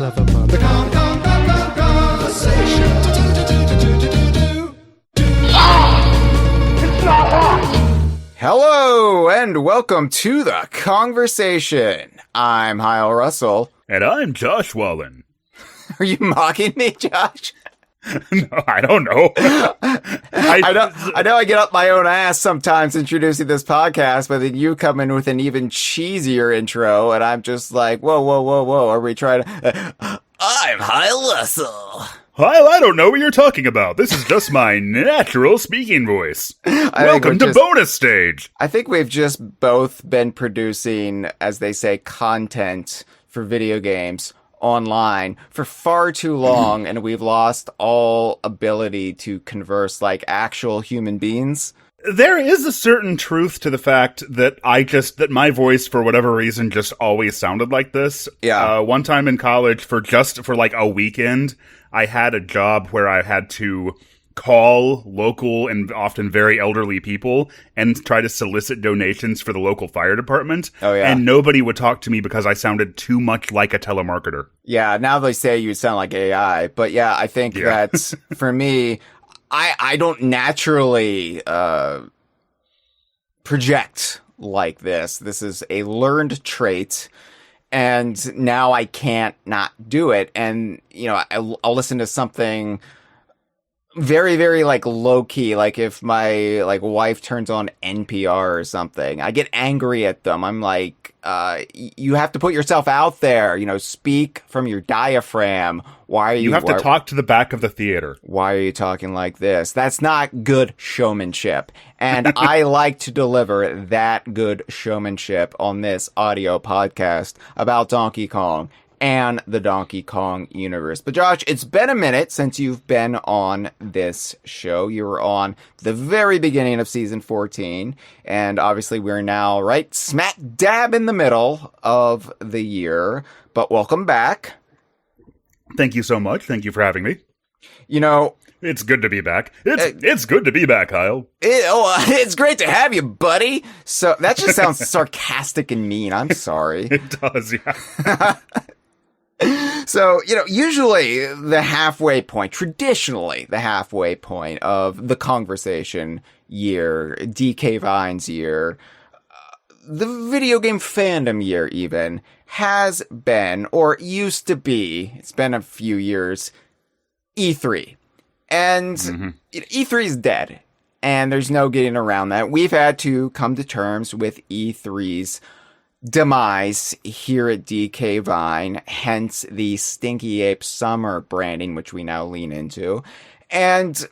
clever part. The Conversation. It's not hot! Hello, and welcome to the Kongversation. I'm Hyle Russell. And I'm Josh Wallen. Are you mocking me, Josh? No, I don't know. I know I get up my own ass sometimes introducing this podcast, but then you come in with an even cheesier intro, and I'm just like, whoa, are we trying to... I'm Hyle Russell. Hyle, I don't know what you're talking about. This is just my natural speaking voice. Welcome to bonus stage. I think we've just both been producing, as they say, content for video games online for far too long, and we've lost all ability to converse like actual human beings. There is a certain truth to the fact that that my voice, for whatever reason, just always sounded like this. Yeah. One time in college, for like a weekend, I had a job where I had to call local and often very elderly people and try to solicit donations for the local fire department. Oh, yeah. And nobody would talk to me because I sounded too much like a telemarketer. Yeah, now they say you sound like AI, but yeah, I think that's, for me, I don't naturally project like this. This is a learned trait, and now I can't not do it. And, you know, I'll listen to something very, very, like, low-key, like if my, like, wife turns on NPR or something, I get angry at them. I'm like, you have to put yourself out there, you know, speak from your diaphragm. You have to talk to the back of the theater. Why are you talking like this? That's not good showmanship. And I like to deliver that good showmanship on this audio podcast about Donkey Kong and the Donkey Kong universe. But Josh, it's been a minute since you've been on this show. You were on the very beginning of season 14, and obviously we're now right smack dab in the middle of the year. But welcome back. Thank you so much. Thank you for having me. You know, it's good to be back. It's good to be back, Hyle. It's great to have you, buddy. So that just sounds sarcastic and mean. I'm sorry. It does, yeah. So, you know, usually the halfway point, traditionally the halfway point of the Kongversation year, DK Vine's year, the video game fandom year even, has been, or used to be, it's been a few years, E3. And E3 is dead, and there's no getting around that. We've had to come to terms with E3's demise here at DK Vine, hence the Stinky Ape Summer branding, which we now lean into. And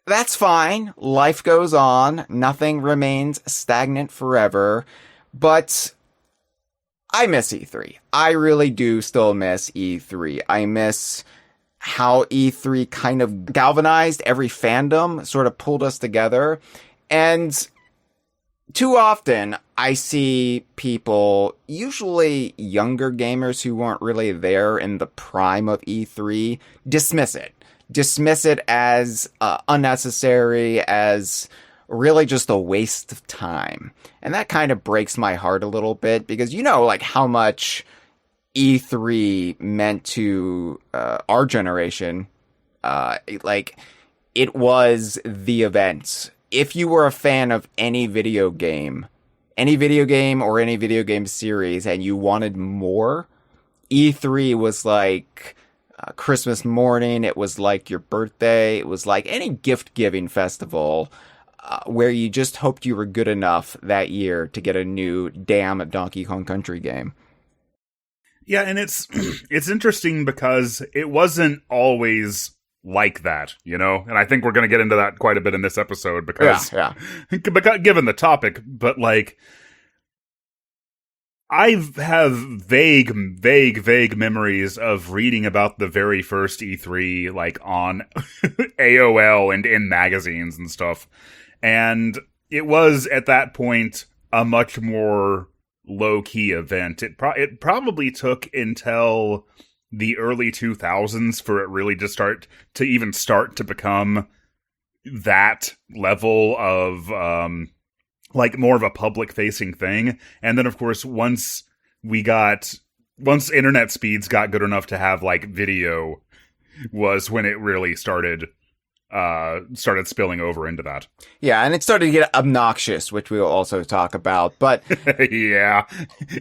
that's fine. Life goes on. Nothing remains stagnant forever. But I miss E3. I really do still miss E3. I miss how E3 kind of galvanized every fandom, sort of pulled us together. And too often, I see people, usually younger gamers who weren't really there in the prime of E3, dismiss it. Dismiss it as unnecessary, as really just a waste of time. And that kind of breaks my heart a little bit, because you know, like, how much E3 meant to our generation. Like, it was the event. If you were a fan of any video game or any video game series, and you wanted more, E3 was like Christmas morning. It was like your birthday. It was like any gift-giving festival where you just hoped you were good enough that year to get a new damn Donkey Kong Country game. Yeah, and it's interesting because it wasn't always like that, you know? And I think we're going to get into that quite a bit in this episode because given the topic, but like, I have vague memories of reading about the very first E3, like, on AOL and in magazines and stuff. And it was, at that point, a much more low-key event. It probably took until the early 2000s for it really to start to become that level of like more of a public facing thing. And then of course once we got once internet speeds got good enough to have like video was when it really started spilling over into that. Yeah, and it started to get obnoxious, which we'll also talk about. But yeah,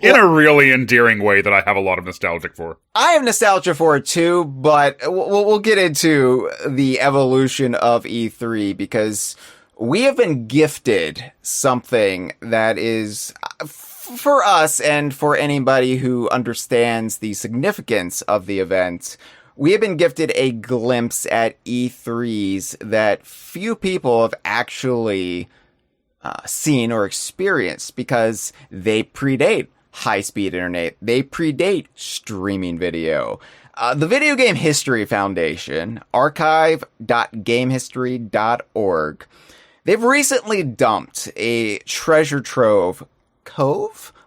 in a really endearing way that I have a lot of nostalgia for. I have nostalgia for it too, but we'll get into the evolution of E3 because we have been gifted something that is, for us and for anybody who understands the significance of the event, we have been gifted a glimpse at E3s that few people have actually seen or experienced because they predate high-speed internet. They predate streaming video. The Video Game History Foundation, archive.gamehistory.org, they've recently dumped a treasure trove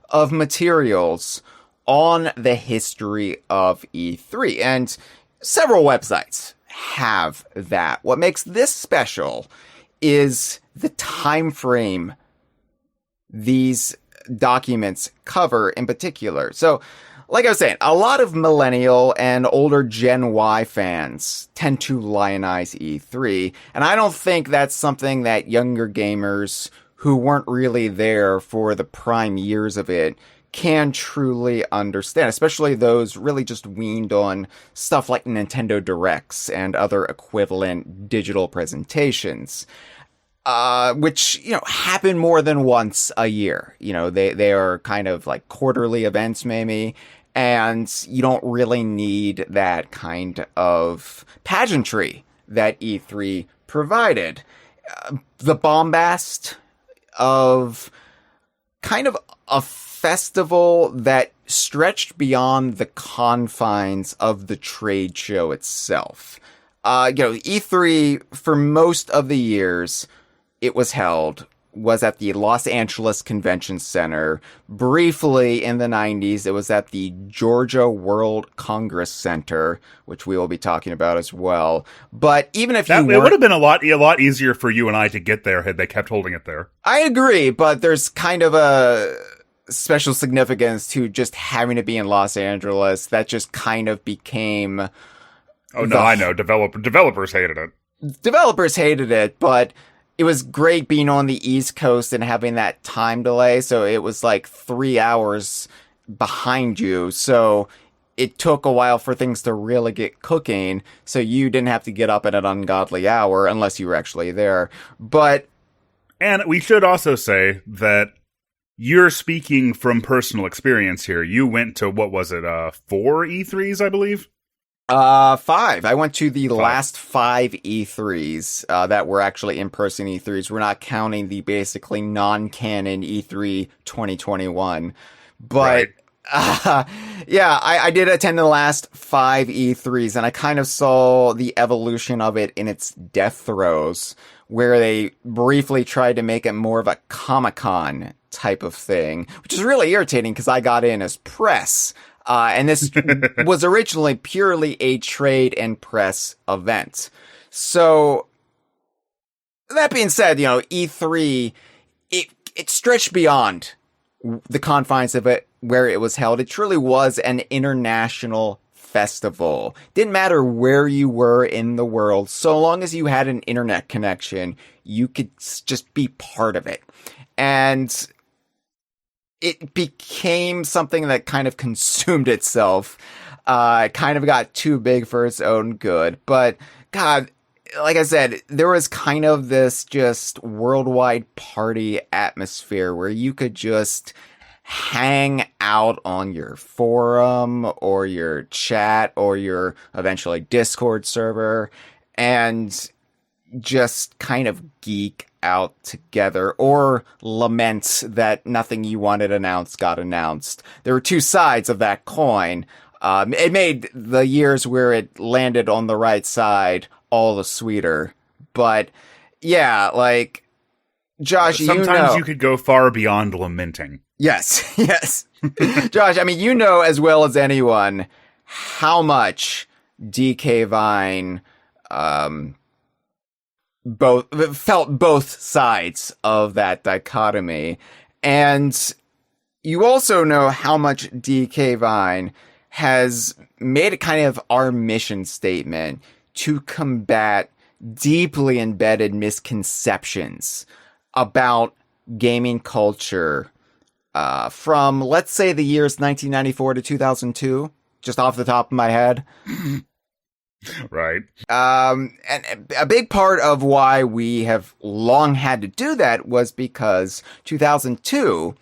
of materials on the history of E3. And several websites have that. What makes this special is the time frame these documents cover in particular. So, like I was saying, a lot of millennial and older Gen Y fans tend to lionize E3, and I don't think that's something that younger gamers who weren't really there for the prime years of it can truly understand, especially those really just weaned on stuff like Nintendo Directs and other equivalent digital presentations, which, happen more than once a year. They are kind of like quarterly events maybe, and you don't really need that kind of pageantry that E3 provided. The bombast of kind of a festival that stretched beyond the confines of the trade show itself. E3, for most of the years it was held, was at the Los Angeles Convention Center. Briefly in the 90s, it was at the Georgia World Congress Center, which we will be talking about as well. But even if it would have been a lot easier for you and I to get there had they kept holding it there. I agree, but there's kind of a special significance to just having to be in Los Angeles. That just kind of became... Oh, no, I know. Developers hated it. Developers hated it, but it was great being on the East Coast and having that time delay. So it was like 3 hours behind you. So it took a while for things to really get cooking. So you didn't have to get up at an ungodly hour unless you were actually there. And we should also say that you're speaking from personal experience here. You went to, what was it, 4 E3s, I believe? 5. I went to the last 5 E3s that were actually in-person E3s. We're not counting the basically non-canon E3 2021. But, right. I did attend the last 5 E3s, and I kind of saw the evolution of it in its death throes, where they briefly tried to make it more of a Comic-Con type of thing, which is really irritating because I got in as press. And this was originally purely a trade and press event. So, that being said, E3, it stretched beyond the confines of it where it was held. It truly was an international festival. Didn't matter where you were in the world, so long as you had an internet connection, you could just be part of it. And it became something that kind of consumed itself. It kind of got too big for its own good. But, God, like I said, there was kind of this just worldwide party atmosphere where you could just hang out on your forum or your chat or your eventually Discord server and just kind of geek out together or lament that nothing you wanted announced got announced. There were two sides of that coin. It made the years where it landed on the right side all the sweeter. But yeah, like Josh, sometimes you could go far beyond lamenting. Yes. Josh, I mean, as well as anyone how much DK Vine felt both sides of that dichotomy. And You also know how much DK Vine has made it kind of our mission statement to combat deeply embedded misconceptions about gaming culture from, let's say, the years 1994 to 2002, just off the top of my head. Right. And a big part of why we have long had to do that was because 2002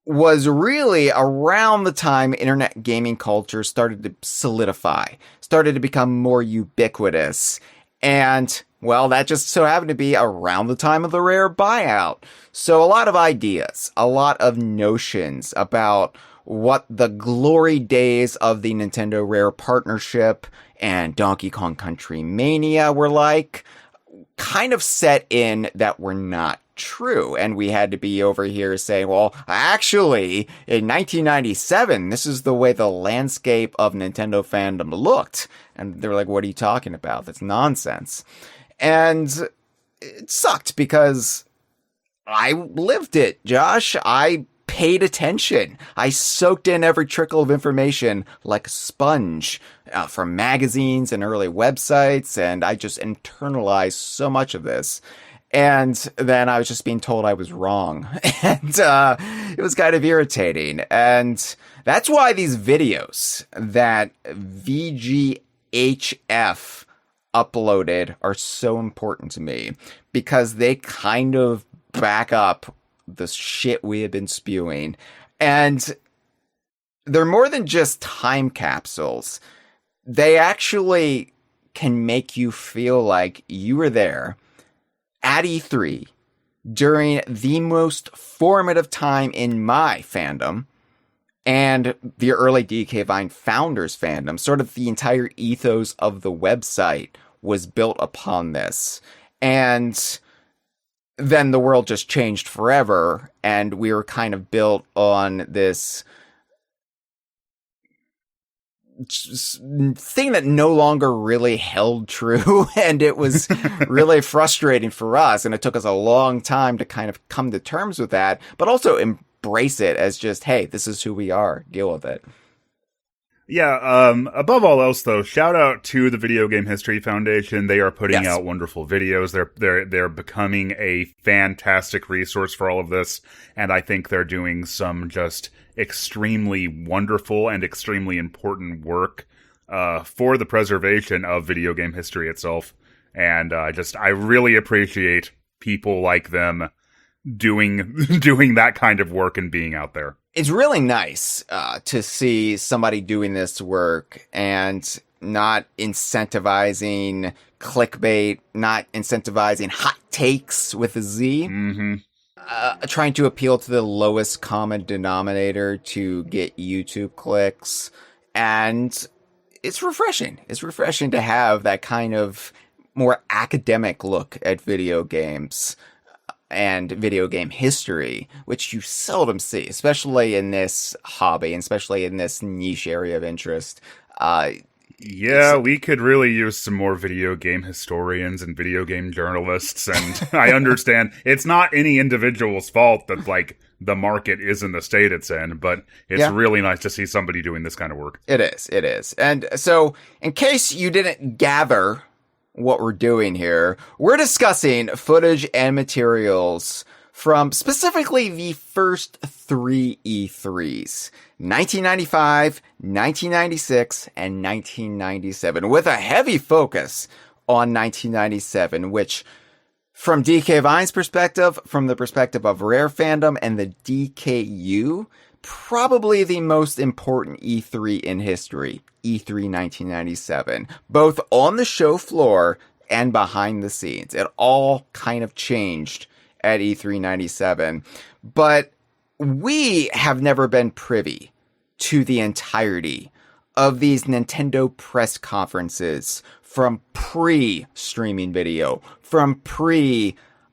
was really around the time internet gaming culture started to solidify, started to become more ubiquitous. And, well, that just so happened to be around the time of the Rare buyout. So a lot of ideas, a lot of notions about what the glory days of the Nintendo Rare partnership and Donkey Kong Country Mania were like, kind of set in that were not true. And we had to be over here saying, well, actually, in 1997, this is the way the landscape of Nintendo fandom looked. And they were like, what are you talking about? That's nonsense. And it sucked because I lived it, Josh. I paid attention. I soaked in every trickle of information like a sponge from magazines and early websites, and I just internalized so much of this. And then I was just being told I was wrong. And it was kind of irritating. And that's why these videos that VGHF uploaded are so important to me, because they kind of back up the shit we have been spewing. And they're more than just time capsules. They actually can make you feel like you were there at E3 during the most formative time in my fandom and the early DK Vine founders fandom. Sort of the entire ethos of the website was built upon this. And then the world just changed forever, and we were kind of built on this thing that no longer really held true, and it was really frustrating for us, and it took us a long time to kind of come to terms with that, but also embrace it as just, hey, this is who we are, deal with it. Yeah, above all else, though, shout out to the Video Game History Foundation. They are putting out wonderful videos. They're becoming a fantastic resource for all of this, and I think they're doing some just extremely wonderful and extremely important work for the preservation of video game history itself. And I really appreciate people like them doing that kind of work and being out there. It's really nice to see somebody doing this work and not incentivizing clickbait, not incentivizing hot takes with a Z. Mm-hmm. Trying to appeal to the lowest common denominator to get YouTube clicks. And it's refreshing. It's refreshing to have that kind of more academic look at video games and video game history, which you seldom see, especially in this hobby, and especially in this niche area of interest. Yeah, we could really use some more video game historians and video game journalists, and I understand it's not any individual's fault that, like, the market is in the state it's in, but it's really nice to see somebody doing this kind of work. It is. And so, in case you didn't gather what we're doing here, we're discussing footage and materials from specifically the first three E3s, 1995, 1996, and 1997, with a heavy focus on 1997, which, from DK Vine's perspective, from the perspective of Rare fandom and the DKU, probably the most important E3 in history, E3 1997, both on the show floor and behind the scenes. It all kind of changed at E3 97, but we have never been privy to the entirety of these Nintendo press conferences from pre-streaming video, from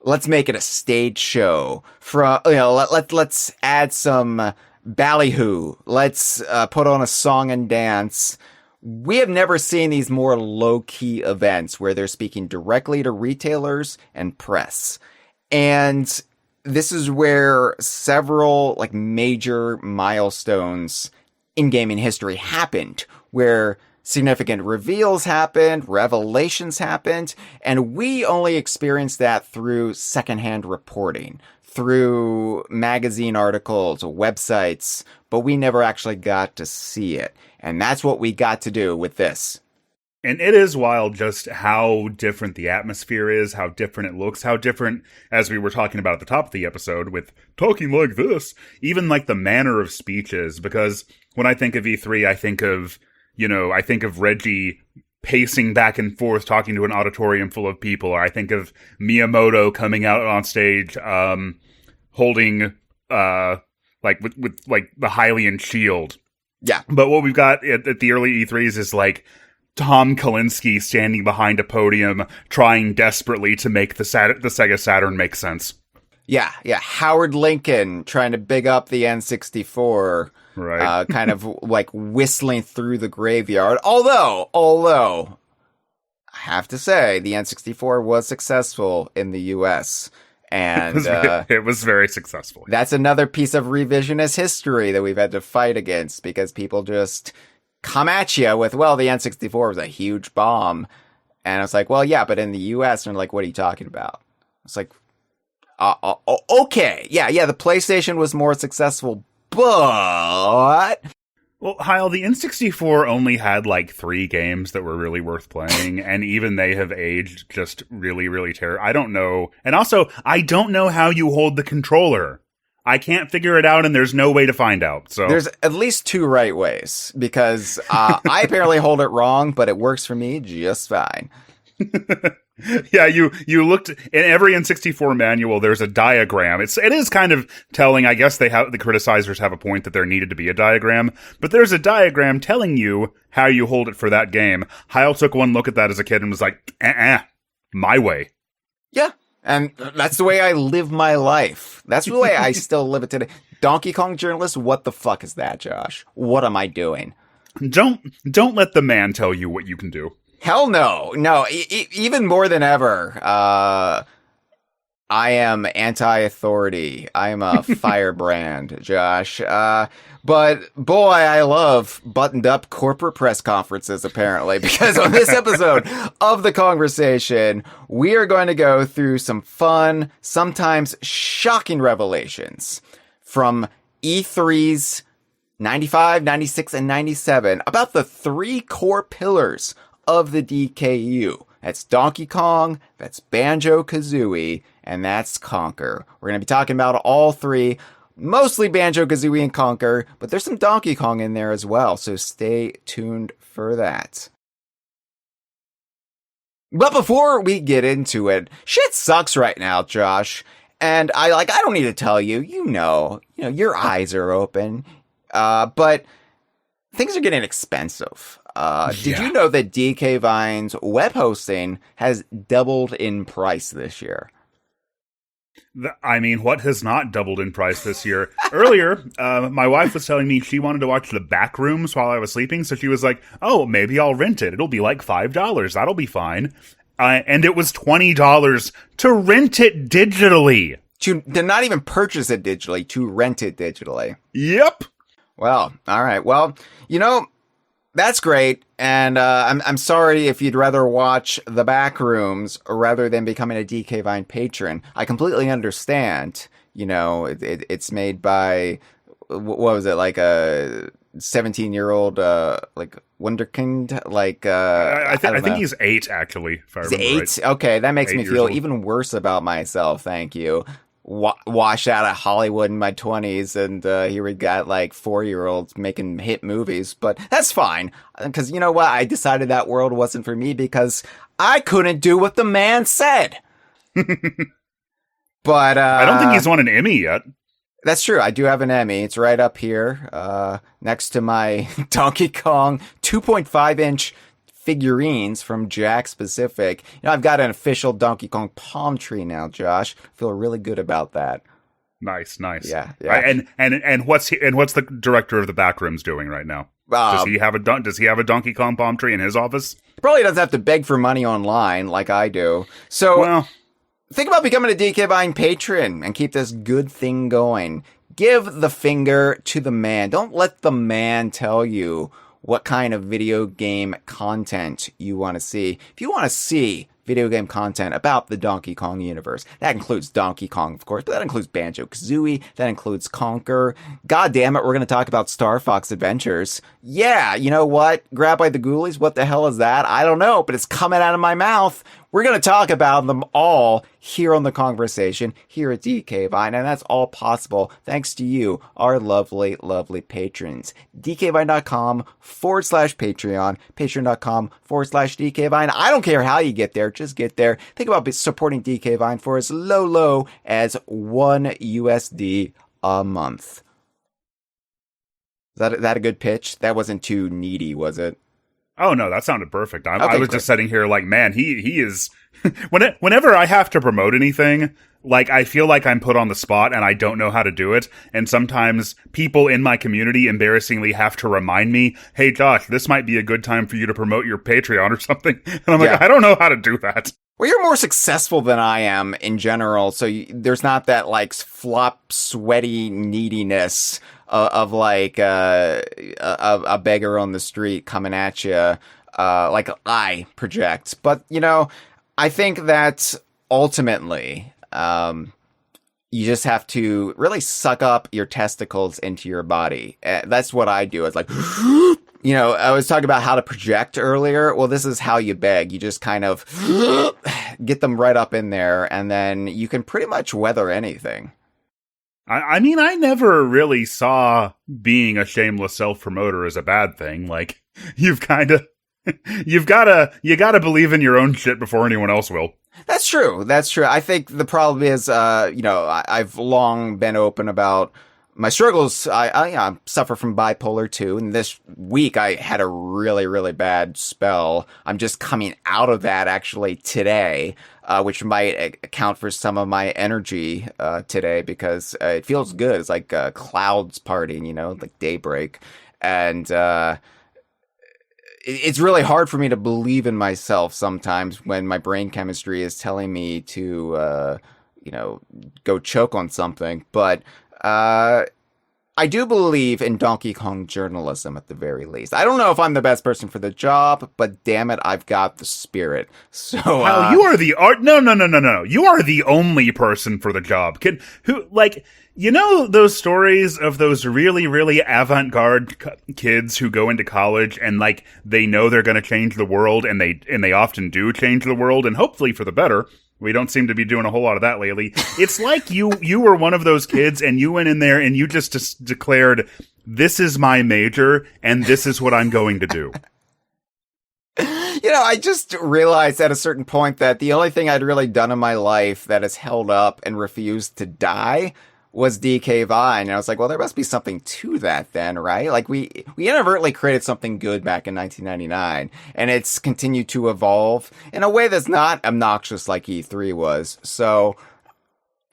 let's make it a stage show, from, let's add some ballyhoo, let's put on a song and dance. We have never seen these more low-key events where they're speaking directly to retailers and press. And this is where several like major milestones in gaming history happened, where significant reveals happened, revelations happened, and we only experienced that through secondhand reporting, through magazine articles, websites, but we never actually got to see it. And that's what we got to do with this. And it is wild just how different the atmosphere is, how different it looks, how different, as we were talking about at the top of the episode, with talking like this, even like the manner of speeches, because when I think of E3, I think of Reggie pacing back and forth talking to an auditorium full of people, or I think of Miyamoto coming out on stage, holding, like with like the Hylian shield. Yeah. But what we've got at the early E3s is like Tom Kalinske standing behind a podium trying desperately to make the Sega Saturn make sense. Yeah. Howard Lincoln trying to big up the N64. Right. Kind of like whistling through the graveyard. Although, I have to say, the N64 was successful in the US. And it was very successful. That's another piece of revisionist history that we've had to fight against, because people just come at you with, well, the N64 was a huge bomb. And it's like, well, yeah, but in the US, and they're like, what are you talking about? It's like, okay. Yeah, the PlayStation was more successful, but... Well, Hyle, the N64 only had like 3 games that were really worth playing, and even they have aged just really, really terrible. I don't know. And also, I don't know how you hold the controller. I can't figure it out, and there's no way to find out. So there's at least 2 right ways, because I apparently hold it wrong, but it works for me just fine. Yeah, you looked in every N64 manual. There's a diagram. It is kind of telling. I guess the criticizers have a point that there needed to be a diagram, but there's a diagram telling you how you hold it for that game. Hyle took one look at that as a kid and was like, my way. Yeah, and that's the way I live my life. That's the way I still live it today. Donkey Kong journalist, what the fuck is that, Josh? What am I doing? Don't let the man tell you what you can do. Hell no. Even more than ever, I am anti-authority. I'm a firebrand, Josh. But boy, I love buttoned up corporate press conferences, apparently, because on this episode of The Kongversation, we are going to go through some fun, sometimes shocking revelations from E3's 95, 96, and 97 about the 3 core pillars of the DKU. That's Donkey Kong, that's Banjo-Kazooie, and that's Conker. We're going to be talking about all 3, mostly Banjo-Kazooie and Conker, but there's some Donkey Kong in there as well, so stay tuned for that. But before we get into it, shit sucks right now, Josh. And I don't need to tell you, you know, your eyes are open. But things are getting expensive. Did you know that DK Vine's web hosting has doubled in price this year? I mean, what has not doubled in price this year? Earlier, my wife was telling me she wanted to watch The Backrooms while I was sleeping, so she was like, oh, maybe I'll rent it. It'll be like $5. That'll be fine. And it was $20 to rent it digitally. To not even purchase it digitally, to rent it digitally. Yep. Well, all right. Well, that's great, and I'm sorry if you'd rather watch The Backrooms rather than becoming a DK Vine patron. I completely understand. It's made by, what was it, like a 17-year-old, like wunderkind? Like, I think he's 8, actually, if I remember 8? Right. Okay, that makes me feel old. even worse about myself, thank you. Washed out of Hollywood in my 20s, and here we got like 4-year-olds making hit movies, but that's fine, because you know what? I decided that world wasn't for me because I couldn't do what the man said. But I don't think he's won an Emmy yet. That's true. I do have an Emmy. It's right up here, next to my Donkey Kong 2.5-inch figurines from Jakks Pacific. I've got an official Donkey Kong palm tree now, Josh. Feel really good about that. Nice. Yeah. And what's the director of The Backrooms doing right now? Does he have a Donkey Kong palm tree in his office? Probably doesn't have to beg for money online like I do. So, think about becoming a DK Vine patron and keep this good thing going. Give the finger to the man. Don't let the man tell you what kind of video game content you want to see. If you want to see video game content about the Donkey Kong universe, that includes Donkey Kong, of course, but that includes Banjo-Kazooie, that includes Conker. God damn it, we're going to talk about Star Fox Adventures. Yeah, you know what? Grab by the Ghoulies, what the hell is that? I don't know, but it's coming out of my mouth. We're going to talk about them all here on The Kongversation, here at DK Vine, and that's all possible thanks to you, our lovely, lovely patrons. DKVine.com/Patreon, Patreon.com/DKVine. I don't care how you get there, just get there. Think about supporting DK Vine for as low as $1 a month. Is that a good pitch? That wasn't too needy, was it? Oh, no, that sounded perfect. I was just sitting here like, man, he is... Whenever I have to promote anything, like, I feel like I'm put on the spot and I don't know how to do it. And sometimes people in my community embarrassingly have to remind me, hey, Josh, this might be a good time for you to promote your Patreon or something. And I'm like, I don't know how to do that. Well, you're more successful than I am in general, so there's not that, like, flop, sweaty neediness of like a beggar on the street coming at you, like I project. But, you know, I think that ultimately, you just have to really suck up your testicles into your body. That's what I do. It's like, you know, I was talking about how to project earlier. Well, this is how you beg. You just kind of get them right up in there, and then you can pretty much weather anything. I mean, I never really saw being a shameless self-promoter as a bad thing. Like, you gotta believe in your own shit before anyone else will. That's true. I think the problem is, you know, I've long been open about my struggles. I suffer from bipolar 2, and this week I had a really, really bad spell. I'm just coming out of that actually today, which might account for some of my energy today, because it feels good. It's like clouds partying, you know, like daybreak. And it's really hard for me to believe in myself sometimes when my brain chemistry is telling me to, you know, go choke on something. But I do believe in Donkey Kong journalism at the very least. I don't know if I'm the best person for the job, but damn it, I've got the spirit. So, Hyle, you are the art. No. You are the only person for the job. You know those stories of those really, really avant-garde kids who go into college and, like, they know they're going to change the world, and they often do change the world, and hopefully for the better. We don't seem to be doing a whole lot of that lately. It's like you were one of those kids, and you went in there and you just declared, this is my major, and this is what I'm going to do. You know, I just realized at a certain point that the only thing I'd really done in my life that has held up and refused to die was DK Vine. And I was like, well, there must be something to that then, right? Like, we inadvertently created something good back in 1999, and it's continued to evolve in a way that's not obnoxious like E3 was. So,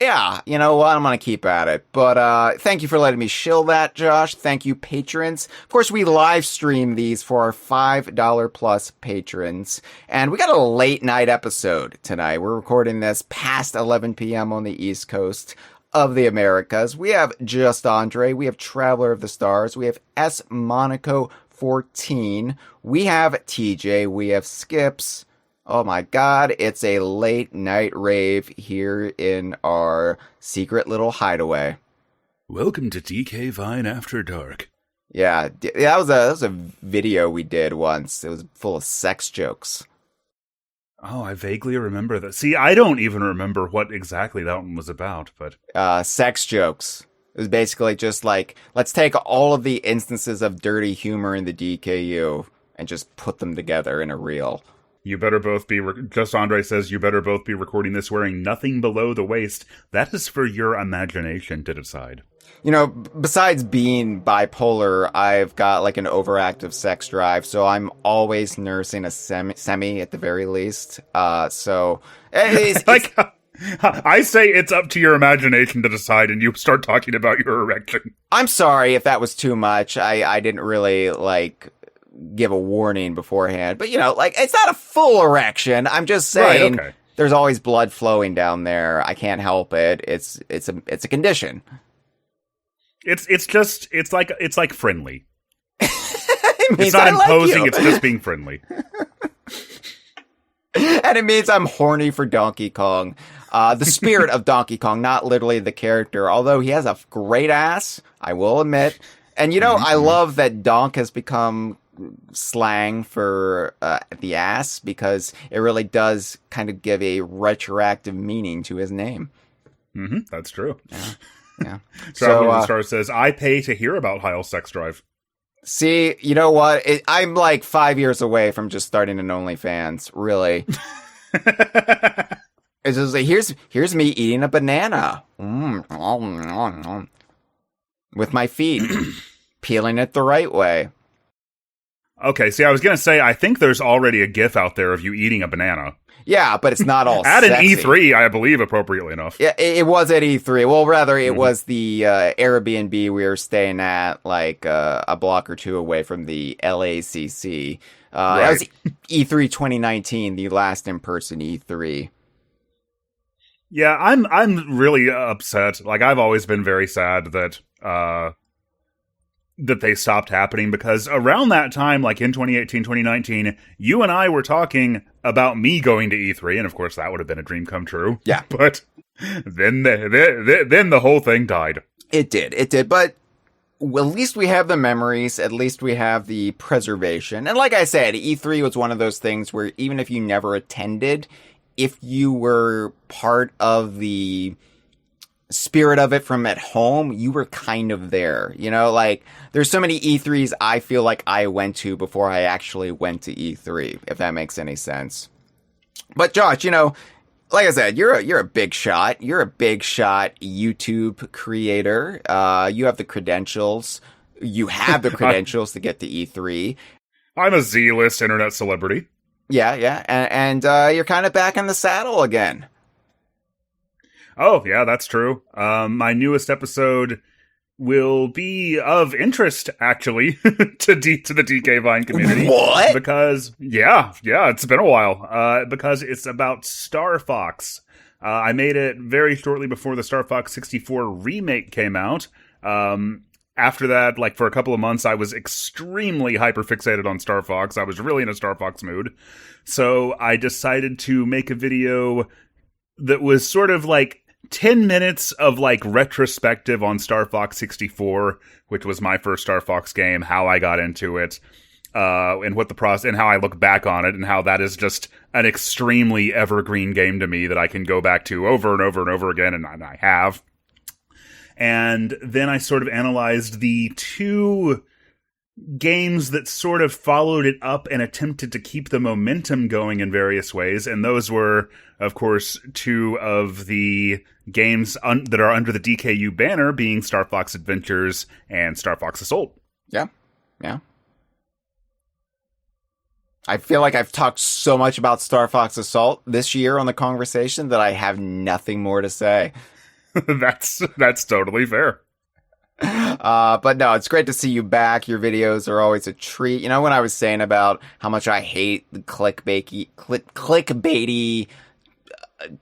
yeah, you know what? I'm going to keep at it. But thank you for letting me shill that, Josh. Thank you, patrons. Of course, we live stream these for our $5 plus patrons. And we got a late night episode tonight. We're recording this past 11 p.m. on the East Coast of the Americas. We have Just Andre, we have Traveler of the Stars, we have S Monaco 14, we have TJ, we have Skips. Oh my god, it's a late night rave here in our secret little hideaway. Welcome to DK Vine After Dark. Yeah, that was a video we did once. It was full of sex jokes. Oh, I vaguely remember that. See, I don't even remember what exactly that one was about, but... sex jokes. It was basically just like, let's take all of the instances of dirty humor in the DKU and just put them together in a reel. You better both be... Just Andre says you better both be recording this wearing nothing below the waist. That is for your imagination to decide. You know, besides being bipolar, I've got like an overactive sex drive, so I'm always nursing a semi at the very least. So it's like, I say it's up to your imagination to decide, and you start talking about your erection. I'm sorry if that was too much. I didn't really like give a warning beforehand, but you know, like, it's not a full erection. I'm just saying, right, okay. There's always blood flowing down there. I can't help it. It's a condition. It's like friendly. It It's means not I like imposing, you. it's just being friendly. And it means I'm horny for Donkey Kong. The spirit of Donkey Kong, not literally the character, although he has a great ass, I will admit. And, I love that donk has become slang for the ass, because it really does kind of give a retroactive meaning to his name. Mm-hmm, that's true. Yeah. Traveler of the Star says, I pay to hear about Hyle's sex drive. See, you know what? I'm like 5 years away from just starting an OnlyFans, really. It's just like, here's me eating a banana. With my feet. Peeling it the right way. Okay, see, I was going to say, I think there's already a GIF out there of you eating a banana. Yeah, but it's not all At sexy. an E3, I believe, appropriately enough. Yeah, it was at E3. Well, rather, it was the Airbnb we were staying at, like, a block or two away from the LACC. That was E3 2019, the last in-person E3. Yeah, I'm really upset. Like, I've always been very sad that they stopped happening, because around that time, like in 2018, 2019, you and I were talking about me going to E3, and of course that would have been a dream come true. Yeah. But then the whole thing died. It did, but at least we have the memories, at least we have the preservation. And like I said, E3 was one of those things where even if you never attended, if you were part of the spirit of it from at home, you were kind of there. Like, there's so many E3s I feel like I went to before I actually went to E3, if that makes any sense. But Josh, like I said, you're a big shot. You're a big shot YouTube creator. You have the credentials. You have the credentials to get to E3. I'm a Z-list internet celebrity. Yeah. And you're kind of back in the saddle again. Oh, yeah, that's true. My newest episode will be of interest, actually, to the DK Vine community. What? Because, yeah, it's been a while. Because it's about Star Fox. I made it very shortly before the Star Fox 64 remake came out. After that, like, for a couple of months, I was extremely hyperfixated on Star Fox. I was really in a Star Fox mood. So I decided to make a video that was sort of like 10 minutes of like retrospective on Star Fox 64, which was my first Star Fox game, how I got into it, and what the process, and how I look back on it, and how that is just an extremely evergreen game to me that I can go back to over and over and over again, and I have. And then I sort of analyzed the two games that sort of followed it up and attempted to keep the momentum going in various ways, and those were, of course, two of the games that are under the DKU banner, being Star Fox Adventures and Star Fox Assault. Yeah. I feel like I've talked so much about Star Fox Assault this year on the Kongversation that I have nothing more to say. That's totally fair. But no, it's great to see you back. Your videos are always a treat. When I was saying about how much I hate the clickbaity,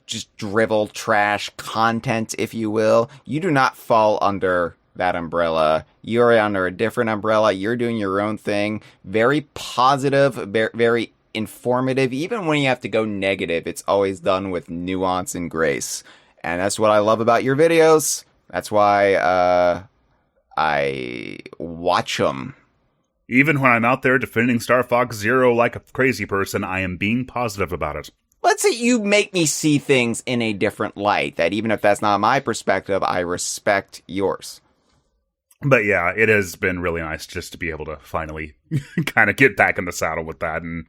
just drivel trash content, if you will, you do not fall under that umbrella. You're under a different umbrella. You're doing your own thing. Very positive, very informative. Even when you have to go negative, it's always done with nuance and grace. And that's what I love about your videos. That's why, I watch them. Even when I'm out there defending Star Fox Zero like a crazy person, I am being positive about it. Let's say you make me see things in a different light, that even if that's not my perspective, I respect yours. But yeah, it has been really nice just to be able to finally kind of get back in the saddle with that and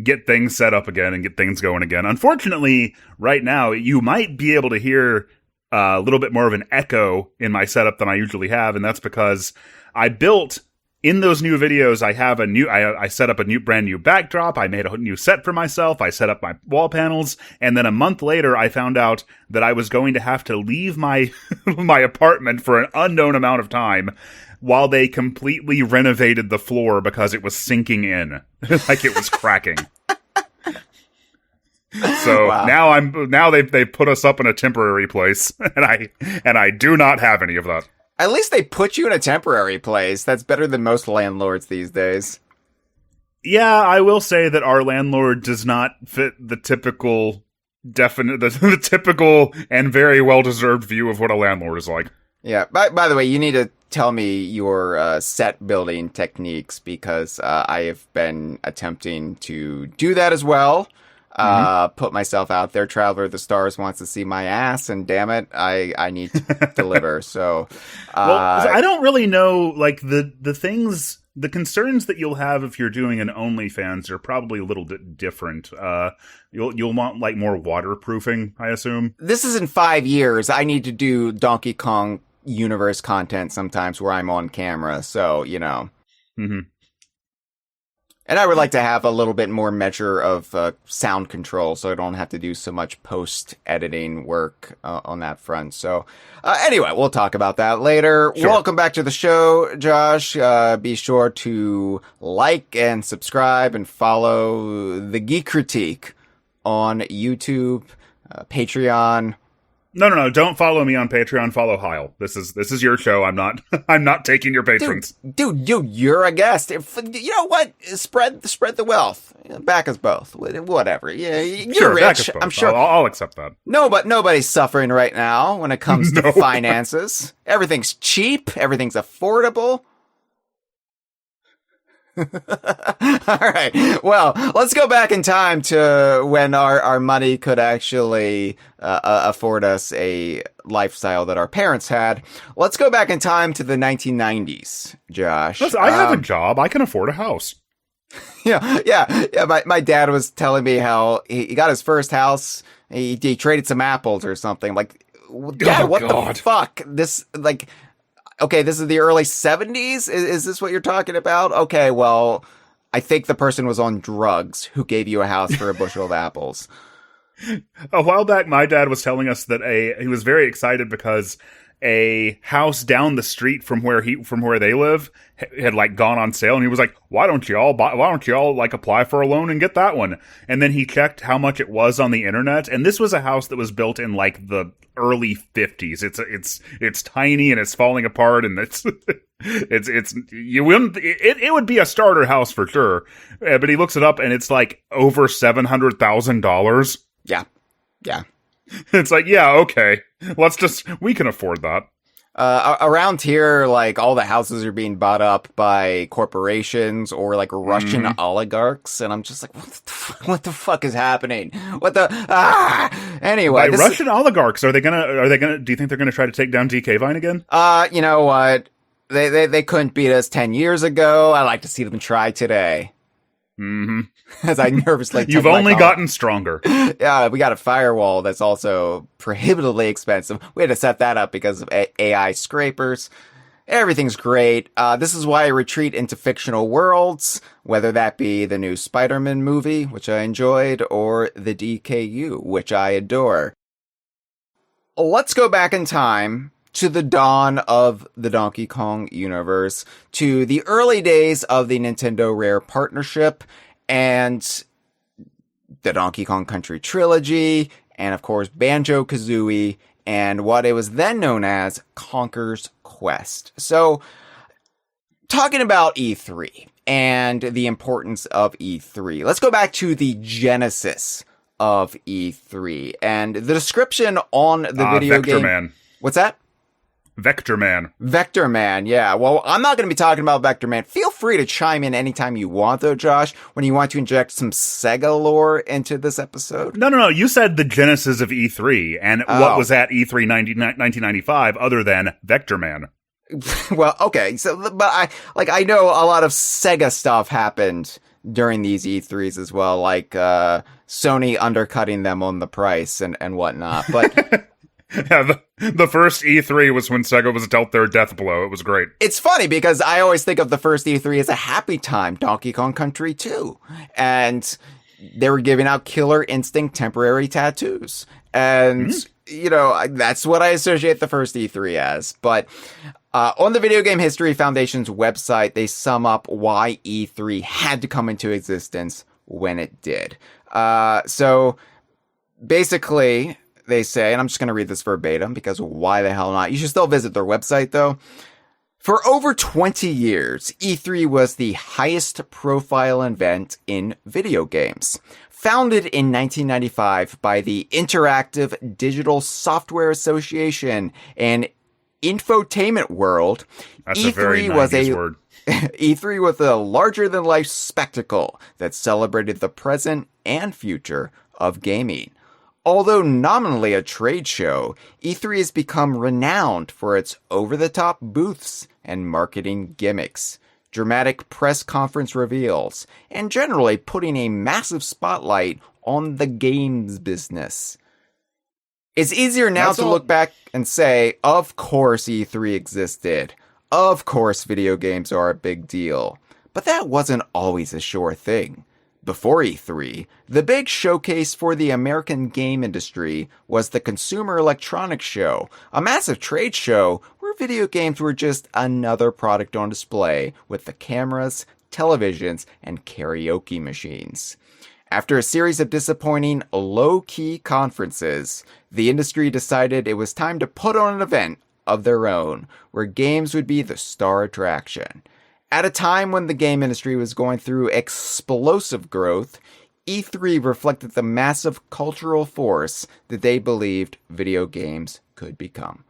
get things set up again and get things going again. Unfortunately, right now, you might be able to hear a little bit more of an echo in my setup than I usually have, and that's because I built, in those new videos, I set up a brand new backdrop, I made a new set for myself, I set up my wall panels, and then a month later I found out that I was going to have to leave my my apartment for an unknown amount of time while they completely renovated the floor because it was sinking in, like it was cracking. So Wow. now they put us up in a temporary place, and I do not have any of that. At least they put you in a temporary place. That's better than most landlords these days. Yeah, I will say that our landlord does not fit the typical the typical and very well deserved view of what a landlord is like. Yeah. By the way, you need to tell me your set building techniques because I have been attempting to do that as well. Put myself out there. Traveler of the Stars wants to see my ass, and damn it, I need to deliver. So, well, I don't really know, like, the things, the concerns that you'll have if you're doing an OnlyFans are probably a little bit different. You'll want, like, more waterproofing, I assume. This is in 5 years. I need to do Donkey Kong universe content sometimes where I'm on camera. So, you know. Mm-hmm. And I would like to have a little bit more measure of sound control so I don't have to do so much post-editing work on that front. So anyway, we'll talk about that later. Sure. Welcome back to the show, Josh. Be sure to like and subscribe and follow The Geek Critique on YouTube, Patreon. No. Don't follow me on Patreon. Follow Hyle. This is your show. I'm not taking your patrons. Dude, you're a guest. You know what? Spread the wealth. Back us both. Whatever. Yeah, you're Sure, rich. back us both. I'm sure. I'll accept that. No, but nobody's suffering right now when it comes to No. finances. Everything's cheap. Everything's affordable. All right. Well, let's go back in time to when our money could actually afford us a lifestyle that our parents had. Let's go back in time to the 1990s, Josh. Listen, I have a job. I can afford a house. Yeah. My dad was telling me how he got his first house. He traded some apples or something. Like, Dad, what the fuck? This, like... Okay, this is the early 70s? Is this what you're talking about? Okay, well, I think the person was on drugs who gave you a house for a bushel of apples. A while back, my dad was telling us that he was very excited because a house down the street from where they live had like gone on sale, and he was like, why don't y'all like apply for a loan and get that one? And then he checked how much it was on the internet, and this was a house that was built in like the early 50s. It's tiny and it's falling apart, and it would be a starter house for sure. But he looks it up and it's like over $700,000. Yeah. It's like, yeah, okay. We can afford that. Around here, like, all the houses are being bought up by corporations or, like, Russian oligarchs, and I'm just like, what the fuck is happening? Anyway. By Russian oligarchs, do you think they're gonna try to take down DK Vine again? You know what? They couldn't beat us 10 years ago. I like to see them try today. Mm-hmm. As I nervously You've only gotten stronger. Yeah, we got a firewall that's also prohibitively expensive. We had to set that up because of AI scrapers. Everything's great. This is why I retreat into fictional worlds, whether that be the new Spider-Man movie, which I enjoyed, or the DKU, which I adore. Let's go back in time to the dawn of the Donkey Kong universe, to the early days of the Nintendo Rare partnership, and the Donkey Kong Country trilogy, and of course Banjo-Kazooie, and what it was then known as Conker's Quest. So, talking about E3 and the importance of E3, let's go back to the genesis of E3, and the description on the video Vector game. Man. What's that? Vector Man. Vector Man, yeah. Well, I'm not going to be talking about Vector Man. Feel free to chime in anytime you want, though, Josh, when you want to inject some Sega lore into this episode. No. You said the genesis of E3, and what was at E3 1995 other than Vector Man? Well, okay. So, but I know a lot of Sega stuff happened during these E3s as well, like Sony undercutting them on the price and whatnot. But yeah, the first E3 was when Sega was dealt their death blow. It was great. It's funny because I always think of the first E3 as a happy time, Donkey Kong Country 2. And they were giving out Killer Instinct temporary tattoos. And, you know, that's what I associate the first E3 as. But on the Video Game History Foundation's website, they sum up why E3 had to come into existence when it did. So Basically, they say, and I'm just going to read this verbatim because why the hell not? You should still visit their website, though. For over 20 years, E3 was the highest profile event in video games. Founded in 1995 by the Interactive Digital Software Association and Infotainment World, That's E3 a very was a word. E3 was a larger-than-life spectacle that celebrated the present and future of gaming. Although nominally a trade show, E3 has become renowned for its over-the-top booths and marketing gimmicks, dramatic press conference reveals, and generally putting a massive spotlight on the games business. It's easier now to look back and say, of course E3 existed. Of course video games are a big deal. But that wasn't always a sure thing. Before E3, the big showcase for the American game industry was the Consumer Electronics Show, a massive trade show where video games were just another product on display with the cameras, televisions, and karaoke machines. After a series of disappointing, low-key conferences, the industry decided it was time to put on an event of their own, where games would be the star attraction. At a time when the game industry was going through explosive growth, E3 reflected the massive cultural force that they believed video games could become.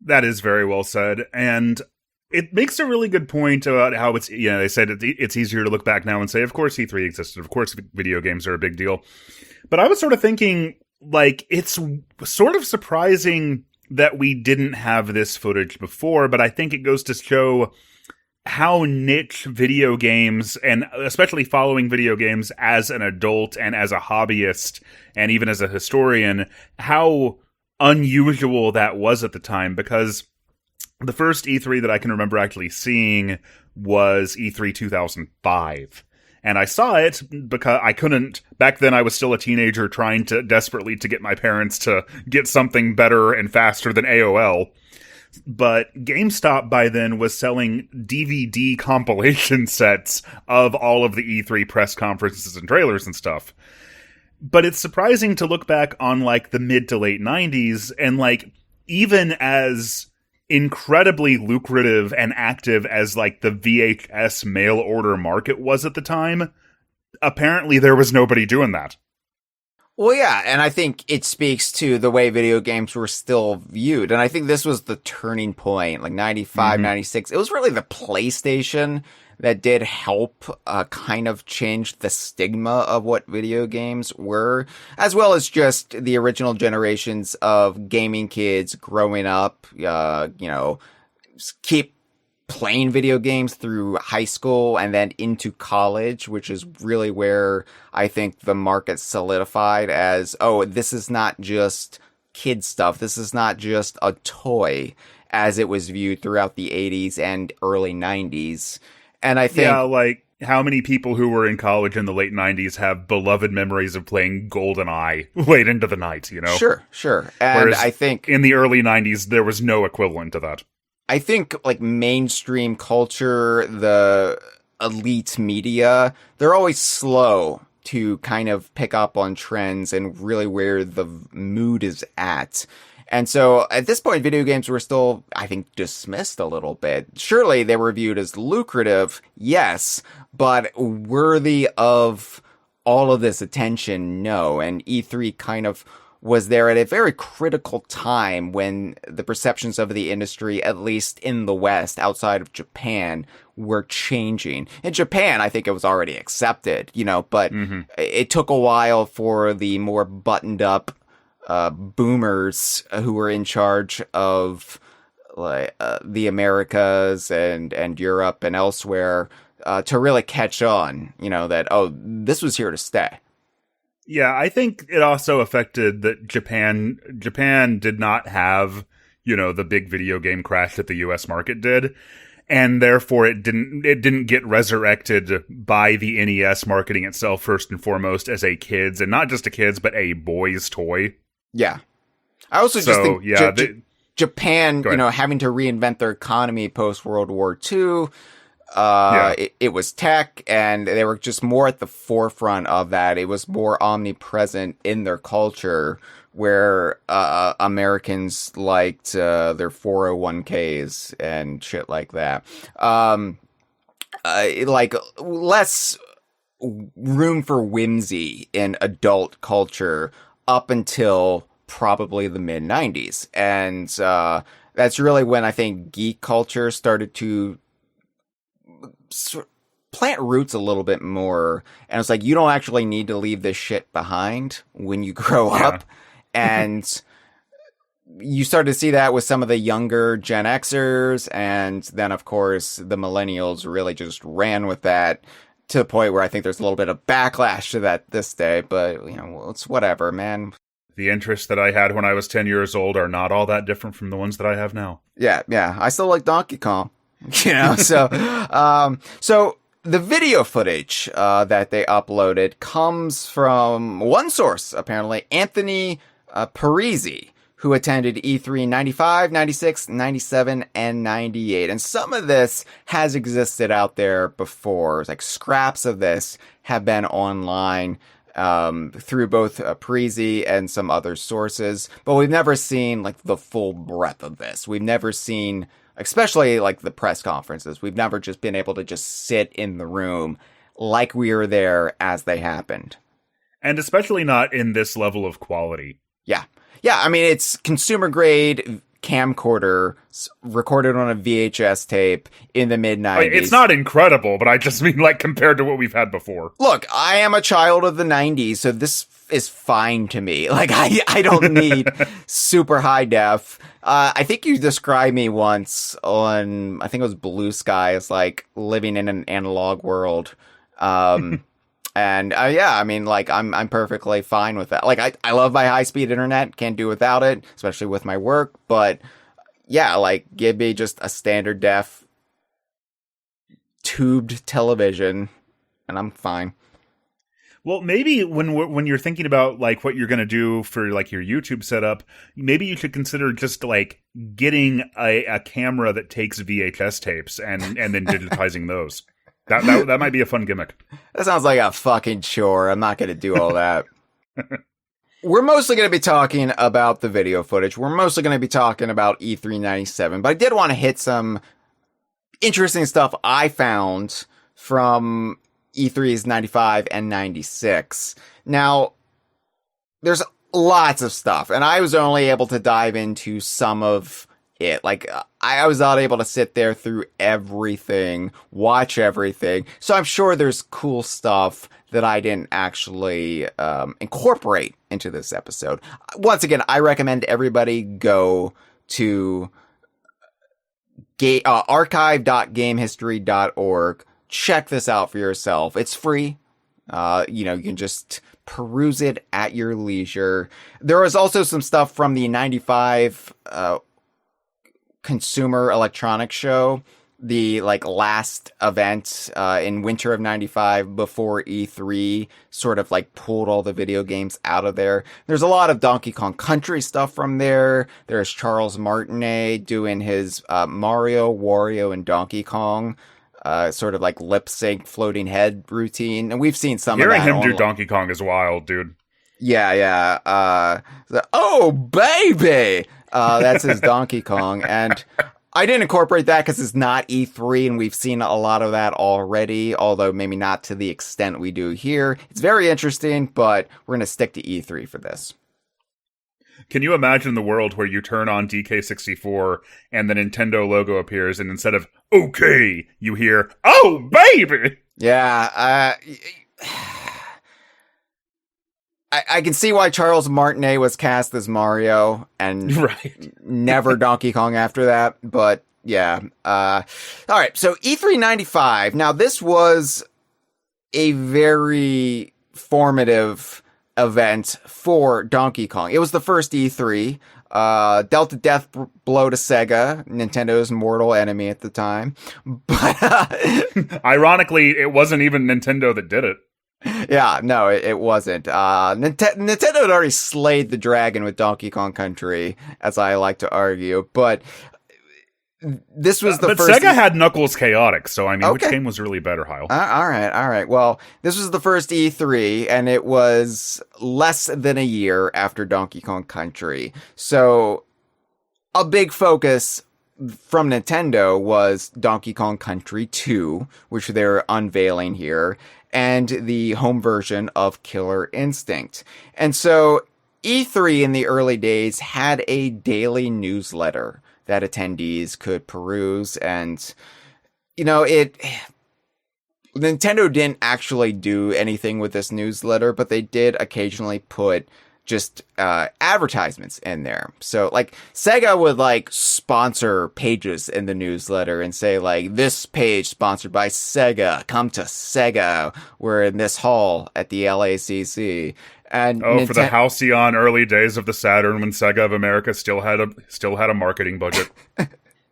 That is very well said, and it makes a really good point about how it's, they said it's easier to look back now and say, of course E3 existed, of course video games are a big deal. But I was sort of thinking, it's sort of surprising that we didn't have this footage before, but I think it goes to show how niche video games, and especially following video games as an adult and as a hobbyist and even as a historian, how unusual that was at the time, because the first E3 that I can remember actually seeing was E3 2005. And I saw it because I couldn't, back then I was still a teenager trying to desperately to get my parents to get something better and faster than AOL. But GameStop by then was selling DVD compilation sets of all of the E3 press conferences and trailers and stuff. But it's surprising to look back on the mid to late 90s and even as incredibly lucrative and active as the VHS mail order market was at the time, apparently there was nobody doing that. Well, yeah, and I think it speaks to the way video games were still viewed. And I think this was the turning point, 95, 96. It was really the PlayStation that did help kind of change the stigma of what video games were, as well as just the original generations of gaming kids growing up, keep playing video games through high school and then into college, which is really where I think the market solidified as, this is not just kid stuff. This is not just a toy, as it was viewed throughout the 80s and early 90s. And I think... Yeah, how many people who were in college in the late 90s have beloved memories of playing GoldenEye late into the night, Sure. And whereas I think... in the early 90s, there was no equivalent to that. I think, mainstream culture, the elite media, they're always slow to kind of pick up on trends and really where the mood is at. And so at this point, video games were still, I think, dismissed a little bit. Surely they were viewed as lucrative, yes, but worthy of all of this attention, no. And E3 kind of was there at a very critical time when the perceptions of the industry, at least in the West, outside of Japan, were changing. In Japan, I think it was already accepted, but it took a while for the more buttoned up boomers who were in charge of the Americas and Europe and elsewhere to really catch on, that, this was here to stay. Yeah, I think it also affected that Japan did not have, the big video game crash that the US market did. And therefore it didn't get resurrected by the NES marketing itself first and foremost as a kids, and not just a kids, but a boys' toy. Yeah. I also just think Japan, having to reinvent their economy post World War II, Yeah. It was tech, and they were just more at the forefront of that. It was more omnipresent in their culture, where Americans liked their 401ks and shit like that. Like less room for whimsy in adult culture up until probably the mid 90s. And that's really when I think geek culture started to plant roots a little bit more. And it's like, you don't actually need to leave this shit behind when you grow up. And you start to see that with some of the younger Gen Xers. And then, of course, the millennials really just ran with that to the point where I think there's a little bit of backlash to that this day. But, you know, it's whatever, man. The interests that I had when I was 10 years old are not all that different from the ones that I have now. Yeah. I still like Donkey Kong, you know, so the video footage that they uploaded comes from one source, apparently, Anthony Parisi, who attended E3 95, 96, 97, and 98. And some of this has existed out there before. Like scraps of this have been online through both Parisi and some other sources. But we've never seen like the full breadth of this. We've never seen, especially like the press conferences, we've never just been able to just sit in the room like we were there as they happened. And especially not in this level of quality. Yeah, I mean, it's consumer grade camcorder recorded on a VHS tape in the mid-90s. It's not incredible, but I just mean like compared to what we've had before. Look, I am a child of the 90s, so this is fine to me. Like, I don't need super high def. I think you described me once on, I think it was Blue Sky, as like living in an analog world. And yeah, I mean, like, I'm perfectly fine with that. Like, I love my high-speed internet, can't do without it, especially with my work. But yeah, like, give me just a standard def tubed television, and I'm fine. Well, maybe when you're thinking about like what you're going to do for like your YouTube setup, maybe you should consider just like getting a camera that takes VHS tapes and then digitizing those. That might be a fun gimmick. That sounds like a fucking chore. I'm not going to do all that. We're mostly going to be talking about the video footage. We're mostly going to be talking about E3 97. But I did want to hit some interesting stuff I found from E3's 95 and 96. Now, there's lots of stuff, and I was only able to dive into some of it. Like, I was not able to sit there through everything, watch everything. So I'm sure there's cool stuff that I didn't actually incorporate into this episode. Once again, I recommend everybody go to archive.gamehistory.org. Check this out for yourself. It's free. You can just peruse it at your leisure. There was also some stuff from the 95 Consumer Electronics Show, the like last event in winter of 95 before E3 sort of like pulled all the video games out of there. There's a lot of Donkey Kong Country stuff from there. There's Charles Martinet doing his Mario, Wario, and Donkey Kong sort of like lip sync floating head routine, and we've seen some Hearing of that him online. do Donkey Kong is wild, dude. Yeah. Oh baby, that's his Donkey Kong, and I didn't incorporate that because it's not E3, and we've seen a lot of that already. Although maybe not to the extent we do here. It's very interesting, but we're gonna stick to E3 for this. Can you imagine the world where you turn on DK64 and the Nintendo logo appears, and instead of "okay," you hear "oh baby"? Yeah, I can see why Charles Martinet was cast as Mario and Right. never Donkey Kong after that. But yeah, all right. So E3 95. Now this was a very formative event for Donkey Kong. It was the first E3. Dealt a death blow to Sega, Nintendo's mortal enemy at the time. But Ironically, it wasn't even Nintendo that did it. yeah, no, it wasn't. Nintendo had already slayed the dragon with Donkey Kong Country, as I like to argue. But this was the but first... Sega had Knuckles Chaotix, so I mean, Okay. which game was really better, Hyle? All right. Well, this was the first E3, and it was less than a year after Donkey Kong Country. So, a big focus from Nintendo was Donkey Kong Country 2, which they're unveiling here, and the home version of Killer Instinct. And so, E3 in the early days had a daily newsletter that attendees could peruse, and Nintendo didn't actually do anything with this newsletter, but they did occasionally put just advertisements in there. So like Sega would like sponsor pages in the newsletter and say like, this page sponsored by Sega, come to Sega, we're in this hall at the LACC. And for the halcyon early days of the Saturn, when Sega of America still had a marketing budget.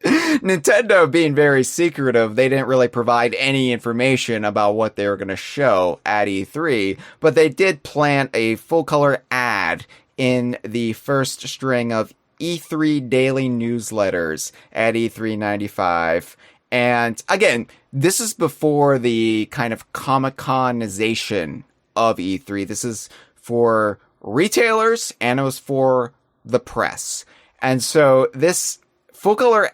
Nintendo being very secretive, they didn't really provide any information about what they were going to show at E3, but they did plant a full-color ad in the first string of E3 daily newsletters at E3 95. And again, this is before the kind of Comic-Conization of E3. This is for retailers, and it was for the press. And so this full-color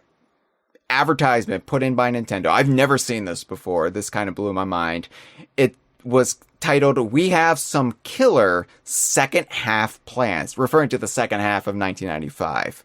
advertisement put in by Nintendo, I've never seen this before, this kind of blew my mind. It was titled, "We Have Some Killer Second Half Plans," referring to the second half of 1995.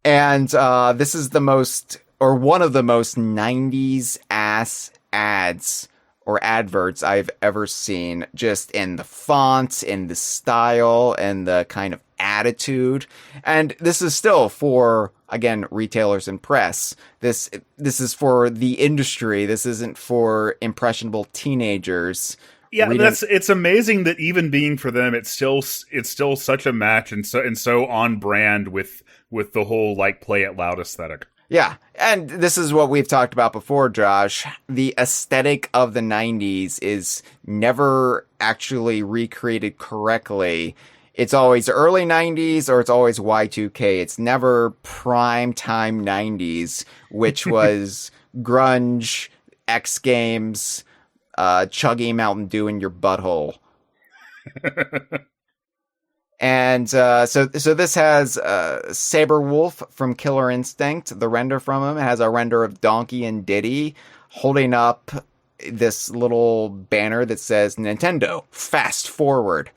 And this is one of the most 90s ass ads or adverts I've ever seen, just in the font, in the style, and the kind of attitude. And this is still for, again, retailers and press. This is for the industry. This isn't for impressionable teenagers. Yeah, it's amazing that even being for them, it's still such a match and so on brand with the whole like play it loud aesthetic. Yeah, and this is what we've talked about before, Josh. The aesthetic of the 90s is never actually recreated correctly. It's always early 90s or it's always Y2K. It's never prime time 90s, which was grunge, X Games, chugging Mountain Dew in your butthole. And so this has Saberwolf from Killer Instinct, the render from him. It has a render of Donkey and Diddy holding up this little banner that says Nintendo, fast forward,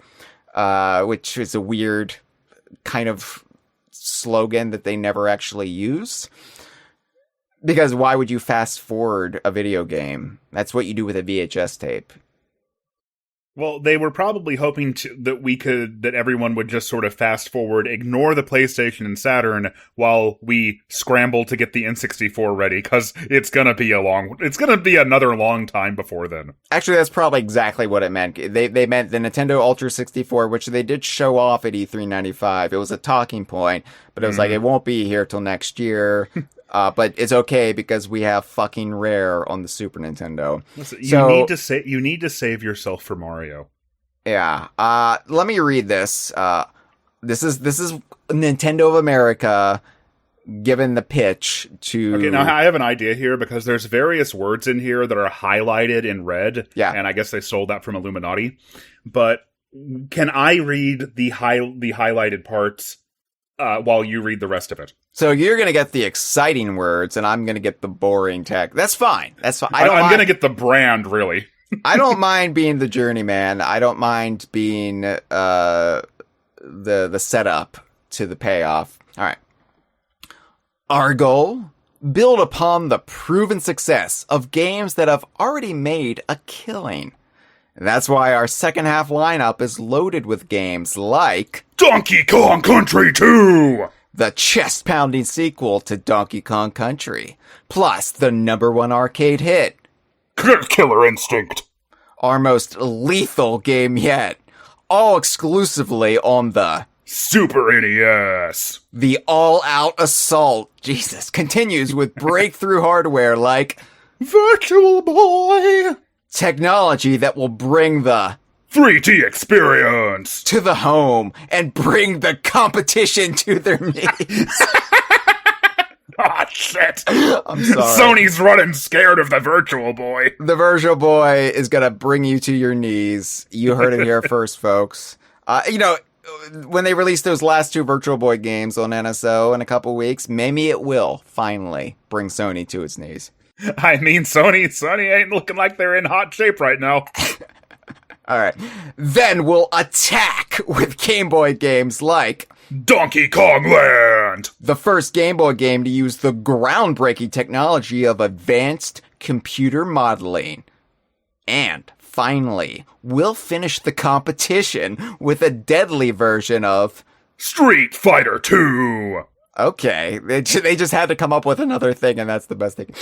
which is a weird kind of slogan that they never actually use. Because why would you fast forward a video game? That's what you do with a VHS tape. Well, they were probably hoping that everyone would just sort of fast forward, ignore the PlayStation and Saturn while we scramble to get the N64 ready, because it's gonna be another long time before then. Actually, that's probably exactly what it meant. They meant the Nintendo Ultra 64, which they did show off at E3 95. It was a talking point, but it was like, it won't be here till next year. But it's okay because we have fucking Rare on the Super Nintendo. Listen, you need to save yourself for Mario. Yeah. Let me read this. This is Nintendo of America given the pitch to... Okay, now I have an idea here because there's various words in here that are highlighted in red. Yeah. And I guess they stole that from Illuminati. But can I read the highlighted parts while you read the rest of it? So you're going to get the exciting words, and I'm going to get the boring tech. That's fine. I'm going to get the brand, really. I don't mind being the journeyman. I don't mind being the setup to the payoff. All right. Our goal? Build upon the proven success of games that have already made a killing. And that's why our second half lineup is loaded with games like Donkey Kong Country 2! The chest-pounding sequel to Donkey Kong Country, plus the #1 arcade hit, Killer Instinct. Our most lethal game yet, all exclusively on the Super NES. The all-out assault, Jesus, continues with breakthrough hardware like Virtual Boy. Technology that will bring the 3D experience to the home and bring the competition to their knees. Ah, shit. I'm sorry. Sony's running scared of the Virtual Boy. The Virtual Boy is gonna bring you to your knees. You heard it here first, folks. When they release those last two Virtual Boy games on NSO in a couple weeks, maybe it will finally bring Sony to its knees. I mean, Sony ain't looking like they're in hot shape right now. All right. Then we'll attack with Game Boy games like Donkey Kong Land! the first Game Boy game to use the groundbreaking technology of advanced computer modeling. And finally, we'll finish the competition with a deadly version of Street Fighter 2! Okay, they just had to come up with another thing, and that's the best thing.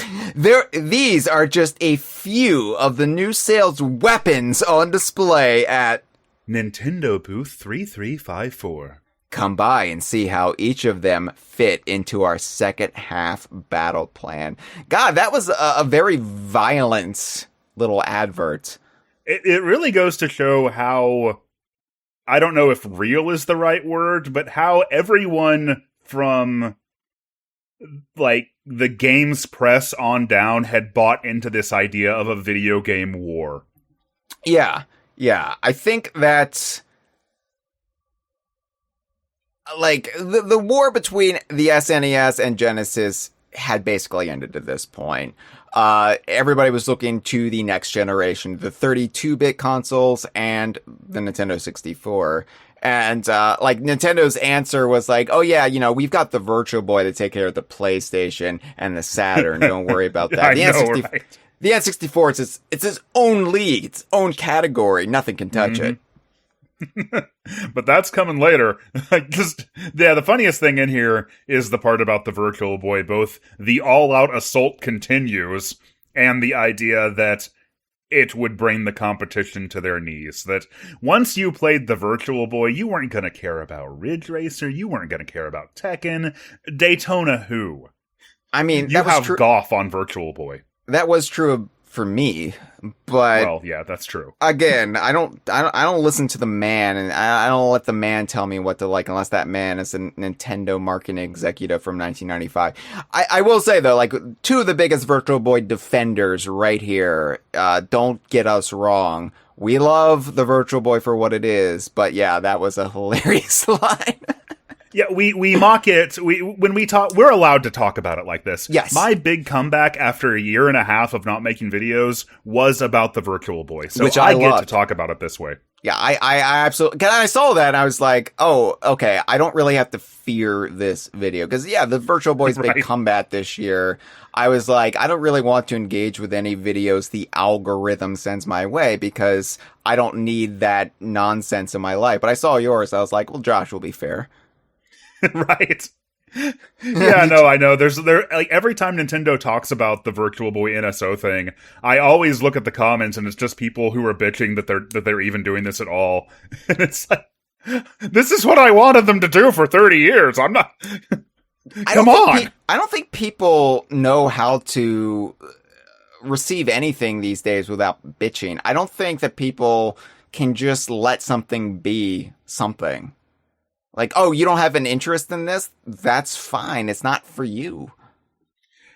These are just a few of the new sales weapons on display at Nintendo Booth 3354. Come by and see how each of them fit into our second half battle plan. God, that was a very violent little advert. It really goes to show how, I don't know if real is the right word, but how everyone from like the games press on down had bought into this idea of a video game war. Yeah. I think that like the war between the SNES and Genesis had basically ended at this point. Everybody was looking to the next generation, the 32-bit consoles and the Nintendo 64. And, Nintendo's answer was like, oh yeah, we've got the Virtual Boy to take care of the PlayStation and the Saturn. Don't worry about that. Right? The N64, it's its own league, its own category. Nothing can touch it. But that's coming later. The funniest thing in here is the part about the Virtual Boy. Both the all-out assault continues and the idea that it would bring the competition to their knees. That once you played the Virtual Boy, you weren't going to care about Ridge Racer, you weren't going to care about Tekken, Daytona who? I mean, you have Golf on Virtual Boy. That was true for me, but well, yeah, that's true. Again, I don't listen to the man, and I don't let the man tell me what to like unless that man is a Nintendo marketing executive from 1995. I will say though, like two of the biggest Virtual Boy defenders right here. Don't get us wrong. We love the Virtual Boy for what it is, but yeah, that was a hilarious line. Yeah, we mock it. When we talk, we're allowed to talk about it like this. Yes. My big comeback after a year and a half of not making videos was about the Virtual Boy. So which I get to talk about it this way. Yeah, I absolutely. I saw that and I was like, oh, okay. I don't really have to fear this video because yeah, the Virtual Boy's big comeback this year. I was like, I don't really want to engage with any videos the algorithm sends my way because I don't need that nonsense in my life. But I saw yours. I was like, well, Josh will be fair. Right. Yeah, no, I know. Like every time Nintendo talks about the Virtual Boy NSO thing, I always look at the comments and it's just people who are bitching that they're even doing this at all. And it's like, this is what I wanted them to do for 30 years. I'm not. Come on. I don't think people know how to receive anything these days without bitching. I don't think that people can just let something be something. Like, oh, you don't have an interest in this? That's fine. It's not for you.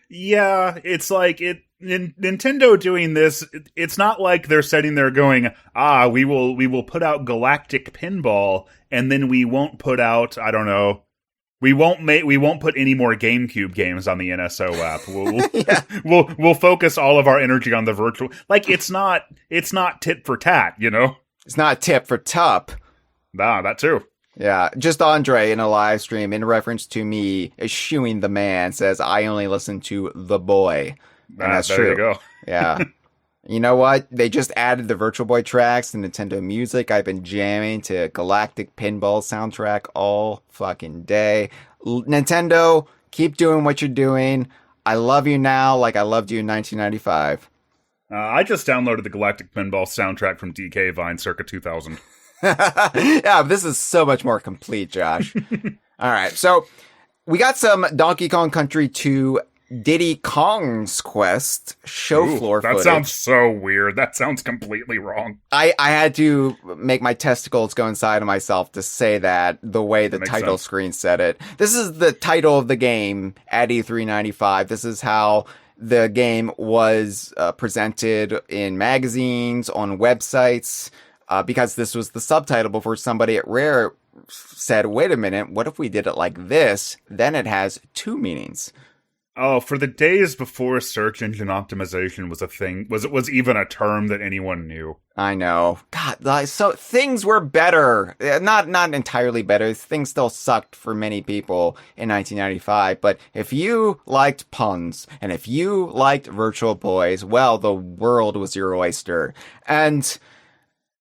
Yeah, it's like Nintendo doing this. It's not like they're sitting there going, we will put out Galactic Pinball, and then we won't put out, I don't know, we won't put any more GameCube games on the NSO app. We'll focus all of our energy on the virtual. Like it's not tit for tat, It's not tit for tup. Nah, that too. Yeah, just Andre in a live stream in reference to me eschewing the man says, I only listen to the boy. And that's there true. You go. Yeah. You know what? They just added the Virtual Boy tracks to Nintendo Music. I've been jamming to Galactic Pinball soundtrack all fucking day. Nintendo, keep doing what you're doing. I love you now like I loved you in 1995. I just downloaded the Galactic Pinball soundtrack from DK Vine circa 2000. Yeah, this is so much more complete, Josh. All right, so we got some Donkey Kong Country 2 Diddy Kong's Quest show floor that footage. sounds so weird. That sounds completely wrong. I had to make my testicles go inside of myself to say that the way the Makes title sense. screen said it. This is the title of the game at E395. This is how the game was presented in magazines, on websites, because this was the subtitle before somebody at Rare said, wait a minute, what if we did it like this? Then it has two meanings. Oh, for the days before search engine optimization was a thing, was even a term that anyone knew. I know. God, so things were better. Not entirely better. Things still sucked for many people in 1995. But if you liked puns and if you liked Virtual Boys, well, the world was your oyster. And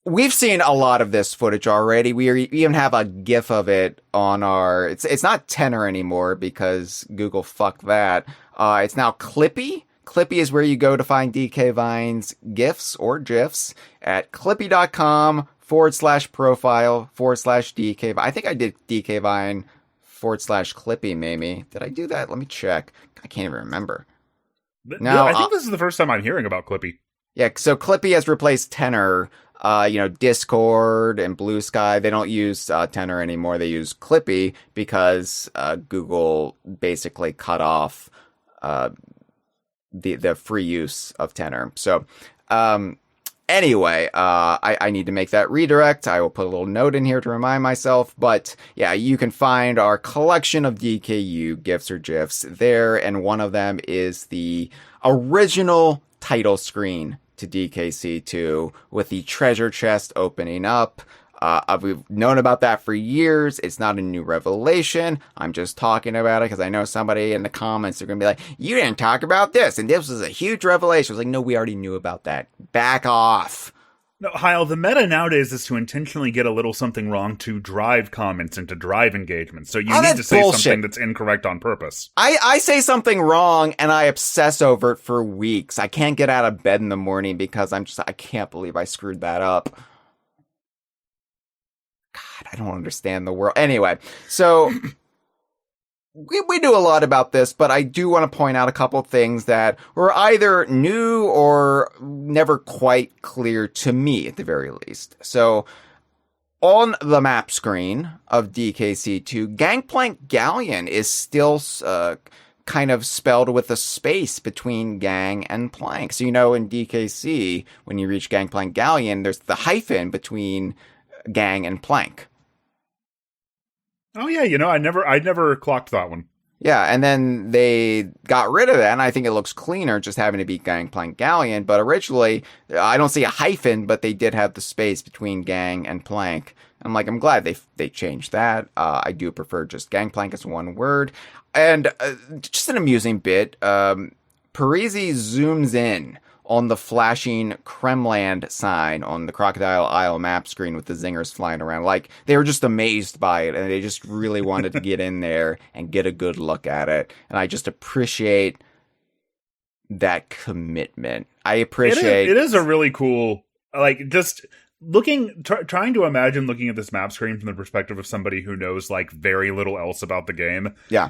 we've seen a lot of this footage already. We even have a GIF of it on our... It's not Tenor anymore because Google fucked that. It's now Clippy. Clippy is where you go to find DK Vine's GIFs or GIFs at clippy.com/profile/DK. I think I did DK Vine /Clippy maybe. Did I do that? Let me check. I can't even remember. No, I think this is the first time I'm hearing about Clippy. Yeah, so Clippy has replaced Tenor. Discord and Blue Sky, they don't use Tenor anymore. They use Clippy because Google basically cut off the free use of Tenor. So anyway, I need to make that redirect. I will put a little note in here to remind myself. But yeah, you can find our collection of DKU GIFs or GIFs there, and one of them is the original title screen to DKC2 with the treasure chest opening up. We've known about that for years. It's not a new revelation. I'm just talking about it because I know somebody in the comments are going to be like, you didn't talk about this, and this was a huge revelation. I was like, no, we already knew about that. Back off. No, Hyle, the meta nowadays is to intentionally get a little something wrong to drive comments and to drive engagement. So you need to say something that's incorrect on purpose. I say something wrong and I obsess over it for weeks. I can't get out of bed in the morning because I can't believe I screwed that up. God, I don't understand the world. Anyway, so we do a lot about this, but I do want to point out a couple things that were either new or never quite clear to me, at the very least. So, on the map screen of DKC2, Gangplank Galleon is still kind of spelled with a space between gang and plank. So, in DKC, when you reach Gangplank Galleon, there's the hyphen between gang and plank. Oh yeah, I never clocked that one. Yeah, and then they got rid of that, and I think it looks cleaner just having to be Gangplank Galleon. But originally, I don't see a hyphen, but they did have the space between gang and plank. I'm glad they changed that. I do prefer just Gangplank as one word. And just an amusing bit, Parisi zooms in on the flashing Kremland sign on the Crocodile Isle map screen with the zingers flying around. Like, they were just amazed by it, and they just really wanted to get in there and get a good look at it. And I just appreciate that commitment. I appreciate... It is a really cool... Like, just trying to imagine looking at this map screen from the perspective of somebody who knows, like, very little else about the game. Yeah.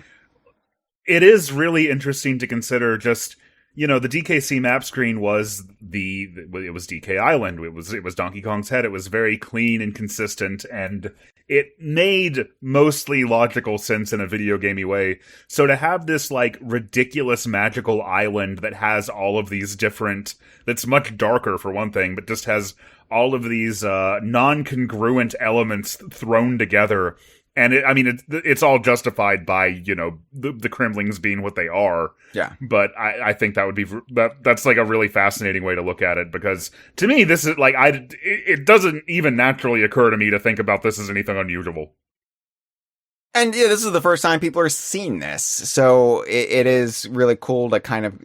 It is really interesting to consider just... the DKC map screen was it was DK Island. It was Donkey Kong's head. It was very clean and consistent, and it made mostly logical sense in a video gamey way. So to have this like ridiculous magical island that has all of these different, that's much darker for one thing, but just has all of these non-congruent elements thrown together. And it's all justified by, the Kremlings being what they are. Yeah. But I think that would be, that's like a really fascinating way to look at it, because to me, this is like, it doesn't even naturally occur to me to think about this as anything unusual. And yeah, this is the first time people are seeing this. So it is really cool to kind of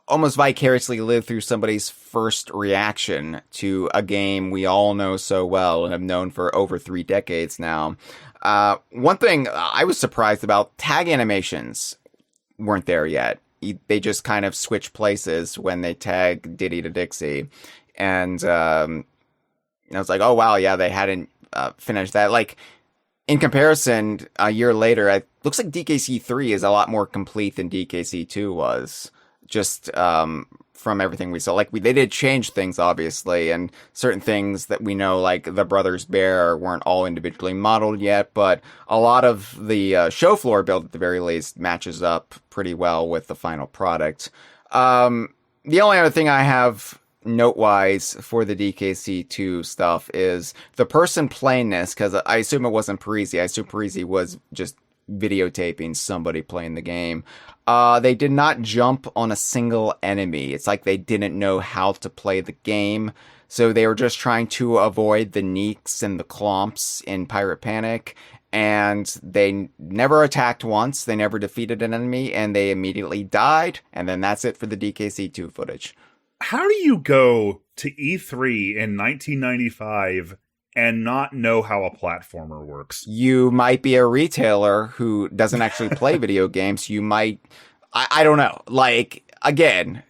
almost vicariously live through somebody's first reaction to a game we all know so well and have known for over 3 decades now. One thing I was surprised about, tag animations weren't there yet. They just kind of switch places when they tag Diddy to Dixie. And I was like, oh wow, yeah, they hadn't finished that. Like, in comparison, a year later, looks like DKC 3 is a lot more complete than DKC 2 was. Just from everything we saw, like they did change things obviously, and certain things that we know, like the Brothers Bear, weren't all individually modeled yet, but a lot of the show floor build at the very least matches up pretty well with the final product. The only other thing I have note-wise for the DKC2 stuff is the person playing this, because I assume it wasn't Parisi. I assume Parisi was just videotaping somebody playing the game. They did not jump on a single enemy. It's like they didn't know how to play the game, so they were just trying to avoid the Neeks and the Clomps in Pirate Panic, and they never attacked once, they never defeated an enemy, and they immediately died, and then that's it for the DKC2 footage. How do you go to E3 in 1995 and not know how a platformer works? You might be a retailer who doesn't actually play video games. You might, I don't know. Like, again,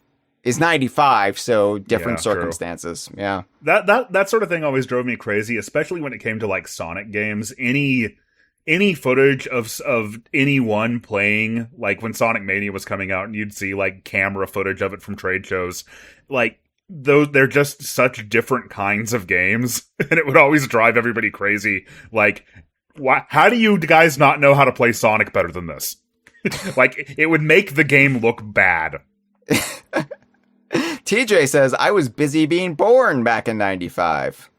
it's 95, so different circumstances. True. Yeah. That sort of thing always drove me crazy, especially when it came to like Sonic games. Any footage of anyone playing, like when Sonic Mania was coming out and you'd see like camera footage of it from trade shows, like they're just such different kinds of games, and it would always drive everybody crazy. Like, how do you guys not know how to play Sonic better than this? Like, it would make the game look bad. TJ says, I was busy being born back in 95.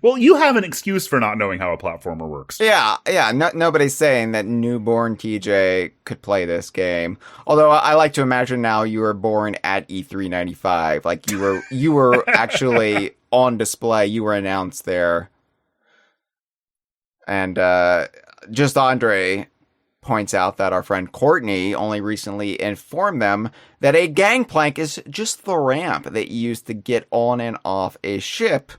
Well, you have an excuse for not knowing how a platformer works. Yeah. Nobody's saying that newborn TJ could play this game. Although I like to imagine now you were born at E3 95. Like you were actually on display. You were announced there. And just Andre points out that our friend Courtney only recently informed them that a gangplank is just the ramp that you use to get on and off a ship.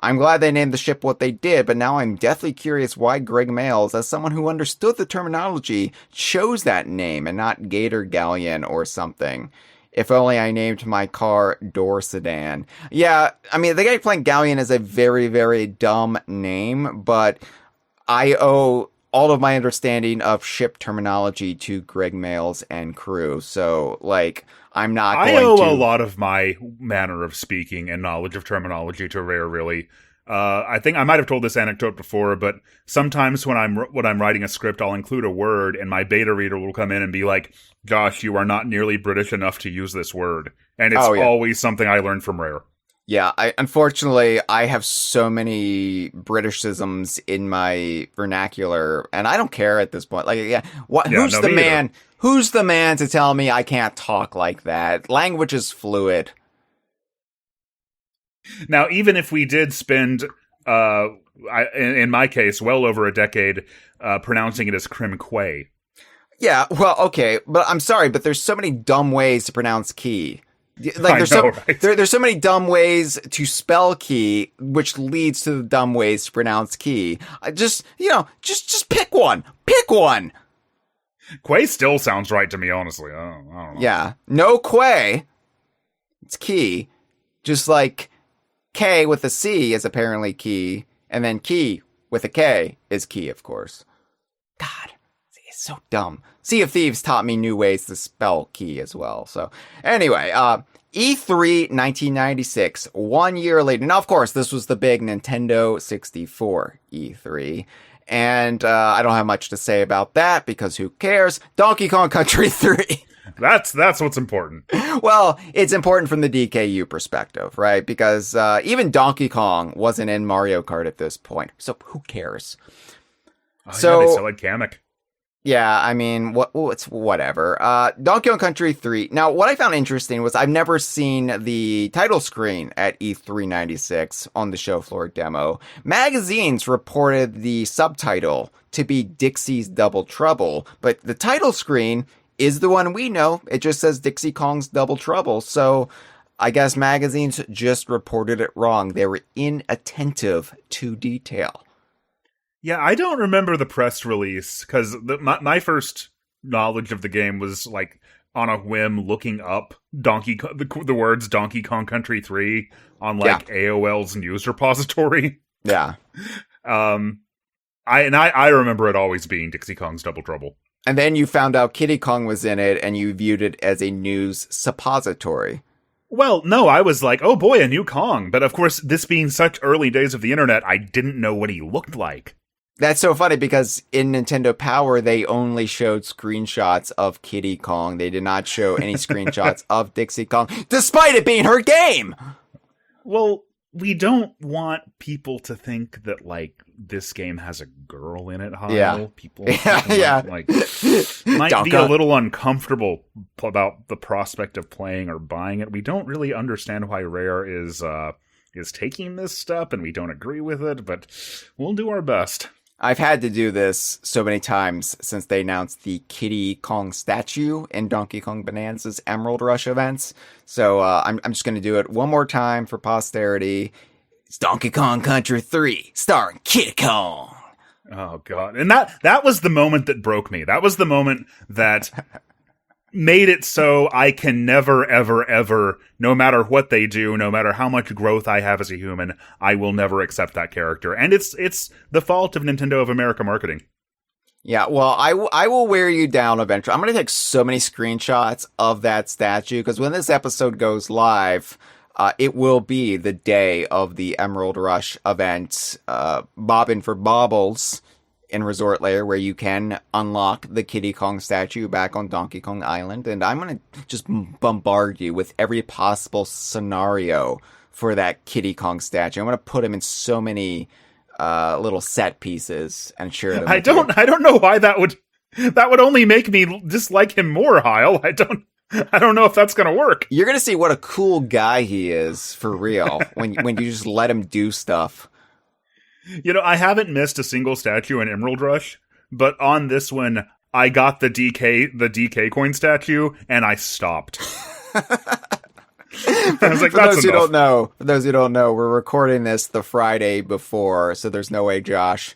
I'm glad they named the ship what they did, but now I'm deathly curious why Greg Mayles, as someone who understood the terminology, chose that name and not Gator Galleon or something. If only I named my car Door Sedan. Yeah, I mean, the Gangplank Galleon is a very, very dumb name, but I owe all of my understanding of ship terminology to Greg Mayles and crew. So, like, I'm not going to... I owe a lot of my manner of speaking and knowledge of terminology to Rare, really. I think I might have told this anecdote before, but sometimes when I'm writing a script, I'll include a word, and my beta reader will come in and be like, Josh, you are not nearly British enough to use this word. And it's always something I learned from Rare. Yeah, unfortunately, I have so many Britishisms in my vernacular, and I don't care at this point. Like, who's the man? Who's the man to tell me I can't talk like that? Language is fluid. Now, even if we did spend, in my case, well over a decade pronouncing it as Crimquay. Yeah, well, okay, but I'm sorry, but there's so many dumb ways to pronounce key. Like there's so many dumb ways to spell key, which leads to the dumb ways to pronounce key. Just pick one. Pick one. Quay still sounds right to me, honestly. I don't know. Yeah, no Quay. It's key. Just like K with a C is apparently key, and then key with a K is key, of course. God, it's so dumb. Sea of Thieves taught me new ways to spell key as well. So anyway, E3 1996, 1 year later. Now, of course, this was the big Nintendo 64 E3. And I don't have much to say about that because who cares? Donkey Kong Country 3. That's what's important. Well, it's important from the DKU perspective, right? Because even Donkey Kong wasn't in Mario Kart at this point. So who cares? Oh, so yeah, they sell like Kamek. Yeah, I mean, it's whatever. Donkey Kong Country 3. Now, what I found interesting was I've never seen the title screen at E3 96 on the show floor demo. Magazines reported the subtitle to be Dixie's Double Trouble, but the title screen is the one we know. It just says Dixie Kong's Double Trouble, so I guess magazines just reported it wrong. They were inattentive to detail. Yeah, I don't remember the press release, because my first knowledge of the game was, like, on a whim looking up the words Donkey Kong Country 3 on, like, AOL's news repository. Yeah. I remember it always being Dixie Kong's Double Trouble. And then you found out Kiddy Kong was in it, and you viewed it as a news suppository. Well, no, I was like, oh boy, a new Kong. But of course, this being such early days of the internet, I didn't know what he looked like. That's so funny because in Nintendo Power, they only showed screenshots of Kiddy Kong. They did not show any screenshots of Dixie Kong, despite it being her game! Well, we don't want people to think that, like, this game has a girl in it, Hyle. Yeah. People Might be a little uncomfortable about the prospect of playing or buying it. We don't really understand why Rare is taking this step, and we don't agree with it, but we'll do our best. I've had to do this so many times since they announced the Kiddy Kong statue in Donkey Kong Bonanza's Emerald Rush events. So I'm just going to do it one more time for posterity. It's Donkey Kong Country 3, starring Kiddy Kong. Oh, God. And that was the moment that broke me. That was the moment that made it so I can never, ever, ever, no matter what they do, no matter how much growth I have as a human, I will never accept that character. And it's the fault of Nintendo of America marketing. Yeah, well, I will wear you down eventually. I'm going to take so many screenshots of that statue, because when this episode goes live, it will be the day of the Emerald Rush event, Bobbin' for Baubles in Resort Lair, where you can unlock the Kiddy Kong statue back on Donkey Kong Island. And I'm going to just bombard you with every possible scenario for that Kiddy Kong statue. I'm going to put him in so many little set pieces and share them. I don't know why that would only make me dislike him more, Hyle. I don't know if that's going to work. You're going to see what a cool guy he is for real when you just let him do stuff. You know, I haven't missed a single statue in Emerald Rush, but on this one, I got the DK coin statue, and I stopped. I was like, for those who don't know, we're recording this the Friday before, so there's no way Josh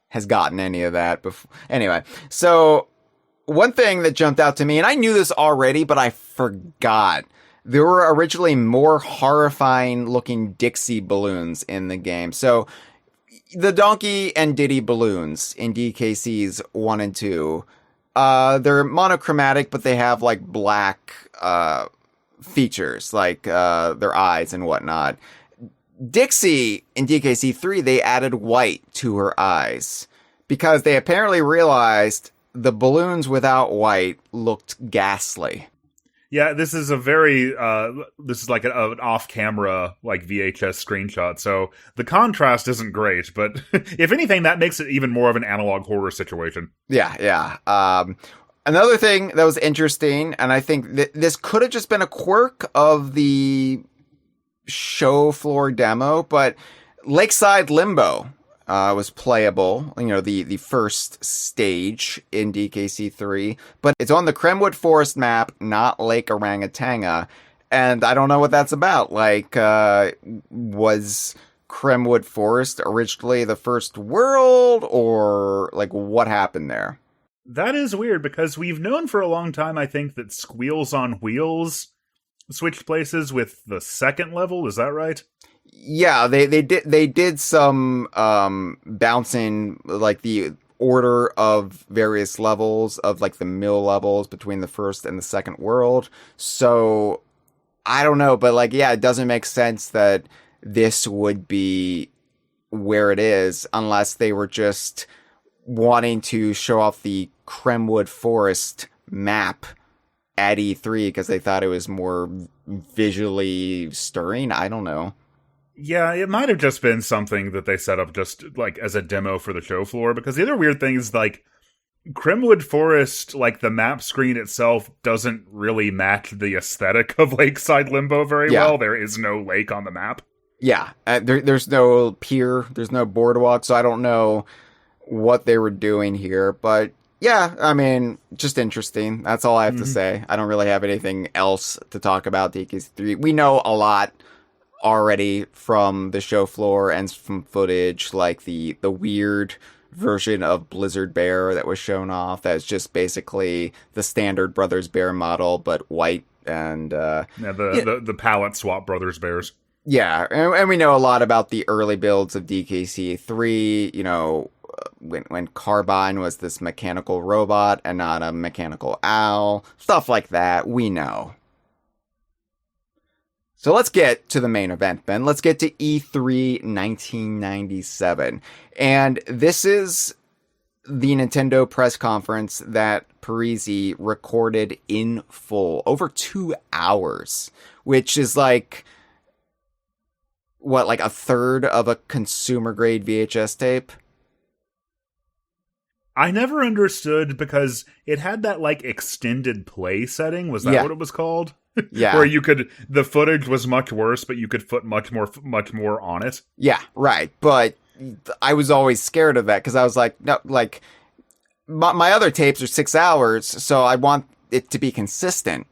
has gotten any of that before. Anyway, so one thing that jumped out to me, and I knew this already, but I forgot. There were originally more horrifying looking Dixie balloons in the game. So the Donkey and Diddy balloons in DKC's 1 and 2, they're monochromatic, but they have like black features, like their eyes and whatnot. Dixie in DKC 3, they added white to her eyes because they apparently realized the balloons without white looked ghastly. Yeah, this is like an off-camera, like, VHS screenshot, so the contrast isn't great, but if anything, that makes it even more of an analog horror situation. Yeah. Another thing that was interesting, and I think this could have just been a quirk of the show floor demo, but Lakeside Limbo was playable, the first stage in DKC3, but it's on the Kremwood Forest map, not Lake Orangatanga, and I don't know what that's about. Like, was Kremwood Forest originally the first world, or, like, what happened there? That is weird, because we've known for a long time, I think, that Squeals on Wheels switched places with the second level, is that right? Yeah, they did some bouncing, like the order of various levels of like the mill levels between the first and the second world. So I don't know, but like, yeah, it doesn't make sense that this would be where it is unless they were just wanting to show off the Kremwood Forest map at E3 because they thought it was more visually stirring. I don't know. Yeah, it might have just been something that they set up just, like, as a demo for the show floor, because the other weird thing is, like, Kremwood Forest, like, the map screen itself doesn't really match the aesthetic of Lakeside Limbo very well. There is no lake on the map. Yeah, there's no pier, there's no boardwalk, so I don't know what they were doing here, but yeah, I mean, just interesting. That's all I have to say. I don't really have anything else to talk about DKC3. We know a lot already from the show floor and from footage, like the weird version of Blizzard Bear that was shown off. That's just basically the standard Brothers Bear model, but white and the palette swap Brothers Bears. Yeah, and we know a lot about the early builds of DKC3. when Carbine was this mechanical robot and not a mechanical owl, stuff like that, we know. So let's get to the main event, Ben. Let's get to E3 1997. And this is the Nintendo press conference that Parisi recorded in full, over 2 hours, which is like, what, like a third of a consumer-grade VHS tape? I never understood because it had that, like, extended play setting. Was that Yeah. what it was called? Yeah. Where the footage was much worse, but you could put much more on it. Yeah, right. But I was always scared of that because I was like, no, like, my other tapes are 6 hours, so I want it to be consistent.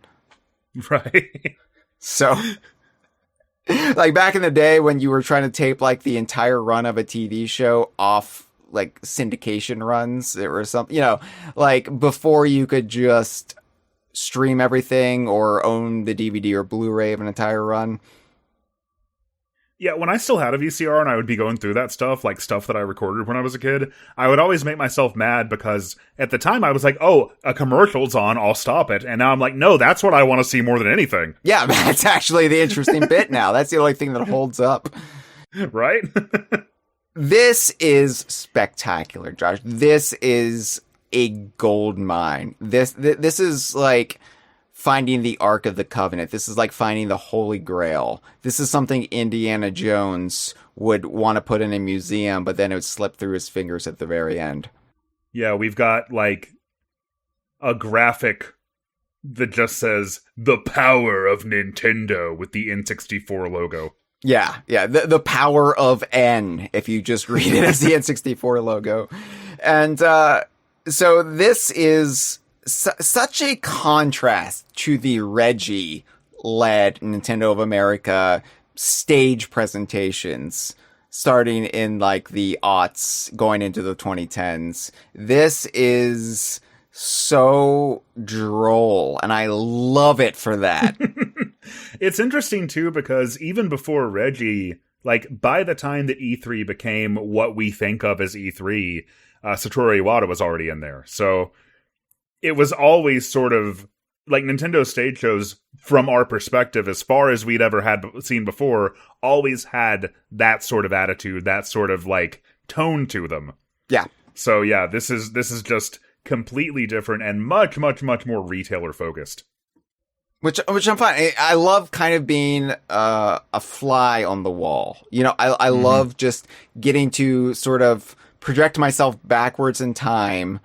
Right. So, like, back in the day when you were trying to tape, like, the entire run of a TV show off, like, syndication runs or something, you know, like, before you could just stream everything or own the DVD or Blu-ray of an entire run. Yeah, when I still had a VCR and I would be going through that stuff, like stuff that I recorded when I was a kid, I would always make myself mad because at the time I was like, oh, a commercial's on, I'll stop it. And now I'm like, no, that's what I want to see more than anything. Yeah, that's actually the interesting bit now. That's the only thing that holds up. Right? This is spectacular, Josh. This is a gold mine. This is like finding the Ark of the Covenant. This is like finding the Holy Grail. This is something Indiana Jones would want to put in a museum, but then it would slip through his fingers at the very end. Yeah, we've got like a graphic that just says the power of Nintendo with the N64 logo. Yeah, the power of N, if you just read it as the N64 logo. And so this is such a contrast to the Reggie-led Nintendo of America stage presentations starting in like the aughts going into the 2010s. This is so droll, and I love it for that. It's interesting too because even before Reggie, like by the time that E3 became what we think of as E3, Satoru Iwata was already in there. So it was always sort of like Nintendo stage shows from our perspective, as far as we'd ever had seen before, always had that sort of attitude, that sort of like tone to them. Yeah. So yeah, this is just completely different and much more retailer focused. Which I'm fine. I love kind of being a fly on the wall. You know, I love just getting to sort of project myself backwards in time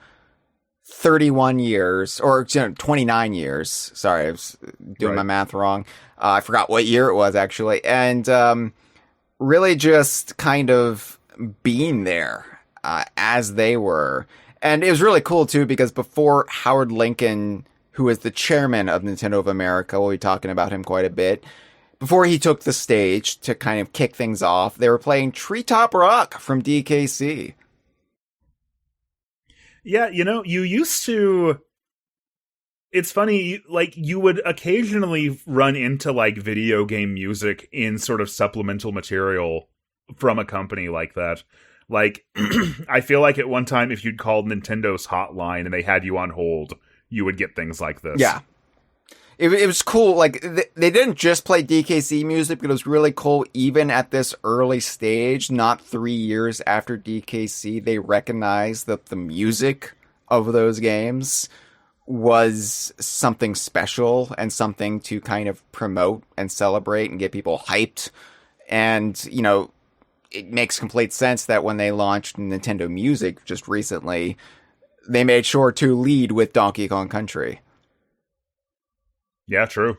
31 years, or 29 years. Sorry, I was doing my math wrong. I forgot what year it was, actually. And really just kind of being there as they were. And it was really cool, too, because before Howard Lincoln, who is the chairman of Nintendo of America, we'll be talking about him quite a bit, before he took the stage to kind of kick things off, they were playing Treetop Rock from DKC. Yeah, you know, you used to... It's funny, like, you would occasionally run into, like, video game music in sort of supplemental material from a company like that. Like, I feel like at one time, if you'd called Nintendo's hotline and they had you on hold, you would get things like this. Yeah. It was cool. Like, they didn't just play DKC music, but it was really cool even at this early stage, not 3 years after DKC, they recognized that the music of those games was something special and something to kind of promote and celebrate and get people hyped. And, you know, it makes complete sense that when they launched Nintendo Music just recently, they made sure to lead with Donkey Kong Country. Yeah, true.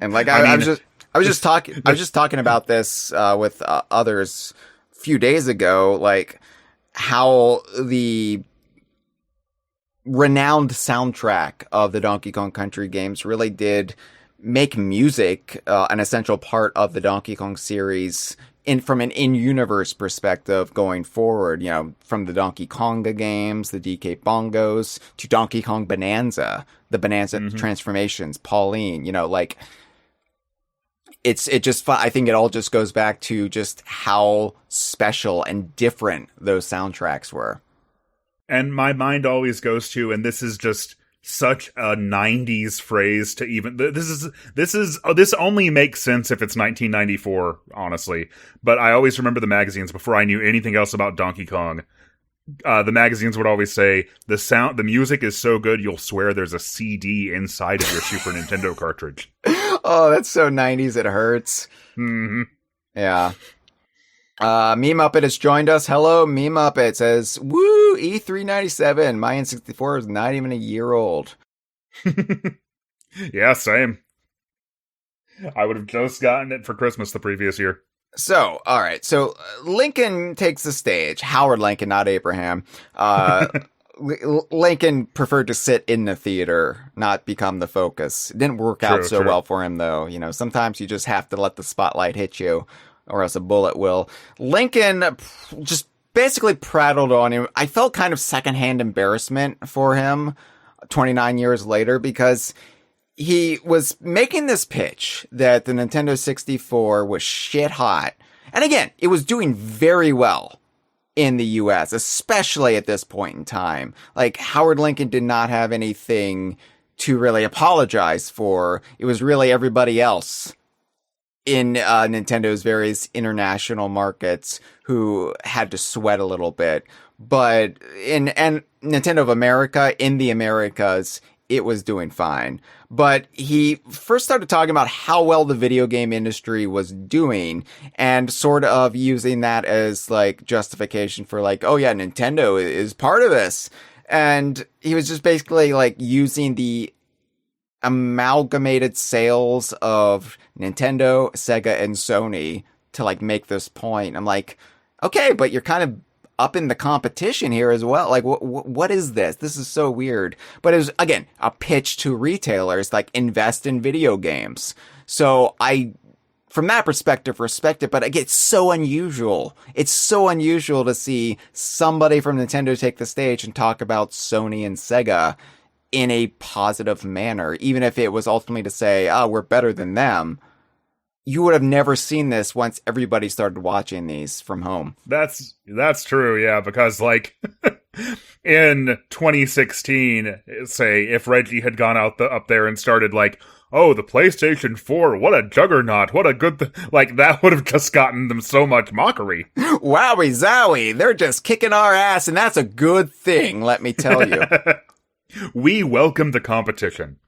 And like I was just talking about this with others a few days ago, like how the renowned soundtrack of the Donkey Kong Country games really did make music an essential part of the Donkey Kong series from an in-universe perspective going forward, you know, from the Donkey Konga games, the DK Bongos, to Donkey Kong Bonanza, the Bonanza transformations, Pauline, you know, like, I think it all just goes back to just how special and different those soundtracks were. And my mind always goes to, and this is just such a 90s phrase to even, this only makes sense if it's 1994, honestly. But I always remember the magazines before I knew anything else about Donkey Kong. The magazines would always say, the music is so good you'll swear there's a CD inside of your Super Nintendo cartridge. Oh, that's so 90s it hurts. Mm-hmm. Yeah. Me Muppet has joined us. Hello, Me Muppet says, woo, E397. My N64 is not even a year old. Yeah, same. I would have just gotten it for Christmas the previous year. So, all right. So, Lincoln takes the stage. Howard Lincoln, not Abraham. Lincoln preferred to sit in the theater, not become the focus. It didn't work out so well for him, though. You know, sometimes you just have to let the spotlight hit you, or else a bullet will. Lincoln just basically prattled on him. I felt kind of secondhand embarrassment for him 29 years later, because he was making this pitch that the Nintendo 64 was shit hot. And again, it was doing very well in the US, especially at this point in time. Like, Howard Lincoln did not have anything to really apologize for. It was really everybody else in Nintendo's various international markets who had to sweat a little bit. But in Nintendo of America, in the Americas, it was doing fine. But he first started talking about how well the video game industry was doing, and sort of using that as like justification for like, oh yeah, Nintendo is part of this. And he was just basically like using the amalgamated sales of Nintendo, Sega, and Sony to like make this point. I'm like, okay, but you're kind of up in the competition here as well. Like, what is this? This is so weird. But it was, again, a pitch to retailers, like, invest in video games. So I, from that perspective, respect it. But again, it's so unusual. It's so unusual to see somebody from Nintendo take the stage and talk about Sony and Sega in a positive manner, even if it was ultimately to say, oh, we're better than them. You would have never seen this once everybody started watching these from home. That's true, yeah, because, like, in 2016, say, if Reggie had gone up there and started, like, oh, the PlayStation 4, what a juggernaut, what a good... like, that would have just gotten them so much mockery. Wowie zowie, they're just kicking our ass, and that's a good thing, let me tell you. We welcome the competition.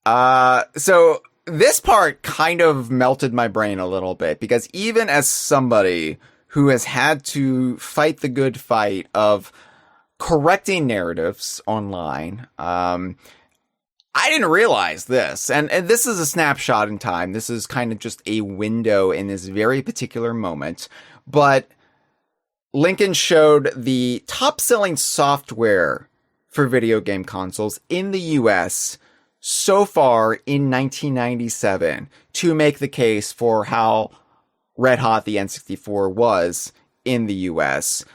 So... this part kind of melted my brain a little bit, because even as somebody who has had to fight the good fight of correcting narratives online, I didn't realize this. And this is a snapshot in time. This is kind of just a window in this very particular moment. But Lincoln showed the top-selling software for video game consoles in the US so far in 1997 to make the case for how red hot the N64 was in the US.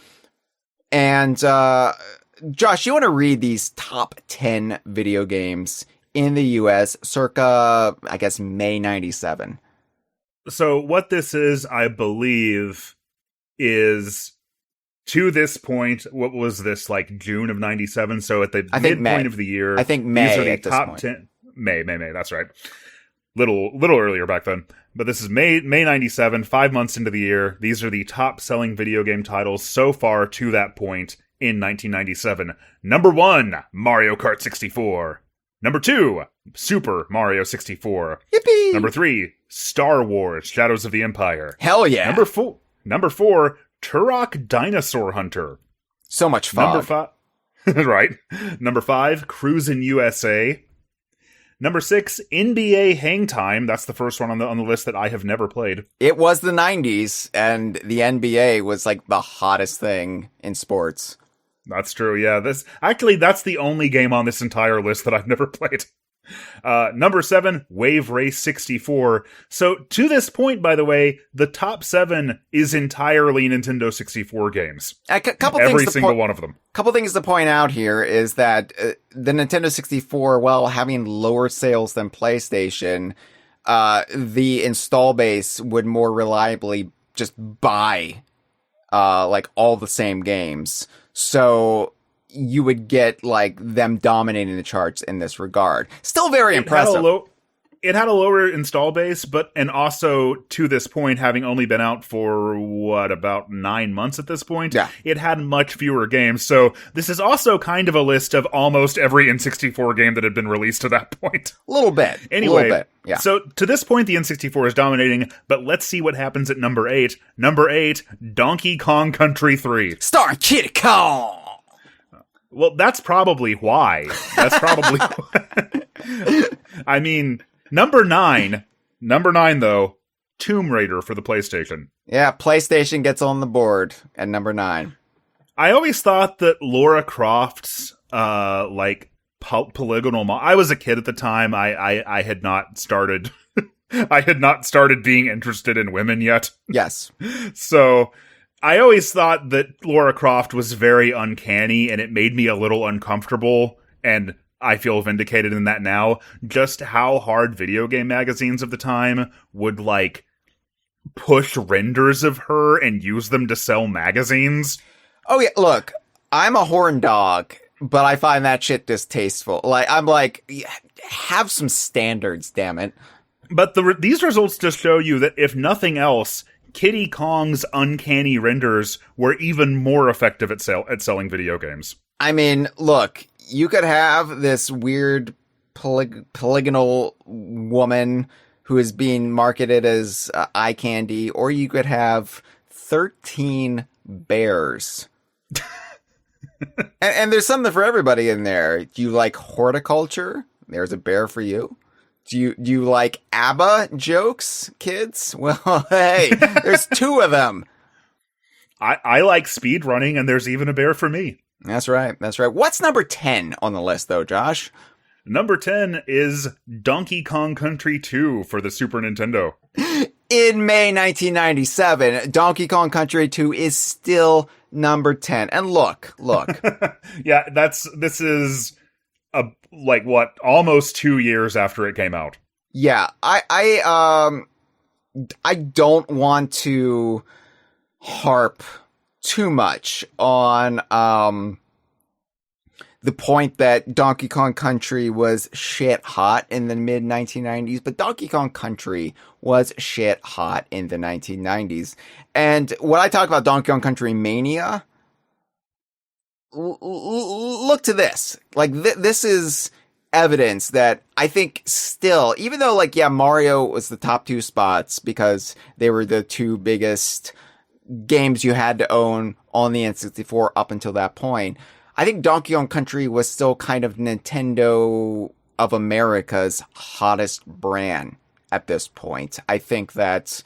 And, Josh, you want to read these top 10 video games in the US circa, I guess, May 97. So what this is, I believe, is... to this point, what was this, like, June of 97? So at the midpoint of the year... I think May these are the at this top point. 10... May, that's right. Little earlier back then. But this is May 97, 5 months into the year. These are the top-selling video game titles so far to that point in 1997. Number 1, Mario Kart 64. Number 2, Super Mario 64. Yippee! Number 3, Star Wars, Shadows of the Empire. Hell yeah! Number 4, Turok Dinosaur Hunter. So much fun. Number 5, right. Number 5, Cruisin' USA. Number 6, NBA Hang Time. That's the first one on the list that I have never played. It was the 90s, and the NBA was like the hottest thing in sports. That's true, yeah. That's the only game on this entire list that I've never played. Number 7, Wave Race 64. So, to this point, by the way, the top 7 is entirely Nintendo 64 games. Every single one of them. Couple things to point out here is that the Nintendo 64, while having lower sales than PlayStation, the install base would more reliably just buy like all the same games. So you would get like them dominating the charts in this regard. Still very impressive. It had a lower install base, and also to this point, having only been out for about 9 months at this point, it had much fewer games. So this is also kind of a list of almost every N64 game that had been released to that point. A little bit. Anyway, little bit. Yeah. So to this point, the N64 is dominating, but let's see what happens at number 8. Number 8, Donkey Kong Country 3. Starring Kid Kong! Well, that's probably why. I mean... Number 9, though, Tomb Raider for the PlayStation. Yeah, PlayStation gets on the board at number 9. I always thought that Lara Croft's, polygonal I was a kid at the time. I had not started... I had not started being interested in women yet. Yes. So... I always thought that Lara Croft was very uncanny, and it made me a little uncomfortable, and... I feel vindicated in that now, just how hard video game magazines of the time would, like, push renders of her and use them to sell magazines. Oh, yeah, look, I'm a horn dog, but I find that shit distasteful. I'm like, have some standards, damn it. But these results just show you that, if nothing else, Kiddy Kong's uncanny renders were even more effective at selling video games. I mean, look... You could have this weird polygonal woman who is being marketed as eye candy, or you could have 13 bears. and there's something for everybody in there. Do you like horticulture? There's a bear for you. Do you like ABBA jokes, kids? Well, hey, there's 2 of them. I like speed running, and there's even a bear for me. That's right. What's number 10 on the list, though, Josh? Number 10 is Donkey Kong Country 2 for the Super Nintendo. In May 1997, Donkey Kong Country 2 is still number 10. And look. Yeah, this is almost 2 years after it came out. Yeah, I don't want to harp too much on the point that Donkey Kong Country was shit hot in the mid 1990s, but Donkey Kong Country was shit hot in the 1990s. And when I talk about Donkey Kong Country mania, look to this. Like this is evidence that I think still, even though Mario was the top 2 spots because they were the 2 biggest games you had to own on the N64 up until that point, I think Donkey Kong Country was still kind of Nintendo of America's hottest brand at this point. I think that,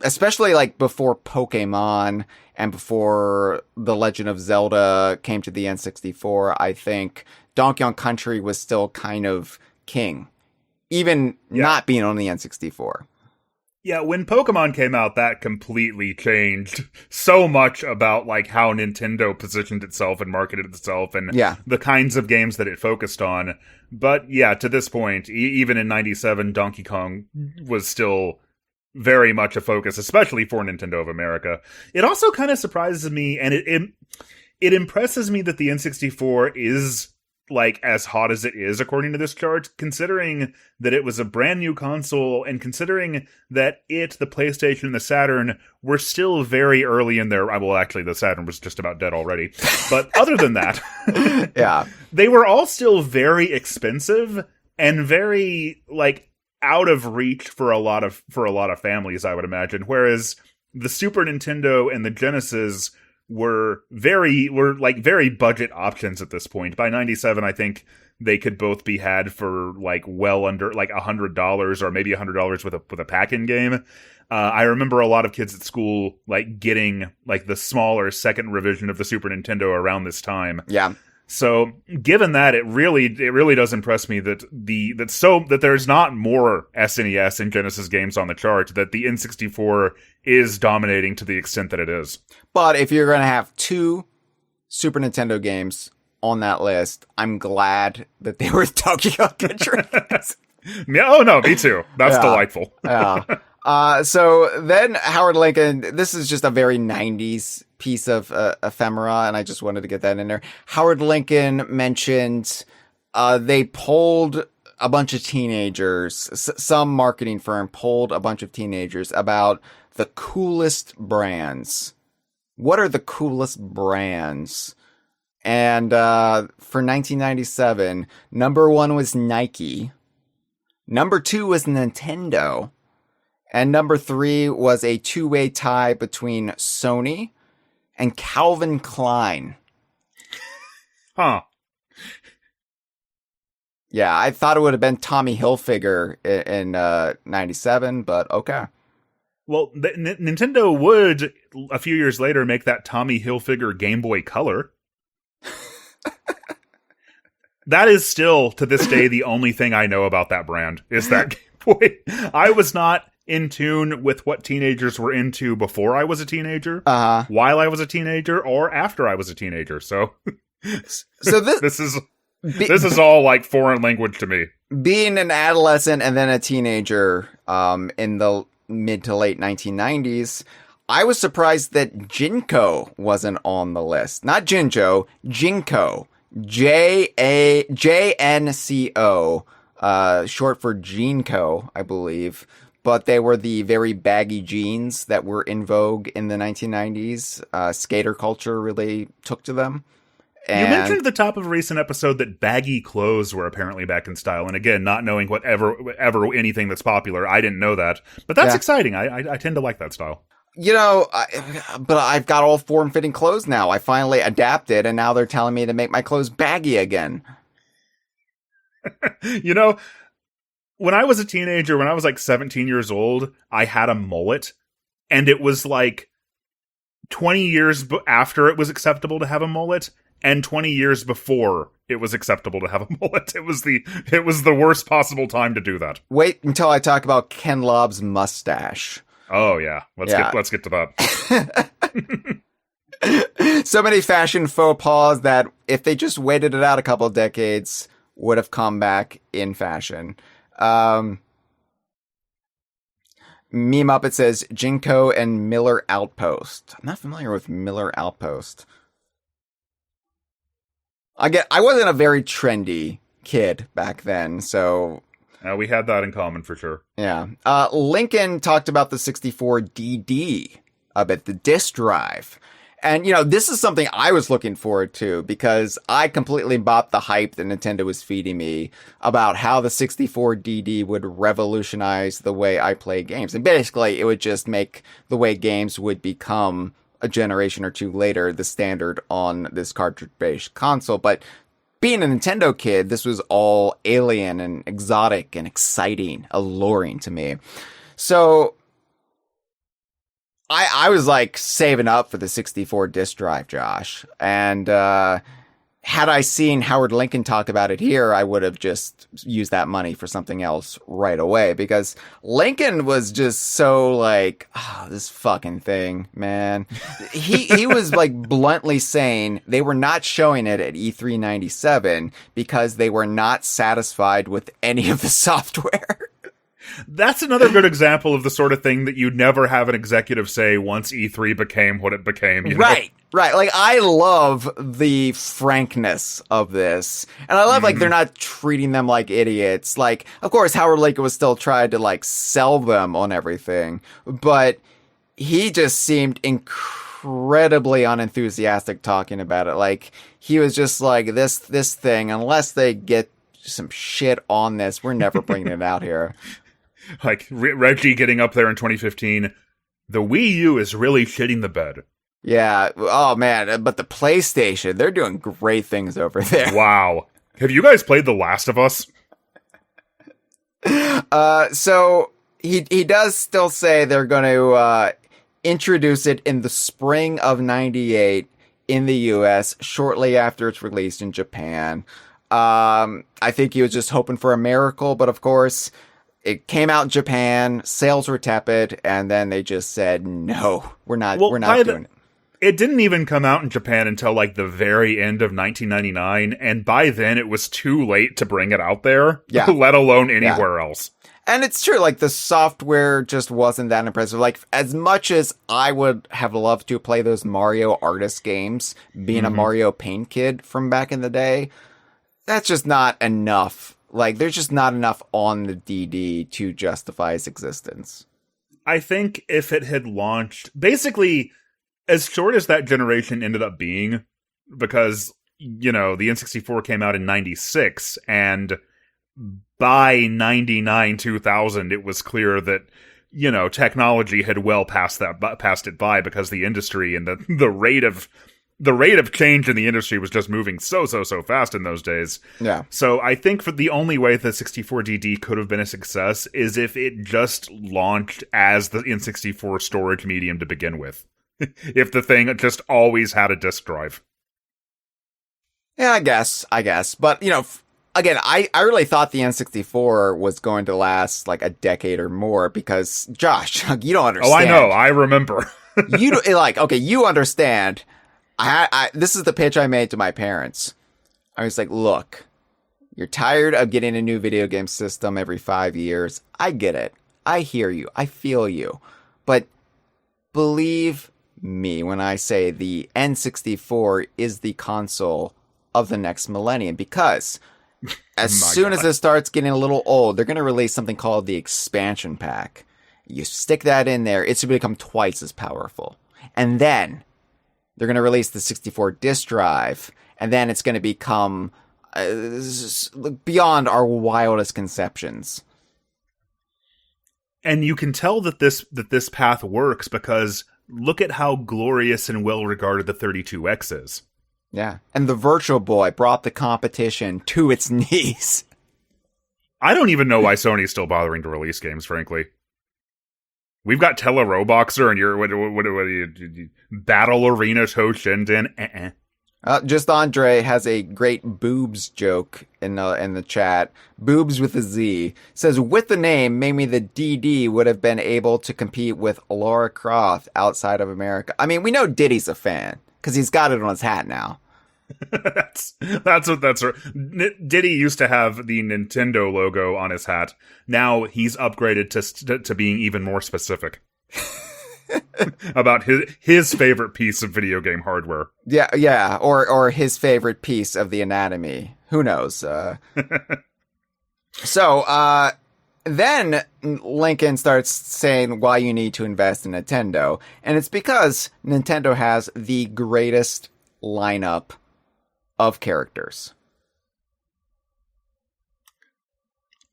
especially before Pokemon and before The Legend of Zelda came to the N64, I think Donkey Kong Country was still kind of king, even not being on the N64. Yeah, when Pokemon came out, that completely changed so much about how Nintendo positioned itself and marketed itself and the kinds of games that it focused on. But yeah, to this point, even in 97, Donkey Kong was still very much a focus, especially for Nintendo of America. It also kind of surprises me, and it impresses me that the N64 is as hot as it is, according to this chart, considering that it was a brand new console, and considering that the PlayStation and the Saturn were still very early in their... Well, actually, the Saturn was just about dead already. But other than that, they were all still very expensive and very, out of reach for a lot of families, I would imagine. Whereas the Super Nintendo and the Genesis were very budget options at this point. By 97, I think they could both be had for well under $100 or maybe $100 with a pack-in game. I remember a lot of kids at school getting the smaller second revision of the Super Nintendo around this time. Yeah. So, given that, it really does impress me that there's not more SNES and Genesis games on the chart, that the N64 is dominating to the extent that it is. But if you're going to have 2 Super Nintendo games on that list, I'm glad that they were Donkey Kong Country. Yeah, oh no, me too. That's Yeah. delightful. Yeah. So then Howard Lincoln, this is just a very 90s piece of ephemera, and I just wanted to get that in there. Howard Lincoln mentioned they polled a bunch of teenagers, some marketing firm polled a bunch of teenagers about the coolest brands. What are the coolest brands? And for 1997, number 1 was Nike. Number 2 was Nintendo. And number 3 was a two-way tie between Sony and Calvin Klein. Huh. Yeah, I thought it would have been Tommy Hilfiger in 97, but okay. Well, Nintendo would, a few years later, make that Tommy Hilfiger Game Boy Color. That is still, to this day, the only thing I know about that brand, is that Game Boy. I was not in tune with what teenagers were into before I was a teenager, while I was a teenager, or after I was a teenager. So this is all like foreign language to me. Being an adolescent and then a teenager in the mid to late 1990s, I was surprised that Jinko wasn't on the list. Not Jinjo, Jinko. J-N-C-O, short for Jeanco, I believe. But they were the very baggy jeans that were in vogue in the 1990s. Skater culture really took to them. And you mentioned at the top of a recent episode that baggy clothes were apparently back in style. And again, not knowing ever anything that's popular, I didn't know that. But that's exciting. I tend to like that style. You know, but I've got all form-fitting clothes now. I finally adapted, and now they're telling me to make my clothes baggy again. You know, when I was a teenager, when I was like 17 years old, I had a mullet. And it was like 20 years after it was acceptable to have a mullet, and 20 years before it was acceptable to have a mullet. It was the worst possible time to do that. Wait until I talk about Ken Lobb's mustache. Oh yeah, let's get to that. So many fashion faux pas that if they just waited it out a couple of decades would have come back in fashion. Me Muppet says Jinko and Miller Outpost. I'm not familiar with Miller Outpost. I wasn't a very trendy kid back then, so we had that in common for sure. Yeah. Lincoln talked about the 64 DD, about the disk drive. And, you know, this is something I was looking forward to because I completely bought the hype that Nintendo was feeding me about how the 64 DD would revolutionize the way I play games. And basically, it would just make the way games would become a generation or two later the standard on this cartridge-based console. But being a Nintendo kid, this was all alien and exotic and exciting, alluring to me. So I was like saving up for the 64 disk drive, Josh. And had I seen Howard Lincoln talk about it here, I would have just used that money for something else right away. Because Lincoln was just so like, this fucking thing, man. He was like bluntly saying they were not showing it at E3 97 because they were not satisfied with any of the software. That's another good example of the sort of thing that you'd never have an executive say once E3 became what it became. You know? Right. Like, I love the frankness of this. And I love, like, they're not treating them like idiots. Like, of course, Howard Lincoln was still trying to, like, sell them on everything. But he just seemed incredibly unenthusiastic talking about it. Like, he was just like, this thing, unless they get some shit on this, we're never bringing it out here. Like, Reggie getting up there in 2015, the Wii U is really shitting the bed. Yeah. Oh, man. But the PlayStation, they're doing great things over there. Wow. Have you guys played The Last of Us? So he does still say they're going to introduce it in the spring of 98 in the US, shortly after it's released in Japan. I think he was just hoping for a miracle, but of course, it came out in Japan, sales were tepid, and then they just said, no, we're not doing it. It didn't even come out in Japan until like the very end of 1999, and by then it was too late to bring it out there, let alone anywhere else. And it's true, like, the software just wasn't that impressive. Like, as much as I would have loved to play those Mario artist games, being a Mario Paint kid from back in the day, that's just not enough. Like, there's just not enough on the DD to justify its existence. I think if it had launched, basically, as short as that generation ended up being, because, you know, the N64 came out in 96, and by 99, 2000, it was clear that, you know, technology had well passed it by, because the industry and the rate of change in the industry was just moving so fast in those days. Yeah. So I think for the only way the 64DD could have been a success is if it just launched as the N64 storage medium to begin with. If the thing just always had a disk drive. Yeah, I guess. But, you know, again, I really thought the N64 was going to last like a decade or more, because, Josh, you don't understand. Oh, I know. I remember. You understand. This is the pitch I made to my parents. I was like, look, you're tired of getting a new video game system every 5 years. I get it. I hear you. I feel you. But believe me when I say the N64 is the console of the next millennium, because as soon as it starts getting a little old, they're going to release something called the expansion pack. You stick that in there, it's going to become twice as powerful. And then they're going to release the 64 disk drive, and then it's going to become beyond our wildest conceptions. And you can tell that this path works, because look at how glorious and well regarded the 32X is. Yeah, and the Virtual Boy brought the competition to its knees. I don't even know why Sony's still bothering to release games, frankly. We've got Tele-Roboxer, and what are you, Battle Arena Toshinden. Just Andre has a great boobs joke in the chat. Boobs with a Z. Says, with the name, maybe the DD would have been able to compete with Lara Croft outside of America. I mean, we know Diddy's a fan, because he's got it on his hat now. that's Diddy used to have the Nintendo logo on his hat. Now he's upgraded to being even more specific about his favorite piece of video game hardware. Yeah, or his favorite piece of the anatomy. Who knows? So then Lincoln starts saying why you need to invest in Nintendo, and it's because Nintendo has the greatest lineup of characters.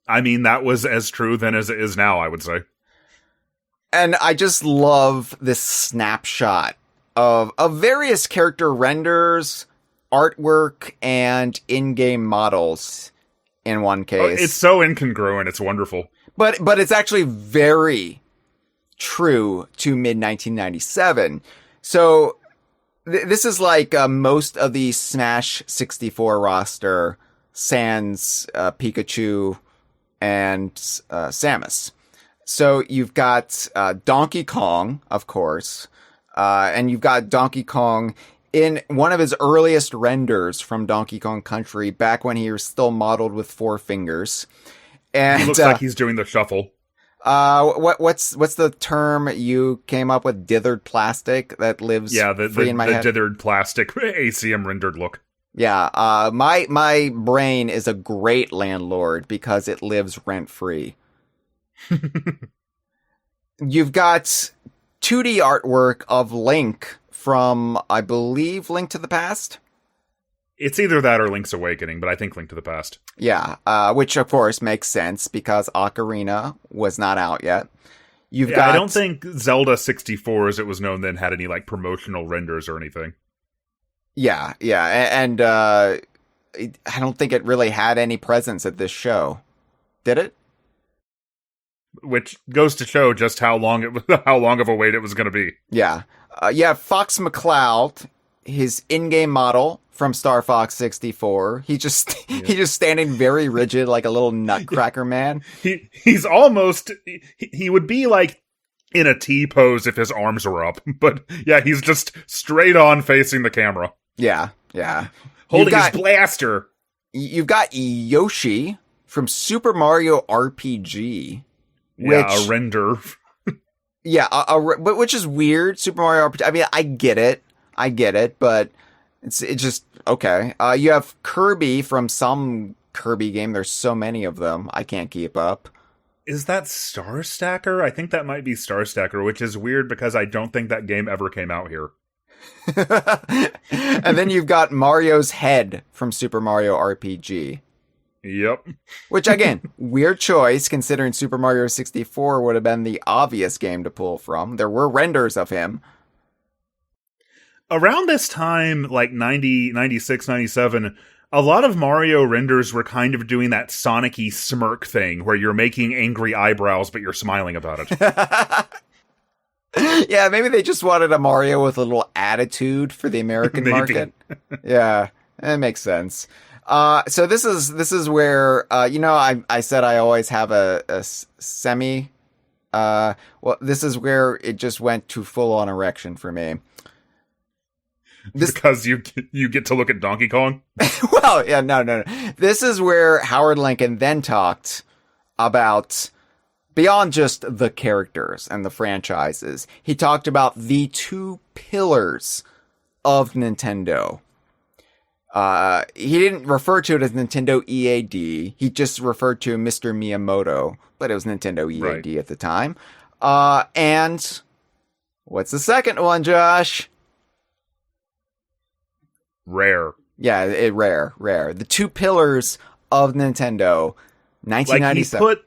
I mean, that was as true then as it is now, I would say. And I just love this snapshot of various character renders, artwork, and in-game models in one case. It's so incongruent, it's wonderful. But it's actually very true to mid-1997. So this is like most of the Smash 64 roster, sans Pikachu and Samus. So you've got Donkey Kong, of course, and you've got Donkey Kong in one of his earliest renders from Donkey Kong Country, back when he was still modeled with 4 fingers. And he looks like he's doing the shuffle. What's the term you came up with? Dithered plastic that lives free in my head? The dithered plastic ACM rendered look. Yeah, my brain is a great landlord because it lives rent free. You've got 2D artwork of Link from, I believe, Link to the Past? It's either that or Link's Awakening, but I think Link to the Past. Yeah, which of course makes sense because Ocarina was not out yet. I don't think Zelda 64, as it was known then, had any like promotional renders or anything. Yeah, and I don't think it really had any presence at this show. Did it? Which goes to show just how long of a wait it was going to be. Yeah. Fox McCloud, his in-game model from Star Fox 64. He's just standing very rigid like a little nutcracker man. He's almost, he would be like in a T pose if his arms are up. But yeah, he's just straight on facing the camera. Yeah, yeah. Holding his blaster. You've got Yoshi from Super Mario RPG. A render. Yeah, but which is weird. Super Mario RPG. I mean, I get it, but it's just okay. You have Kirby from some Kirby game. There's so many of them. I can't keep up. Is that Star Stacker? I think that might be Star Stacker, which is weird because I don't think that game ever came out here. And then you've got Mario's head from Super Mario RPG. Yep. Which, again, weird choice, considering Super Mario 64 would have been the obvious game to pull from. There were renders of him. Around this time, like 90, 96, 97, a lot of Mario renders were kind of doing that Sonic-y smirk thing, where you're making angry eyebrows, but you're smiling about it. Yeah, maybe they just wanted a Mario with a little attitude for the American market. Yeah, it makes sense. So this is where I said I always have a semi. Well, this is where it just went to full on erection for me. Because you get to look at Donkey Kong. Well, yeah, no. This is where Howard Lincoln then talked about, beyond just the characters and the franchises, he talked about the two pillars of Nintendo. He didn't refer to it as Nintendo EAD. He just referred to Mr. Miyamoto, but it was Nintendo EAD at the time. And what's the second one, Josh? Rare. Yeah, Rare. The two pillars of Nintendo, 1997. Like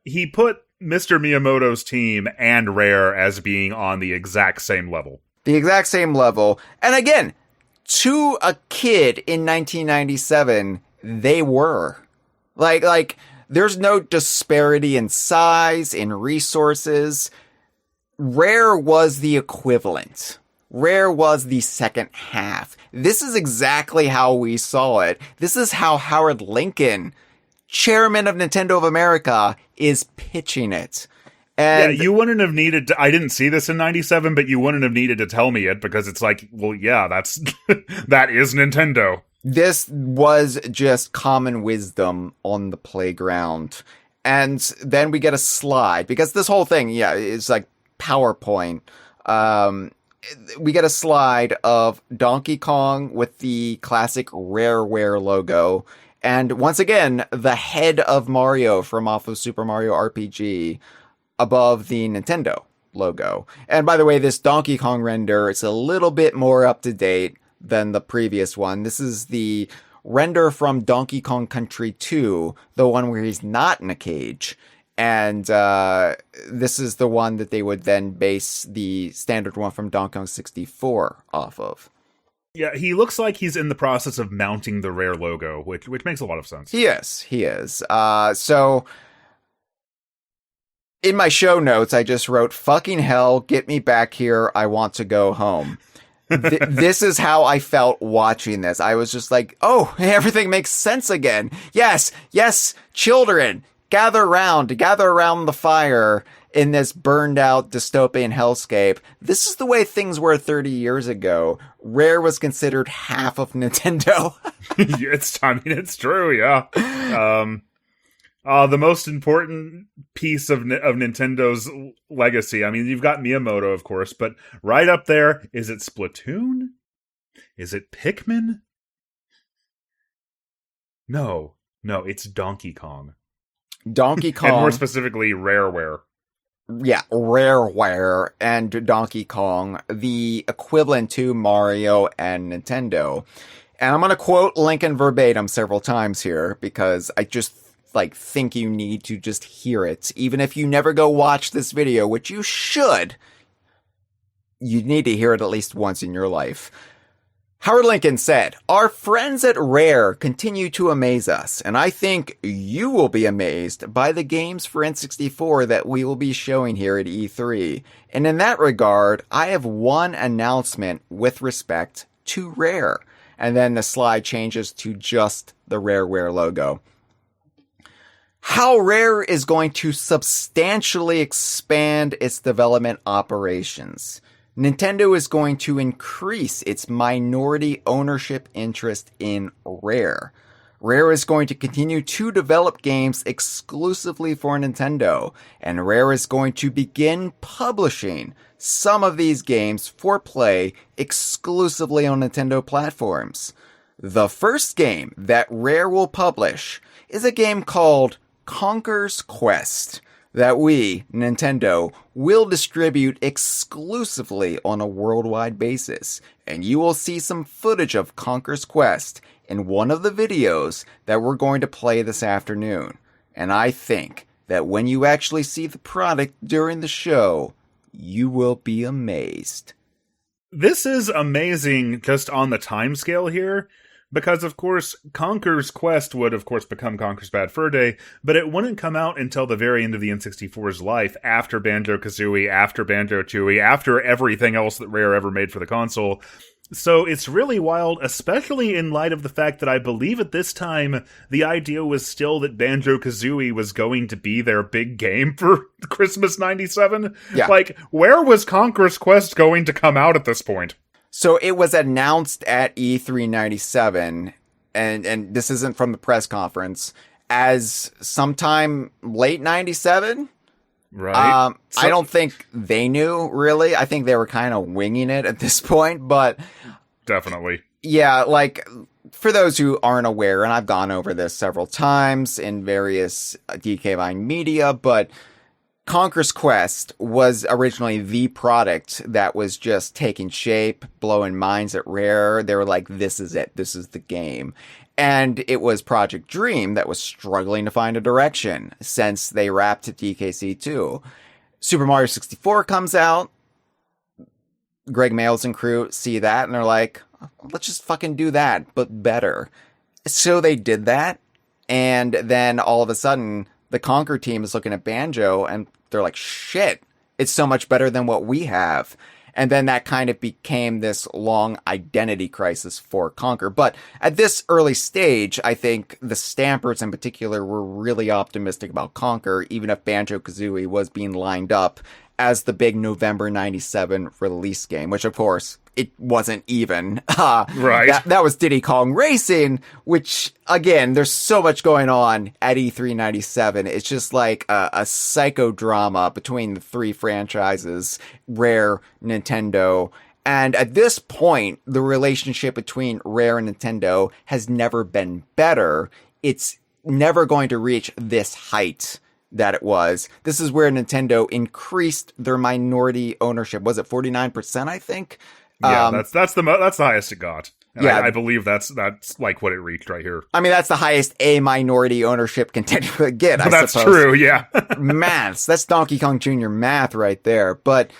he put Mr. Miyamoto's team and Rare as being on the exact same level. The exact same level. And again, to a kid in 1997, they were. Like there's no disparity in size, in resources. Rare was the equivalent. Rare was the second half. This is exactly how we saw it. This is how Howard Lincoln, chairman of Nintendo of America, is pitching it. And yeah, you wouldn't have needed to, I didn't see this in 97, but you wouldn't have needed to tell me it because it's like, well, yeah, that's, that is Nintendo. This was just common wisdom on the playground. And then we get a slide because this whole thing, yeah, is like PowerPoint. We get a slide of Donkey Kong with the classic Rareware logo. And once again, the head of Mario from off of Super Mario RPG above the Nintendo logo. And by the way, this Donkey Kong render, it's a little bit more up to date than the previous one. This is the render from Donkey Kong Country 2, the one where he's not in a cage. And this is the one that they would then base the standard one from Donkey Kong 64 off of. Yeah, he looks like he's in the process of mounting the Rare logo, which makes a lot of sense. He is. So in my show notes, I just wrote, "Fucking hell, get me back here. I want to go home." This is how I felt watching this. I was just like, oh, everything makes sense again. Yes, children. Gather around the fire in this burned out dystopian hellscape. This is the way things were 30 years ago. Rare was considered half of Nintendo. It's true, yeah. The most important piece of Nintendo's legacy. I mean, you've got Miyamoto, of course, but right up there, is it Splatoon? Is it Pikmin? No, it's Donkey Kong. Donkey Kong. And more specifically, Rareware. Yeah, Rareware and Donkey Kong, the equivalent to Mario and Nintendo. And I'm going to quote Lincoln verbatim several times here because I just think you need to just hear it. Even if you never go watch this video, which you should, you need to hear it at least once in your life. Howard Lincoln said, "Our friends at Rare continue to amaze us, and I think you will be amazed by the games for N64 that we will be showing here at E3. And in that regard, I have one announcement with respect to Rare." And then the slide changes to just the Rareware logo. how Rare is going to substantially expand its development operations. Nintendo is going to increase its minority ownership interest in Rare. Rare is going to continue to develop games exclusively for Nintendo, and Rare is going to begin publishing some of these games for play exclusively on Nintendo platforms. The first game that Rare will publish is a game called Conker's Quest that we, Nintendo, will distribute exclusively on a worldwide basis. And you will see some footage of Conker's Quest in one of the videos that we're going to play this afternoon. And I think that when you actually see the product during the show, you will be amazed. This is amazing just on the timescale here. Because, of course, Conker's Quest would, of course, become Conker's Bad Fur Day, but it wouldn't come out until the very end of the N64's life, after Banjo-Kazooie, after Banjo-Tooie, after everything else that Rare ever made for the console. So it's really wild, especially in light of the fact that I believe at this time, the idea was still that Banjo-Kazooie was going to be their big game for Christmas 97. Yeah. Like, where was Conker's Quest going to come out at this point? So it was announced at E3 97, and this isn't from the press conference, as sometime late 97. Right. I don't think they knew, really. I think they were kind of winging it at this point, but... Definitely. Yeah, like, for those who aren't aware, and I've gone over this several times in various DK Vine media, but... Conker's Quest was originally the product that was just taking shape, blowing minds at Rare. They were like, this is it. This is the game. And it was Project Dream that was struggling to find a direction since they wrapped DKC2. Super Mario 64 comes out. Greg Mails and crew see that and they're like, let's just fucking do that, but better. So they did that. And then all of a sudden... the Conker team is looking at Banjo and they're like, shit, it's so much better than what we have. And then that kind of became this long identity crisis for Conker. But at this early stage, I think the Stampers in particular were really optimistic about Conker, even if Banjo-Kazooie was being lined up as the big November 97 release game, which of course it wasn't even. Right. That was Diddy Kong Racing, which again, there's so much going on at E3 97. It's just like a psychodrama between the three franchises, Rare, Nintendo. And at this point, the relationship between Rare and Nintendo has never been better. It's never going to reach this height that it was. This is where Nintendo increased their minority ownership. Was it 49%, I think? Yeah, that's the highest it got. And yeah, I believe that's like what it reached right here. I mean, that's the highest a minority ownership can technically get, I that's suppose. True, yeah. Maths. That's Donkey Kong Jr. math right there. But,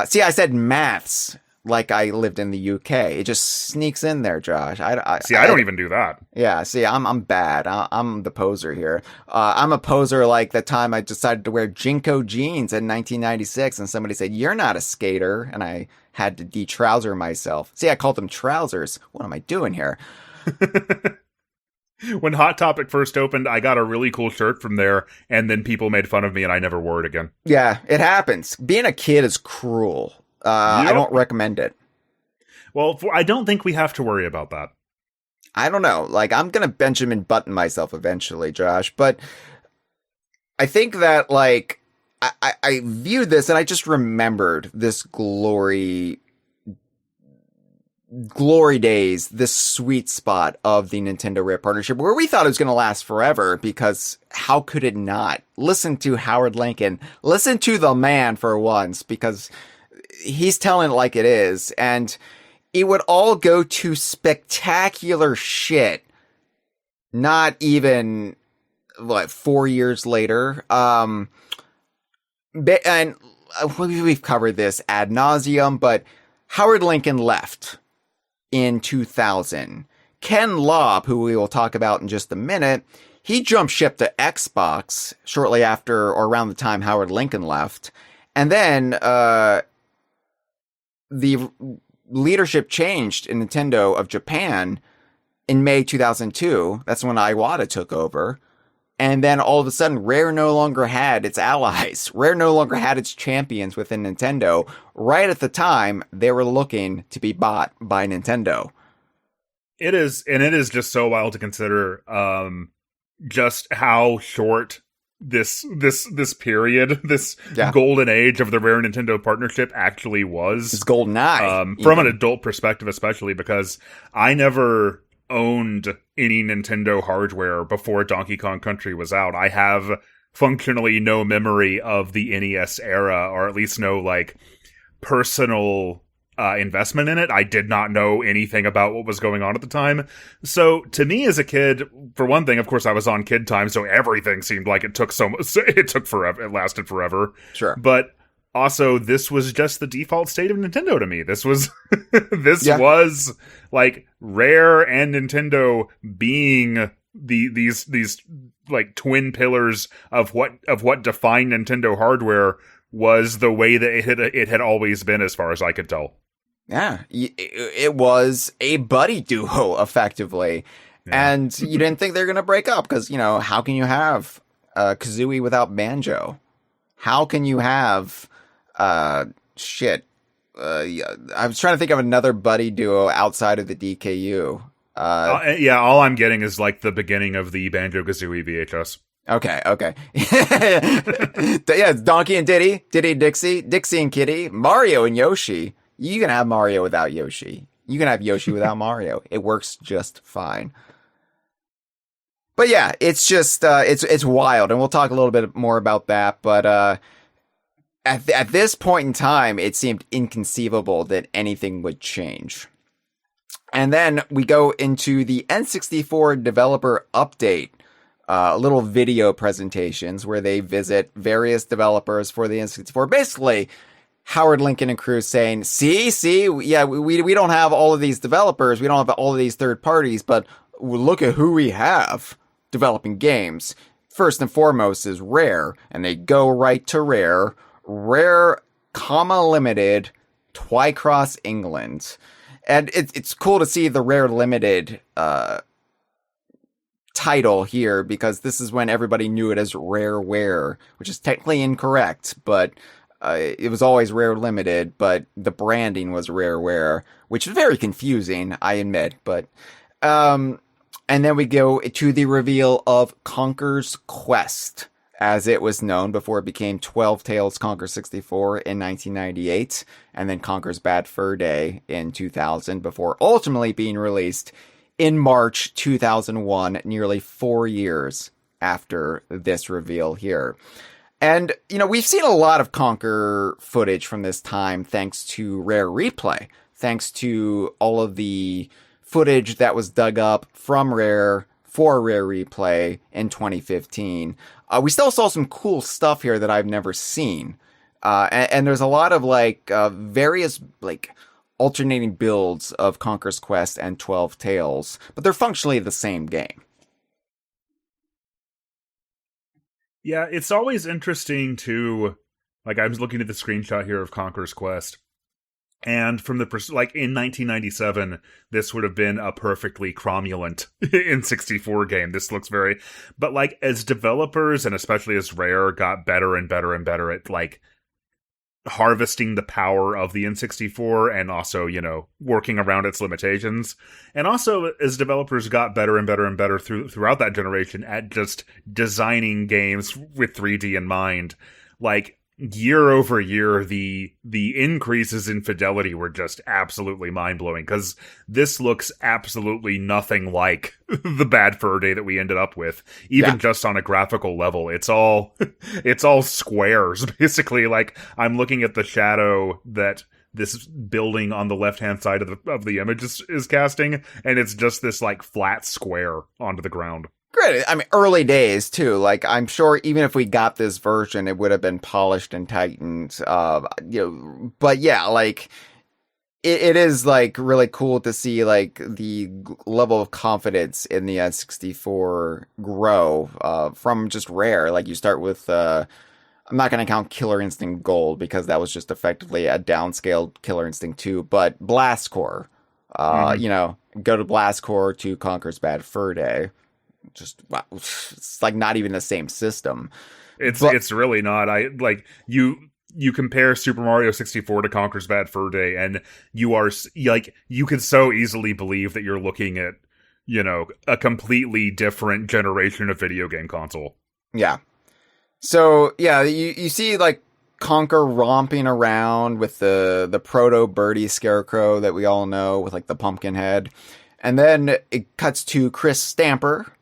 see, I said maths like I lived in the UK. It just sneaks in there, Josh. I don't even do that. Yeah, see, I'm bad. I'm the poser here. I'm a poser like the time I decided to wear Jinko jeans in 1996 and somebody said, "You're not a skater." And I had to de-trouser myself. See, I called them trousers. What am I doing here? When Hot Topic first opened, I got a really cool shirt from there, and then people made fun of me and I never wore it again. Yeah, it happens. Being a kid is cruel. Yep. I don't recommend it. Well, I don't think we have to worry about that. I don't know. Like, I'm going to Benjamin Button myself eventually, Josh. But I think that, like, I viewed this and I just remembered this glory days, this sweet spot of the Nintendo Rare partnership where we thought it was going to last forever because how could it not? Listen to Howard Lincoln. Listen to the man for once because he's telling it like it is. And it would all go to spectacular shit. Not even, 4 years later. And we've covered this ad nauseum, but Howard Lincoln left in 2000. Ken Lobb, who we will talk about in just a minute, he jumped ship to Xbox shortly after or around the time Howard Lincoln left. And then the leadership changed in Nintendo of Japan in May 2002. That's when Iwata took over. And then all of a sudden, Rare no longer had its allies. Rare no longer had its champions within Nintendo. Right at the time, they were looking to be bought by Nintendo. It is, and it is just so wild to consider just how short this period, this golden age of the Rare Nintendo partnership actually was. It's golden eye. From an adult perspective, especially because I never owned any Nintendo hardware before Donkey Kong Country was out. I have functionally no memory of the NES era, or at least no like personal investment in it. I did not know anything about what was going on at the time. So to me as a kid, for one thing, of course I was on kid time, so everything seemed like it took forever. It lasted forever. Sure. But also, this was just the default state of Nintendo to me. This was was like Rare and Nintendo being these like twin pillars of what defined Nintendo hardware was the way that it had always been, as far as I could tell. Yeah, it was a buddy duo, effectively. Yeah. And you didn't think they were going to break up because, how can you have Kazooie without Banjo? How can you have... I was trying to think of another buddy duo outside of the DKU. All I'm getting is like the beginning of the Banjo-Kazooie VHS. Okay. Yeah, it's Donkey and Diddy, Diddy and Dixie, Dixie and Kitty, Mario and Yoshi. You can have Mario without Yoshi. You can have Yoshi without Mario. It works just fine. But yeah, it's just, it's wild. And we'll talk a little bit more about that. But, At this point in time, it seemed inconceivable that anything would change. And then we go into the N64 developer update, little video presentations where they visit various developers for the N64. Basically, Howard Lincoln and crew saying, see, yeah, we don't have all of these developers, we don't have all of these third parties, but look at who we have developing games. First and foremost is Rare, and they go right to Rare, Limited, Twycross, England. And it's cool to see the Rare Limited title here, because this is when everybody knew it as Rareware, which is technically incorrect, but it was always Rare Limited, but the branding was Rareware, which is very confusing, I admit. But and then we go to the reveal of Conker's Quest, as it was known before it became 12 Tales Conker 64 in 1998, and then Conker's Bad Fur Day in 2000, before ultimately being released in March 2001, nearly 4 years after this reveal here. And, we've seen a lot of Conker footage from this time thanks to Rare Replay, thanks to all of the footage that was dug up from Rare for Rare Replay in 2015. We still saw some cool stuff here that I've never seen. And there's a lot of various alternating builds of Conker's Quest and 12 Tales, but they're functionally the same game. Yeah, it's always interesting to, I was looking at the screenshot here of Conker's Quest, and from the, in 1997, this would have been a perfectly cromulent N64 game. This looks very, but as developers, and especially as Rare, got better and better and better at, harvesting the power of the N64 and also, working around its limitations. And also, as developers got better and better and better throughout that generation at just designing games with 3D in mind, year over year, the increases in fidelity were just absolutely mind-blowing, because this looks absolutely nothing like the Bad Fur Day that we ended up with, even just on a graphical level. It's all squares, basically. I'm looking at the shadow that this building on the left-hand side of the image is casting, and it's just this, flat square onto the ground. Great. I mean, early days too. I'm sure even if we got this version, it would have been polished and tightened. But yeah, it is really cool to see the level of confidence in the N64 grow from just Rare. You start with I'm not going to count Killer Instinct Gold because that was just effectively a downscaled Killer Instinct 2, but Blast Corps. Go to Blast Corps to Conker's Bad Fur Day. just wow, it's like not even the same system. It's really not. You compare Super Mario 64 to Conker's Bad Fur Day, and you could so easily believe that you're looking at, a completely different generation of video game console. Yeah. So yeah, you see like Conker romping around with the proto birdie scarecrow that we all know with like the pumpkin head, and then it cuts to Chris Stamper,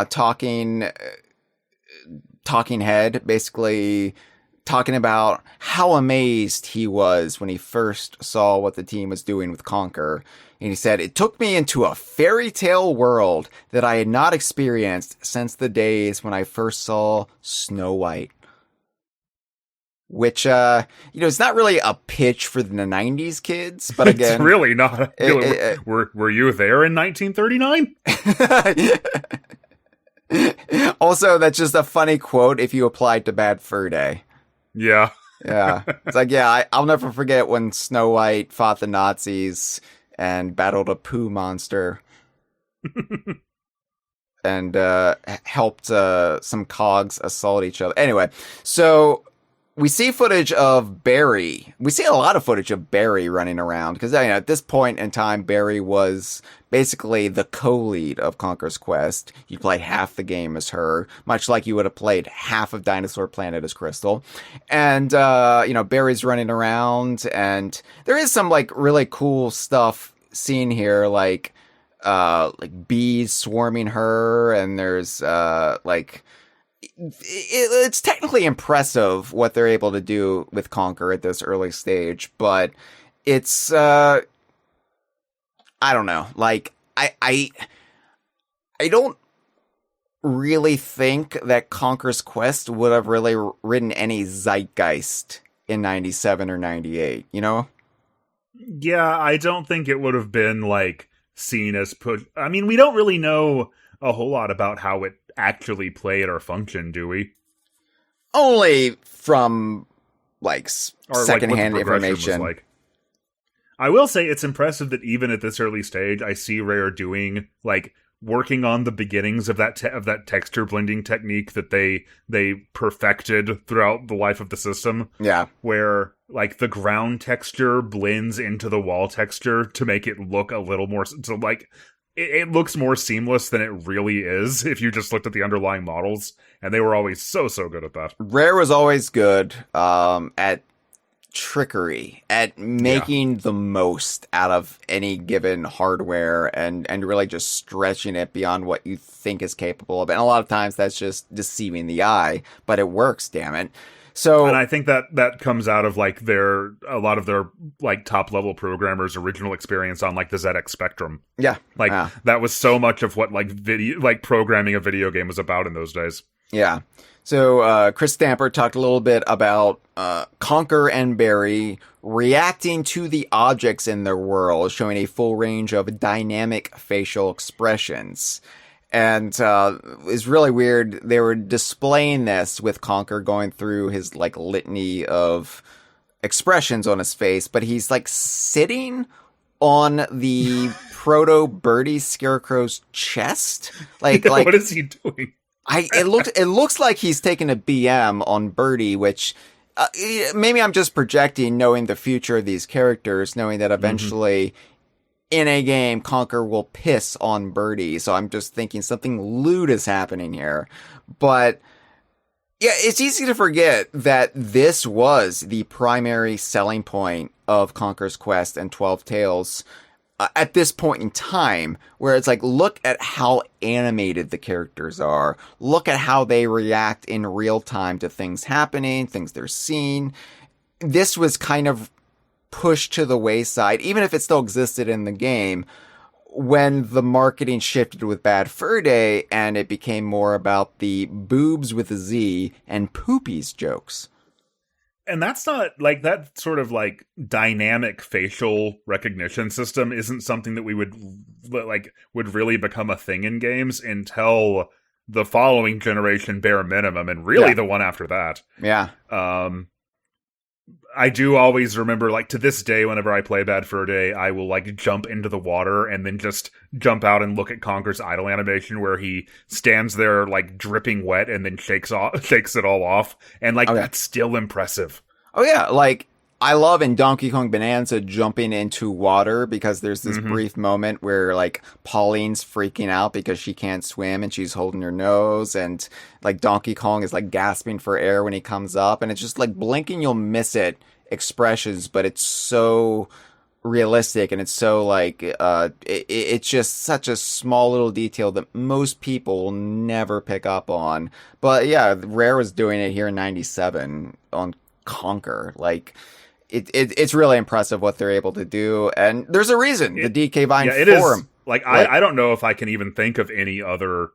talking head, basically talking about how amazed he was when he first saw what the team was doing with Conker. And he said, "It took me into a fairy tale world that I had not experienced since the days when I first saw Snow White." Which, it's not really a pitch for the 90s kids, but again... It's really not. Were you there in 1939? Also, that's just a funny quote if you applied to Bad Fur Day. Yeah. Yeah. It's like, yeah, I'll never forget when Snow White fought the Nazis and battled a poo monster. And helped some cogs assault each other. Anyway, so... we see footage of Barry. We see a lot of footage of Barry running around because at this point in time, Barry was basically the co-lead of Conker's Quest. You play half the game as her, much like you would have played half of Dinosaur Planet as Crystal. And, Barry's running around, and there is some like really cool stuff seen here, like bees swarming her, and there's it's technically impressive what they're able to do with Conker at this early stage, but it's I don't know. Like I don't really think that Conker's Quest would have really ridden any zeitgeist in 97 or 98, Yeah, I don't think it would have been like seen as I mean, we don't really know a whole lot about how it actually played or functioned, do we? Only from secondhand information. Like. I will say it's impressive that even at this early stage, I see Rare doing working on the beginnings of that texture blending technique that they perfected throughout the life of the system. Yeah, where the ground texture blends into the wall texture to make it look a little more It looks more seamless than it really is if you just looked at the underlying models, and they were always so good at that. Rare was always good at trickery, at making the most out of any given hardware and really just stretching it beyond what you think is capable of. And a lot of times that's just deceiving the eye, but it works, damn it. So, and I think that comes out of a lot of their top level programmers' original experience on the ZX Spectrum. Yeah, that was so much of what programming a video game was about in those days. Yeah. So Chris Stamper talked a little bit about Conker and Barry reacting to the objects in their world, showing a full range of dynamic facial expressions. And it's really weird. They were displaying this with Conker going through his litany of expressions on his face, but he's sitting on the proto birdie scarecrow's chest. What is he doing? It looks like he's taking a BM on Birdie, which maybe I'm just projecting, knowing the future of these characters, knowing that eventually. In a game, Conker will piss on Birdie, so I'm just thinking something lewd is happening here. But, yeah, it's easy to forget that this was the primary selling point of Conker's Quest and 12 Tales at this point in time, where it's look at how animated the characters are. Look at how they react in real time to things happening, things they're seeing. This was kind of pushed to the wayside, even if it still existed in the game, when the marketing shifted with Bad Fur Day and it became more about the boobs with a Z and poopies jokes. And that's not that sort of dynamic facial recognition system isn't something that we would really become a thing in games until the following generation, bare minimum, and really the one after that. Yeah. I do always remember, like, to this day, whenever I play Bad Fur Day, I will, like, jump into the water and then just jump out and look at Conker's idle animation where he stands there, like, dripping wet and then shakes it all off. And, like, Okay. that's still impressive. Oh yeah, like I love in Donkey Kong Bonanza jumping into water because there's this brief moment where like Pauline's freaking out because she can't swim and she's holding her nose, and like Donkey Kong is like gasping for air when he comes up, and it's just like blinking you'll miss it expressions, but it's so realistic and it's so like it's just such a small little detail that most people will never pick up on. But yeah, Rare was doing it here in 97 on Conker. Like it's really impressive what they're able to do, and there's a reason the DK Vine forum. Is. Like, I don't know if I can even think of any other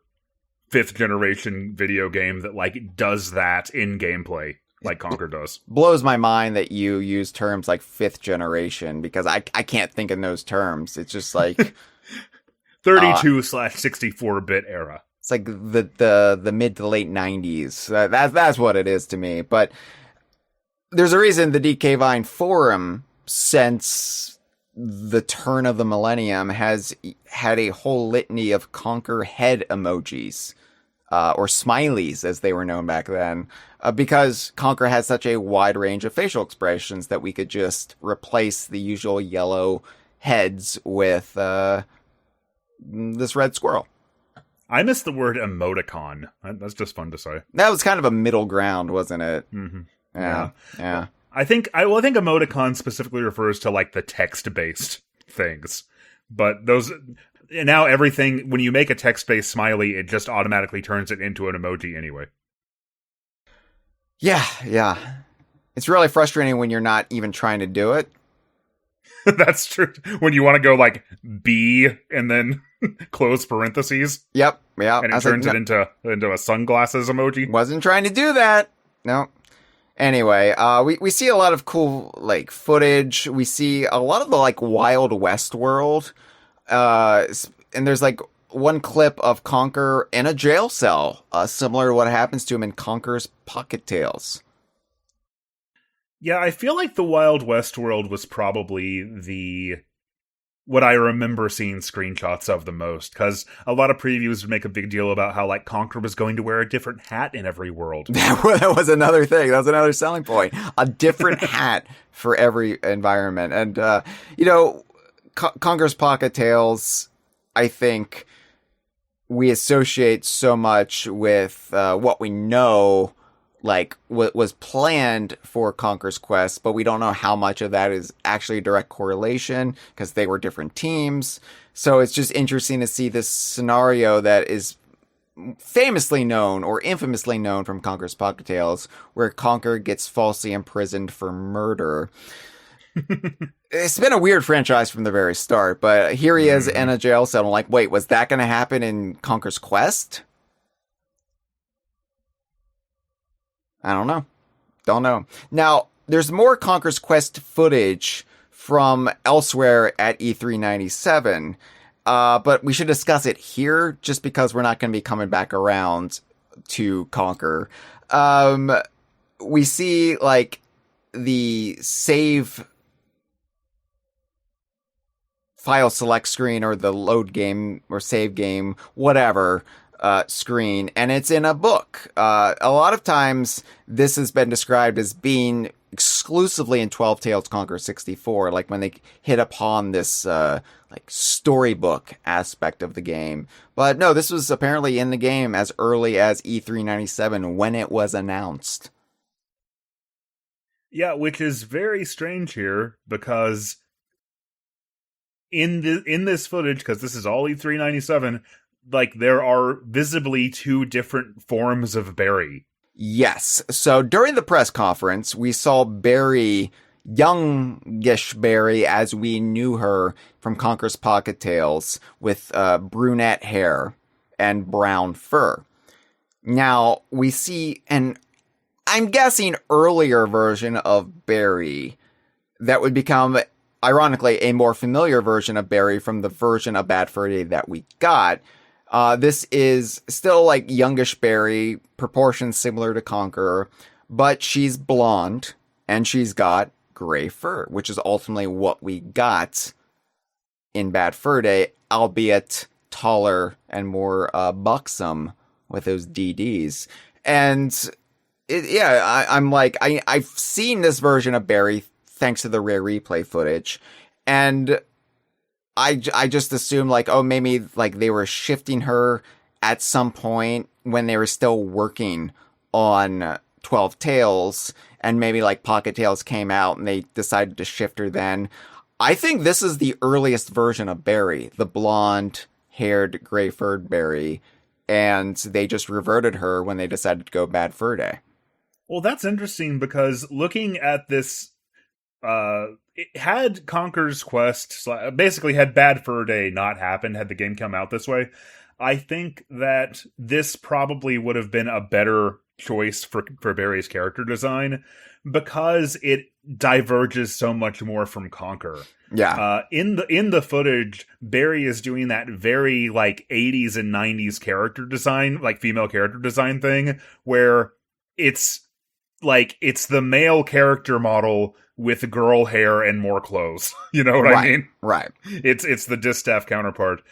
5th generation video game that like does that in gameplay like Conker does. Blows my mind that you use terms like 5th generation, because I can't think in those terms. It's just like 32/64-bit era. It's like the mid to late 90s. That's what it is to me. But there's a reason the DK Vine forum, since the turn of the millennium, has had a whole litany of Conker head emojis, or smileys as they were known back then, because Conker has such a wide range of facial expressions that we could just replace the usual yellow heads with this red squirrel. I miss the word emoticon. That's just fun to say. That was kind of a middle ground, wasn't it? Mm-hmm. Yeah. I think emoticon specifically refers to like the text-based things, but those now everything, when you make a text-based smiley, it just automatically turns it into an emoji anyway. Yeah. It's really frustrating when you're not even trying to do it. That's true. When you want to go like B and then close parentheses. Yep. Yeah. And it turns it into a sunglasses emoji. Wasn't trying to do that. No. Anyway, we see a lot of cool like footage. We see a lot of the like Wild West world. And there's like one clip of Conker in a jail cell, similar to what happens to him in Conker's Pocket Tales. Yeah, I feel like the Wild West world was probably what I remember seeing screenshots of the most, because a lot of previews would make a big deal about how like Conker was going to wear a different hat in every world. That was another thing. That was another selling point. A different hat for every environment. And, Conker's Pocket Tales, I think we associate so much with what we know, like what was planned for Conker's Quest, but we don't know how much of that is actually a direct correlation because they were different teams. So it's just interesting to see this scenario that is famously known or infamously known from Conker's Pocket Tales, where Conker gets falsely imprisoned for murder. It's been a weird franchise from the very start, but here he is in a jail cell. I'm like, wait, was that going to happen in Conker's Quest? I don't know. Now, there's more Conker's Quest footage from elsewhere at E3 97, but we should discuss it here just because we're not going to be coming back around to Conker. We see, like, the save file select screen or the load game or save game, whatever, screen, and it's in a book. A lot of times this has been described as being exclusively in 12 Tales Conker 64, like when they hit upon this like storybook aspect of the game. But no, this was apparently in the game as early as E3 97 when it was announced. Yeah, which is very strange here, because in this footage, because this is all E3 97, like, there are visibly two different forms of Barry. Yes. So during the press conference, we saw Barry, youngish Barry as we knew her from Conker's Pocket Tales, with brunette hair and brown fur. Now, we see an, I'm guessing, earlier version of Barry that would become, ironically, a more familiar version of Barry from the version of Bad Fur Day that we got. This is still like youngish Barry, proportions similar to Conker, but she's blonde and she's got gray fur, which is ultimately what we got in Bad Fur Day, albeit taller and more buxom with those DDs. And I'm like, I've seen this version of Barry thanks to the rare replay footage, and I just assumed like, oh, maybe like they were shifting her at some point when they were still working on 12 Tales, and maybe like Pocket Tales came out and they decided to shift her then. I think this is the earliest version of Barry, the blonde-haired, gray-furred Barry, and they just reverted her when they decided to go Bad Fur Day. Well, that's interesting because looking at this, it had Conker's Quest, basically had Bad Fur Day not happened, had the game come out this way, I think that this probably would have been a better choice for Barry's character design because it diverges so much more from Conker. Yeah. In the footage, Barry is doing that very like 80s and 90s character design, like female character design thing, where it's the male character model with girl hair and more clothes. You know what I mean? Right. It's the distaff counterpart.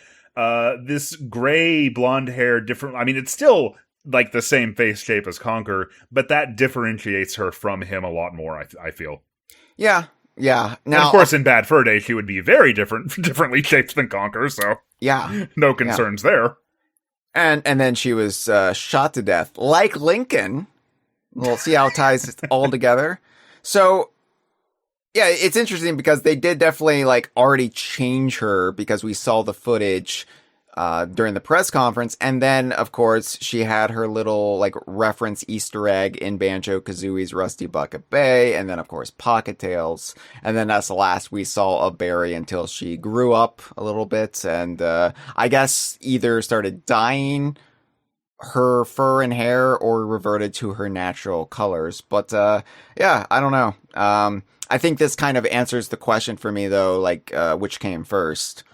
This gray blonde hair, different. I mean, it's still like the same face shape as Conker, but that differentiates her from him a lot more. I feel. Yeah. Now, and of course, in Bad Fur Day, she would be very differently shaped than Conker. So yeah, no concerns there. And then she was shot to death like Lincoln. We'll see how it ties all together. So. Yeah, it's interesting because they did definitely like already change her because we saw the footage during the press conference. And then, of course, she had her little like reference Easter egg in Banjo-Kazooie's Rusty Bucket Bay. And then, of course, Pocket Tales. And then that's the last we saw of Barry until she grew up a little bit. And I guess either started dyeing her fur and hair or reverted to her natural colors. But yeah, I don't know. I think this kind of answers the question for me, though, like, which came first?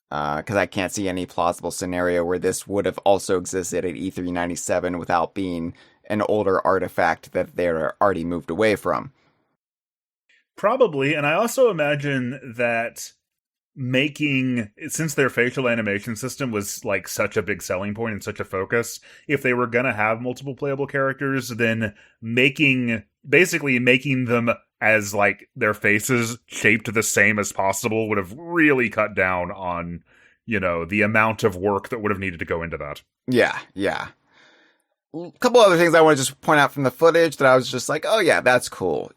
Because I can't see any plausible scenario where this would have also existed at E397 without being an older artifact that they're already moved away from. Probably, and I also imagine that since their facial animation system was like such a big selling point and such a focus, if they were going to have multiple playable characters, then basically making them as like their faces shaped the same as possible would have really cut down on, the amount of work that would have needed to go into that. Yeah. A couple other things I want to just point out from the footage that I was just like, oh yeah, that's cool.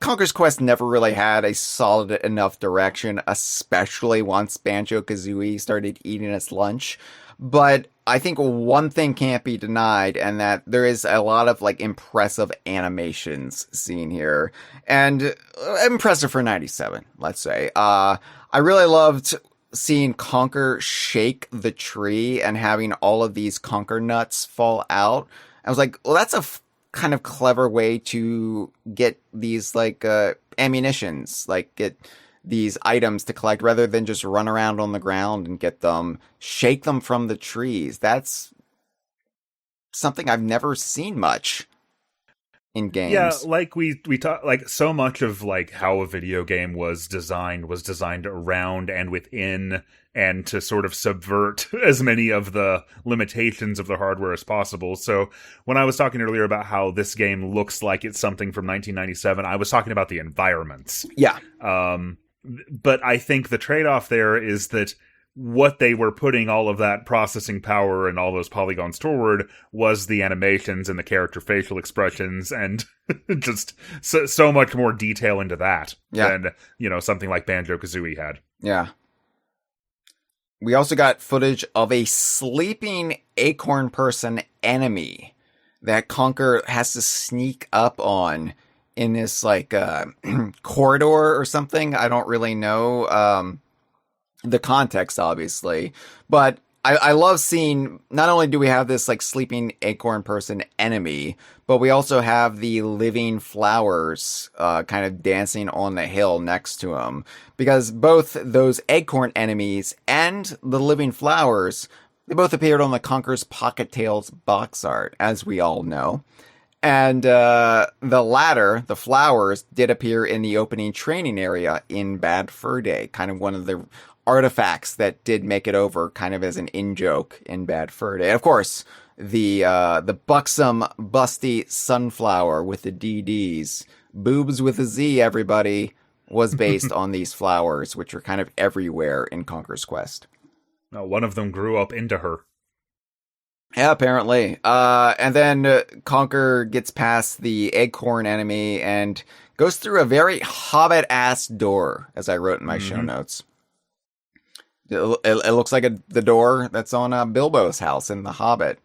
Conker's Quest never really had a solid enough direction, especially once Banjo-Kazooie started eating its lunch. But I think one thing can't be denied, and that there is a lot of like impressive animations seen here, and impressive for 97, let's say. I really loved seeing Conker shake the tree and having all of these Conker nuts fall out. I was like, well, that's a kind of clever way to get these like ammunitions, like get these items to collect rather than just run around on the ground and shake them from the trees. That's something I've never seen much in games. Yeah, like we talk, like so much of like how a video game was designed around and within and to sort of subvert as many of the limitations of the hardware as possible. So when I was talking earlier about how this game looks like it's something from 1997, I was talking about the environments. Yeah. But I think the trade-off there is that what they were putting all of that processing power and all those polygons toward was the animations and the character facial expressions and just so much more detail into that than, something like Banjo-Kazooie had. Yeah. We also got footage of a sleeping acorn person enemy that Conker has to sneak up on in this like corridor or something. I don't really know the context, obviously, but I love seeing, not only do we have this like sleeping acorn person enemy, but we also have the living flowers kind of dancing on the hill next to him, because both those acorn enemies and the living flowers, they both appeared on the Conker's Pocket Tales box art, as we all know. And the latter, the flowers, did appear in the opening training area in Bad Fur Day, kind of one of the artifacts that did make it over, kind of as an in-joke in Bad Fur Day. Of course, the buxom, busty sunflower with the DDs, boobs with a Z, everybody, was based on these flowers, which are kind of everywhere in Conker's Quest. One of them grew up into her. Yeah, apparently. And then Conker gets past the acorn enemy and goes through a very hobbit-ass door, as I wrote in my show notes. It looks like the door that's on Bilbo's house in The Hobbit,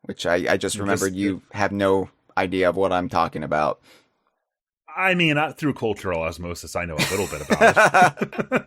which I just remembered you have no idea of what I'm talking about. I mean, through cultural osmosis, I know a little bit about it.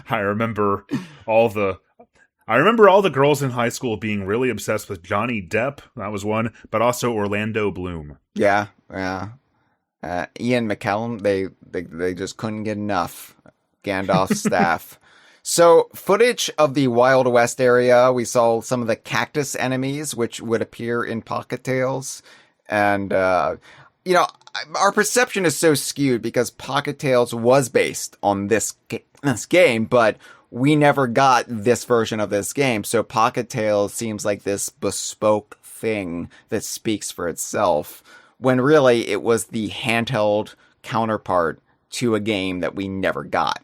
I remember all the girls in high school being really obsessed with Johnny Depp. That was one, but also Orlando Bloom. Yeah. Ian McKellen, they just couldn't get enough. Gandalf's staff. So, footage of the Wild West area, we saw some of the cactus enemies, which would appear in Pocket Tales. And, our perception is so skewed because Pocket Tales was based on this game, but we never got this version of this game. So Pocket Tales seems like this bespoke thing that speaks for itself, when really it was the handheld counterpart to a game that we never got.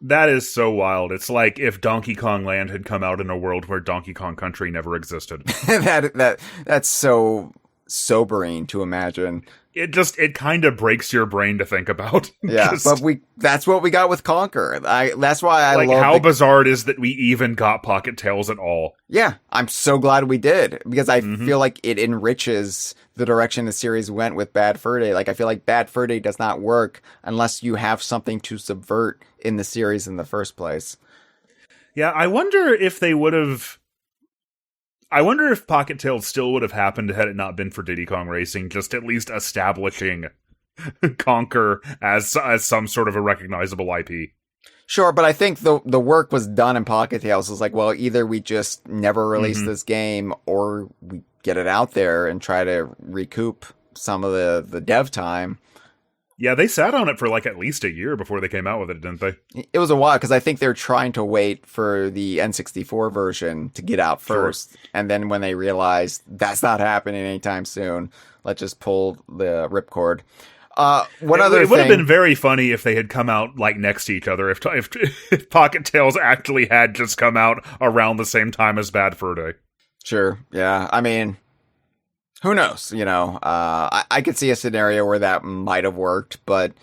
That is so wild. It's like if Donkey Kong Land had come out in a world where Donkey Kong Country never existed. That's so sobering to imagine. It kind of breaks your brain to think about. Yeah, but that's what we got with Conker. That's why I love how bizarre it is that we even got Pocket Tales at all. Yeah, I'm so glad we did, because I feel like it enriches the direction the series went with Bad Fur Day. Like, I feel like Bad Fur Day does not work unless you have something to subvert in the series in the first place. Yeah, I wonder if Pocket Tales still would have happened had it not been for Diddy Kong Racing, just at least establishing Conker as some sort of a recognizable IP. Sure, but I think the work was done in Pocket Tales. It's like, well, either we just never release this game, or we get it out there and try to recoup some of the dev time. Yeah, they sat on it for like at least a year before they came out with it, didn't they? It was a while, because I think they're trying to wait for the N64 version to get out first. Sure. And then when they realized that's not happening anytime soon, let's just pull the ripcord. It would have been very funny if they had come out like next to each other, if Pocket Tales actually had just come out around the same time as Bad Fur Day. Sure, yeah. I mean, who knows? I could see a scenario where that might have worked, but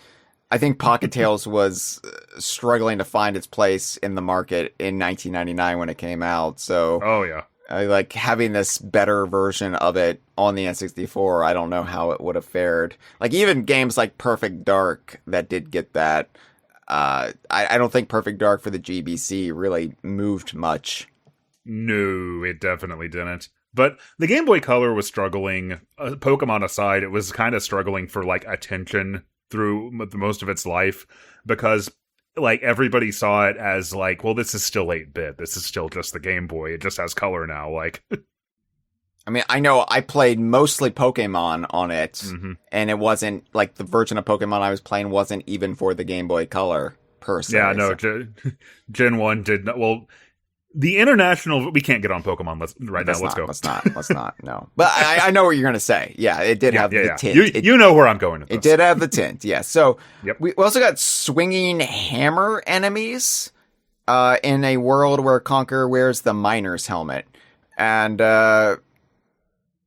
I think Pocket Tales was struggling to find its place in the market in 1999 when it came out. So, oh yeah, like having this better version of it on the N64, I don't know how it would have fared. Like even games like Perfect Dark that did get that, I don't think Perfect Dark for the GBC really moved much. No, it definitely didn't. But the Game Boy Color was struggling, Pokemon aside, it was kind of struggling for, like, attention through most of its life, because, like, everybody saw it as, like, well, this is still 8-bit, this is still just the Game Boy, it just has color now, like... I mean, I know I played mostly Pokemon on it, and it wasn't, like, the version of Pokemon I was playing wasn't even for the Game Boy Color, per se. Yeah, no, Gen 1 did not, well... The international, we can't get on Pokemon right now. Let's go. Let's not. No, but I know what you're gonna say. Yeah, it did have the tint. You know where I'm going with this. It did have the tint. Yeah. So yep. We also got swinging hammer enemies in a world where Conker wears the miner's helmet, and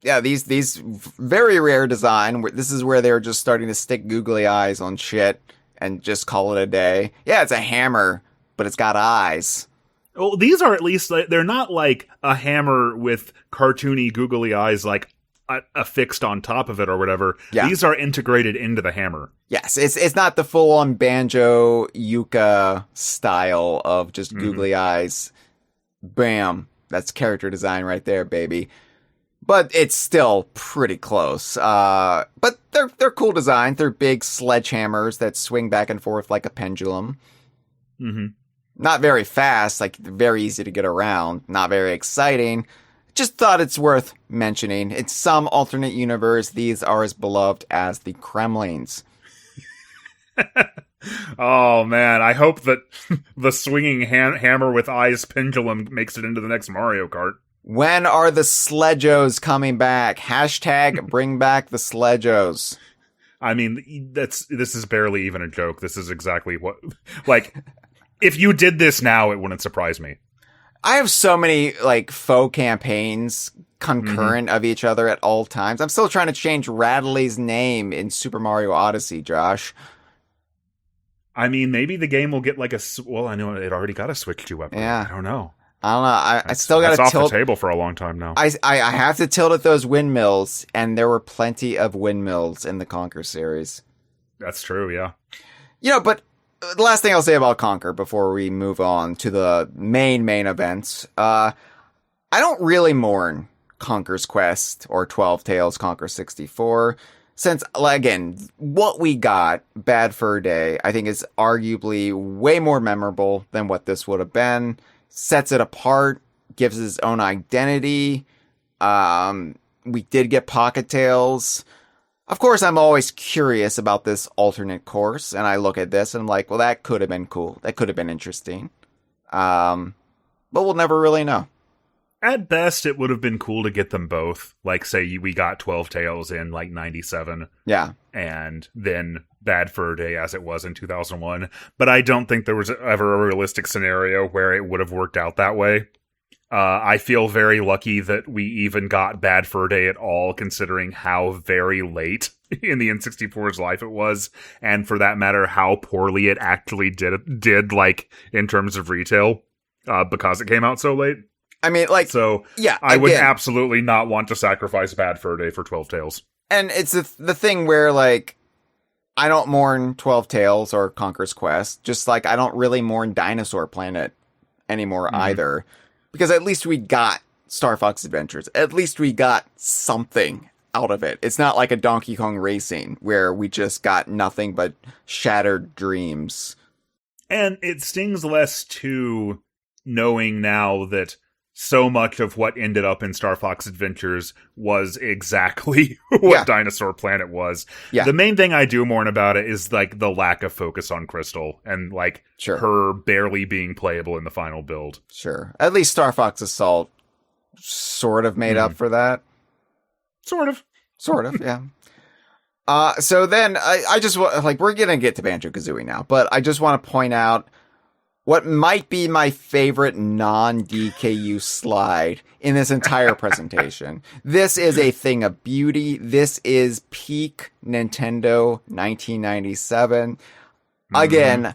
these very rare design. This is where they're just starting to stick googly eyes on shit and just call it a day. Yeah, it's a hammer, but it's got eyes. Well, these are at least, they're not like a hammer with cartoony googly eyes like affixed on top of it or whatever. Yeah. These are integrated into the hammer. Yes, it's not the full-on Banjo-Kazooie style of just googly eyes. Bam. That's character design right there, baby. But it's still pretty close. But they're cool design. They're big sledgehammers that swing back and forth like a pendulum. Mm-hmm. Not very fast, like very easy to get around. Not very exciting. Just thought it's worth mentioning. In some alternate universe, these are as beloved as the Kremlings. Oh man, I hope that the swinging hammer with eyes pendulum makes it into the next Mario Kart. When are the Sledgos coming back? Hashtag bring back the Sledgos. I mean, this is barely even a joke. This is exactly what, like, if you did this now, it wouldn't surprise me. I have so many, like, faux campaigns concurrent of each other at all times. I'm still trying to change Radley's name in Super Mario Odyssey, Josh. I mean, maybe the game will get like well, I know it already got a Switch 2 upgrade. Yeah. I don't know. I still got to tilt. It's off the table for a long time now. I have to tilt at those windmills, and there were plenty of windmills in the Conker series. That's true, yeah. But the last thing I'll say about Conker before we move on to the main events, I don't really mourn Conker's Quest or 12 Tales Conker 64, since, again, what we got, Bad Fur Day, I think is arguably way more memorable than what this would have been. Sets it apart, gives it its own identity. We did get Pocket Tales. Of course, I'm always curious about this alternate course, and I look at this and I'm like, well, that could have been cool. That could have been interesting. But we'll never really know. At best, it would have been cool to get them both. Like, say we got 12 Tales in, like, 97. Yeah. And then Bad Fur Day as it was in 2001. But I don't think there was ever a realistic scenario where it would have worked out that way. I feel very lucky that we even got Bad Fur Day at all, considering how very late in the N64's life it was. And for that matter, how poorly it actually did like, in terms of retail, because it came out so late. I mean, like, so yeah, I would absolutely not want to sacrifice Bad Fur Day for 12 Tales. And it's the thing where, like, I don't mourn 12 Tales or Conker's Quest, just like I don't really mourn Dinosaur Planet anymore either, because at least we got Star Fox Adventures. At least we got something out of it. It's not like a Donkey Kong Racing where we just got nothing but shattered dreams. And it stings less too, knowing now that so much of what ended up in Star Fox Adventures was exactly what Dinosaur Planet was. Yeah. The main thing I do mourn about it is, like, the lack of focus on Crystal and, like, her barely being playable in the final build. Sure. At least Star Fox Assault sort of made up for that. Sort of, yeah. So then I just like, we're going to get to Banjo-Kazooie now, but I just want to point out what might be my favorite non-DKU slide in this entire presentation. This is a thing of beauty. This is peak Nintendo 1997. Again,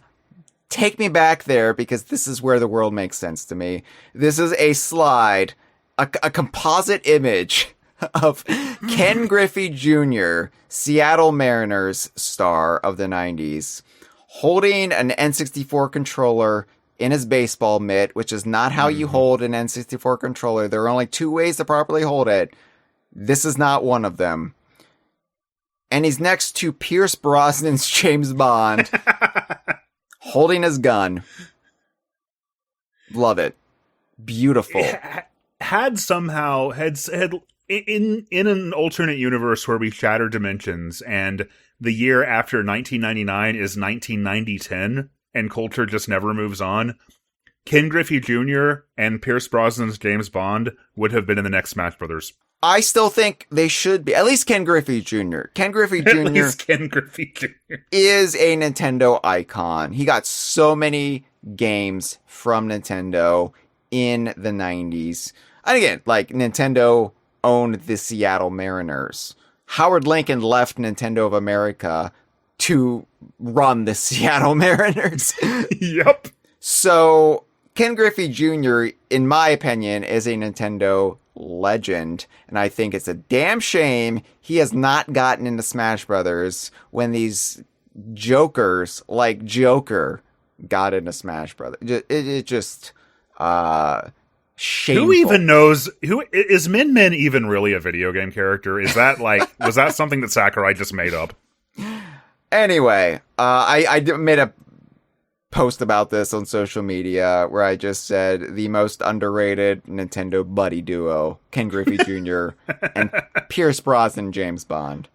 take me back there because this is where the world makes sense to me. This is a slide, a composite image of Ken Griffey Jr., Seattle Mariners star of the 90s, holding an N64 controller in his baseball mitt, which is not how you hold an N64 controller. There are only two ways to properly hold it. This is not one of them. And he's next to Pierce Brosnan's James Bond, holding his gun. Love it. Beautiful. Had in an alternate universe where we shatter dimensions and the year after 1999 is 1990-10 and culture just never moves on, Ken Griffey Jr. and Pierce Brosnan's James Bond would have been in the next Smash Brothers. I still think they should be. At least Ken Griffey Jr. Ken Griffey Jr. is a Nintendo icon. He got so many games from Nintendo in the 90s. And again, like, Nintendo owned the Seattle Mariners. Howard Lincoln left Nintendo of America to run the Seattle Mariners. Yep. So Ken Griffey Jr., in my opinion, is a Nintendo legend, and I think it's a damn shame he has not gotten into Smash Brothers when these jokers like Joker got into Smash Brothers. It just shameful. Who even knows? Who is Min Min even really a video game character? Is that like was that something that Sakurai just made up? Anyway, I made a post about this on social media where I just said the most underrated Nintendo buddy duo, Ken Griffey Jr. and Pierce Brosnan James Bond.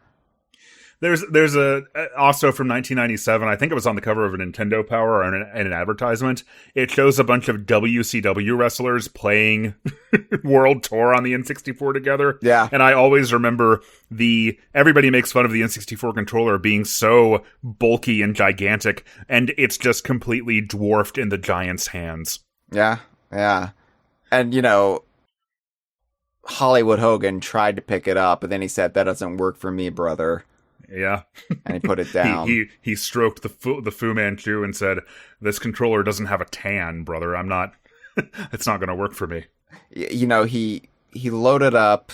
There's a also from 1997. I think it was on the cover of a Nintendo Power or in an advertisement. It shows a bunch of WCW wrestlers playing World Tour on the N64 together. Yeah, and I always remember everybody makes fun of the N64 controller being so bulky and gigantic, and it's just completely dwarfed in the giant's hands. Yeah, and Hollywood Hogan tried to pick it up, but then he said, "That doesn't work for me, brother." Yeah. And he put it down. he stroked the Fu Manchu and said, "This controller doesn't have a tan, brother. I'm not. It's not going to work for me." He loaded up.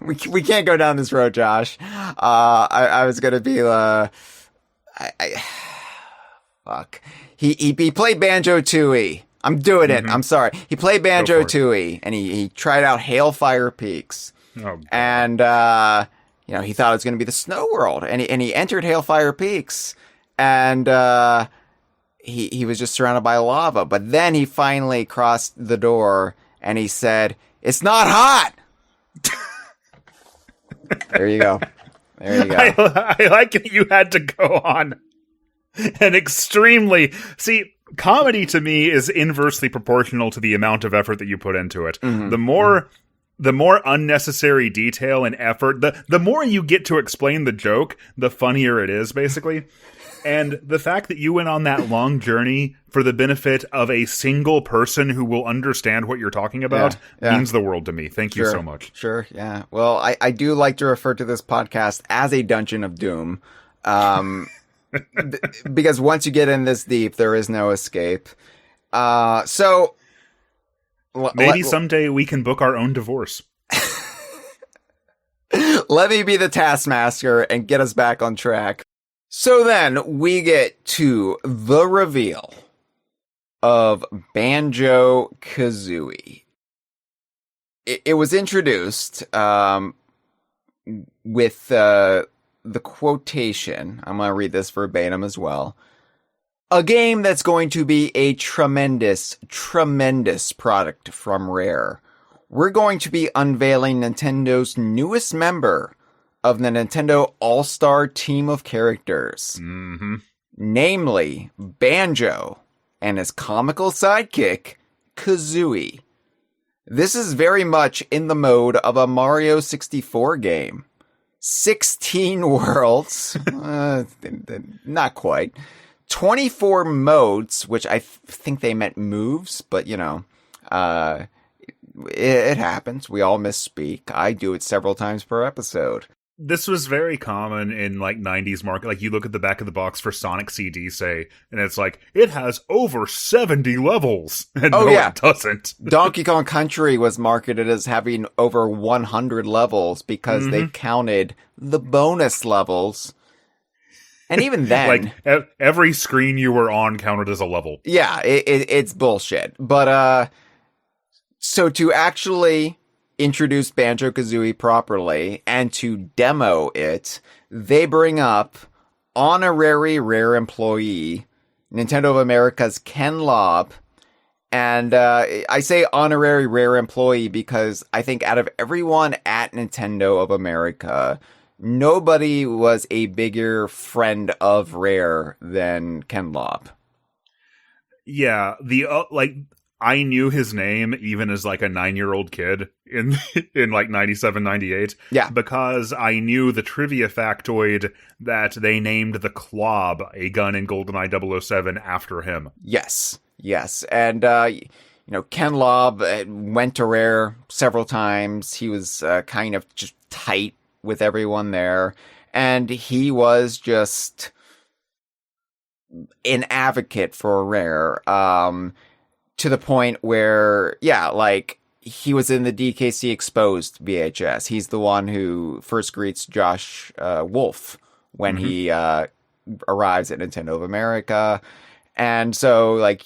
We can't go down this road, Josh. I was going to be fuck. He played Banjo-Tooie. I'm doing it. I'm sorry. He played Banjo-Tooie, and he tried out Hailfire Peaks. Oh, and he thought it was going to be the snow world, and he entered Hailfire Peaks, and he was just surrounded by lava. But then he finally crossed the door, and he said, "It's not hot." There you go. I like that you had to go on an extremely comedy to me is inversely proportional to the amount of effort that you put into it. Mm-hmm. The more unnecessary detail and effort, the more you get to explain the joke, the funnier it is, basically. And the fact that you went on that long journey for the benefit of a single person who will understand what you're talking about means the world to me. Thank you so much. Sure, yeah. Well, I do like to refer to this podcast as a Dungeon of Doom. Because once you get in this deep, there is no escape. So maybe someday we can book our own divorce. Let me be the taskmaster and get us back on track. So then we get to the reveal of Banjo-Kazooie. It was introduced with the quotation. I'm going to read this verbatim as well. "A game that's going to be a tremendous, tremendous product from Rare. We're going to be unveiling Nintendo's newest member of the Nintendo All-Star team of characters. Mm-hmm. Namely, Banjo and his comical sidekick, Kazooie. This is very much in the mode of a Mario 64 game. 16 worlds, not quite. 24 modes, which I think they meant moves, but it happens. We all misspeak. I do it several times per episode. This was very common in 90s market. Like you look at the back of the box for Sonic CD, say, and it's like, it has over 70 levels. And it doesn't. Donkey Kong Country was marketed as having over 100 levels because they counted the bonus levels. And even then, every screen you were on counted as a level. Yeah, it's bullshit. But, so to actually introduce Banjo-Kazooie properly and to demo it, they bring up honorary Rare employee, Nintendo of America's Ken Lobb. And I say honorary Rare employee because I think out of everyone at Nintendo of America, nobody was a bigger friend of Rare than Ken Lobb. Yeah, I knew his name even as a 9-year-old kid in 97, 98. Yeah. Because I knew the trivia factoid that they named the Clob, a gun in GoldenEye 007, after him. Yes. And, Ken Lobb went to Rare several times. He was kind of just tight with everyone there. And he was just an advocate for Rare. To the point where, he was in the DKC Exposed VHS. He's the one who first greets Josh Wolf when he arrives at Nintendo of America. And so,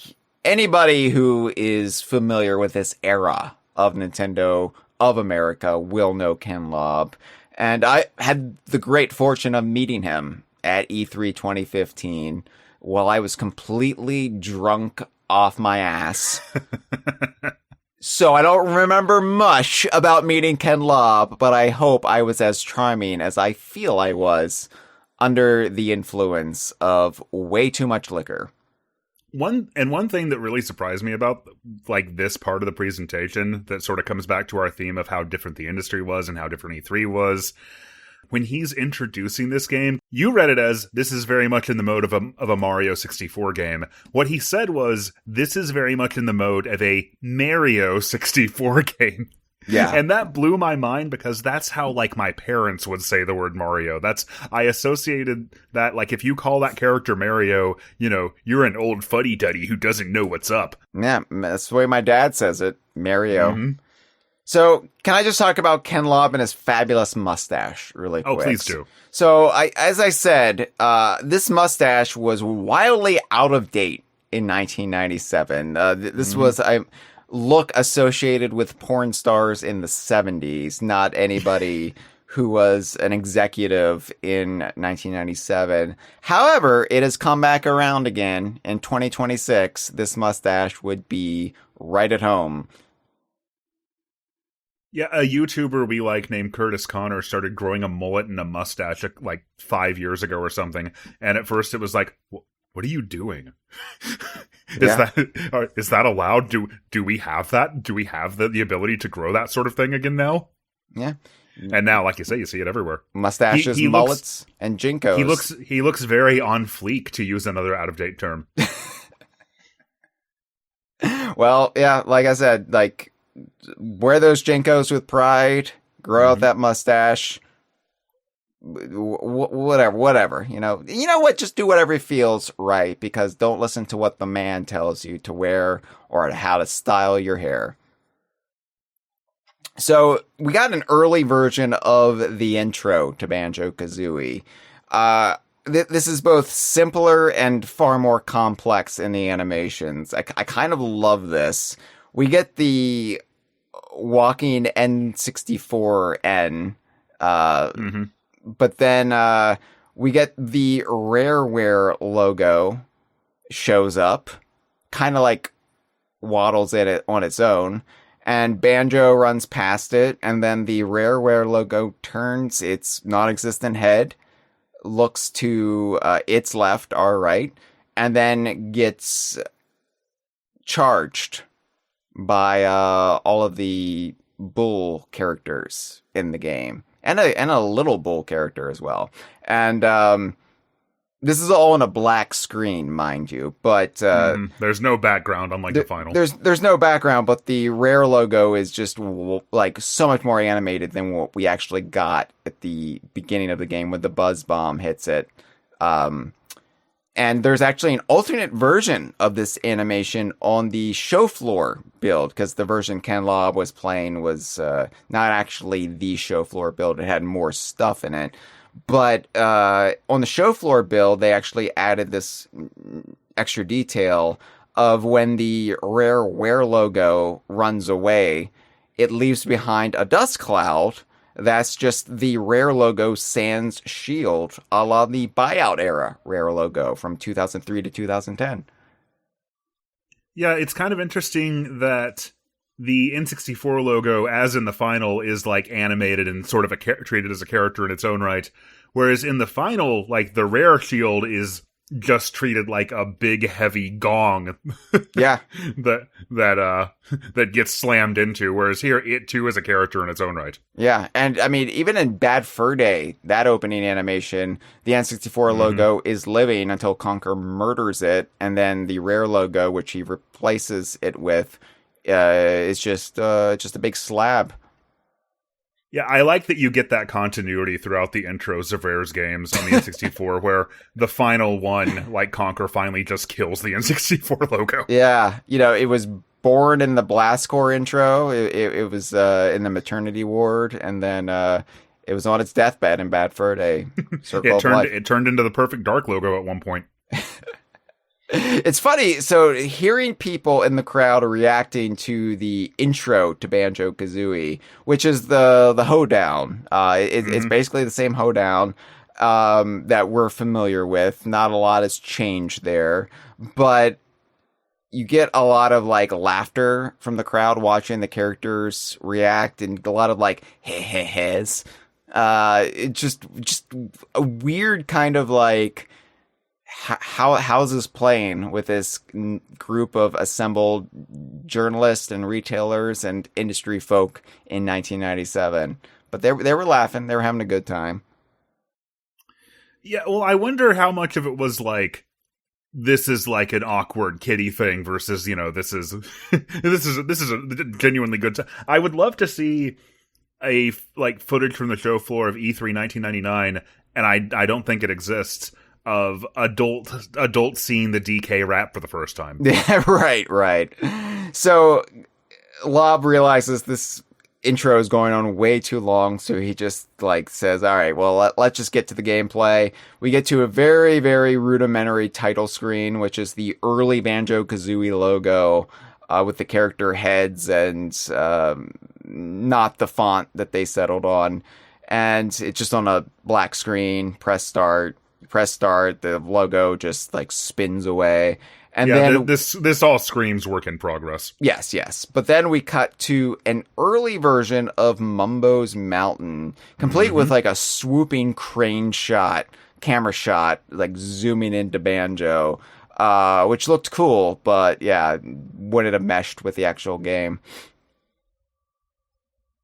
anybody who is familiar with this era of Nintendo of America will know Ken Lobb. And I had the great fortune of meeting him at E3 2015 while I was completely drunk off my ass. So I don't remember much about meeting Ken Lobb, but I hope I was as charming as I feel I was under the influence of way too much liquor. One thing that really surprised me about like this part of the presentation that sort of comes back to our theme of how different the industry was and how different E3 was. When he's introducing this game, you read it as, this is very much in the mode of a Mario 64 game. What he said was, this is very much in the mode of a Mario 64 game. Yeah. And that blew my mind because that's how, like, my parents would say the word Mario. I associated that, like, if you call that character Mario, you know, you're an old fuddy-duddy who doesn't know what's up. Yeah, that's the way my dad says it, Mario. Mm-hmm. So, can I just talk about Ken Lobb and his fabulous mustache really quick? Oh, please do. So, as I said, this mustache was wildly out of date in 1997. This was a look associated with porn stars in the 70s, not anybody who was an executive in 1997. However, it has come back around again in 2026. This mustache would be right at home. Yeah, a YouTuber we like named Curtis Connor started growing a mullet and a mustache like 5 years ago or something. And at first it was like, what are you doing? Is that allowed? Do we have that? Do we have the ability to grow that sort of thing again now? Yeah. And now, like you say, you see it everywhere. Mustaches, mullets, and jinkos. He looks very on fleek, to use another out-of-date term. Well, yeah, like I said, like, wear those jinkos with pride, grow out that mustache, whatever, you know what, just do whatever feels right, because don't listen to what the man tells you to wear or how to style your hair. So we got an early version of the intro to Banjo-Kazooie. This is both simpler and far more complex in the animations. I kind of love this. We get the walking N64N, but then we get the Rareware logo shows up, kind of like waddles in it on its own, and Banjo runs past it, and then the Rareware logo turns its non-existent head, looks to its left, our right, and then gets charged by all of the bull characters in the game, and a little bull character as well. And this is all on a black screen, mind you, but there's no background, unlike the final. There's no background, but the Rare logo is just like so much more animated than what we actually got at the beginning of the game when the buzz bomb hits it. And there's actually an alternate version of this animation on the show floor build, because the version Ken Lobb was playing was not actually the show floor build. It had more stuff in it. But on the show floor build, they actually added this extra detail of when the Rareware logo runs away, it leaves behind a dust cloud. That's just the Rare logo sans shield, a la the buyout era Rare logo from 2003 to 2010. Yeah, it's kind of interesting that the N64 logo, as in the final, is like animated and sort of treated as a character in its own right. Whereas in the final, like, the Rare shield is just treated like a big heavy gong. Yeah. that gets slammed into, whereas here it too is a character in its own right. Yeah, and I mean, even in Bad Fur Day, that opening animation, the N64 logo is living until Conker murders it, and then the Rare logo, which he replaces it with, is just a big slab. Yeah, I like that you get that continuity throughout the intros of Rare's games on the N64, where the final one, like Conker, finally just kills the N64 logo. Yeah, it was born in the Blast Corps intro, it was in the maternity ward, and then it was on its deathbed in Bad Fur Day. It turned into the Perfect Dark logo at one point. It's funny, so hearing people in the crowd reacting to the intro to Banjo-Kazooie, which is the hoedown. It's basically the same hoedown. that we're familiar with. Not a lot has changed there, but you get a lot of like laughter from the crowd watching the characters react, and a lot of like he's. It just a weird kind of like how's this playing with this group of assembled journalists and retailers and industry folk in 1997. But they were laughing, they were having a good time. Yeah, well, I wonder how much of it was like, this is like an awkward kiddie thing versus, this is this is a genuinely good time. I would love to see a like footage from the show floor of E3 1999, and I don't think it exists, of adult seeing the DK rap for the first time. Yeah, right. So Lob realizes this intro is going on way too long, so he just like says, all right, well, let's just get to the gameplay. We get to a very, very rudimentary title screen, which is the early Banjo-Kazooie logo with the character heads and not the font that they settled on. And it's just on a black screen. Press start, the logo just like spins away. And then this all screams work in progress. Yes. But then we cut to an early version of Mumbo's Mountain, complete with like a swooping camera shot, like zooming into Banjo, which looked cool, but yeah, wouldn't have meshed with the actual game.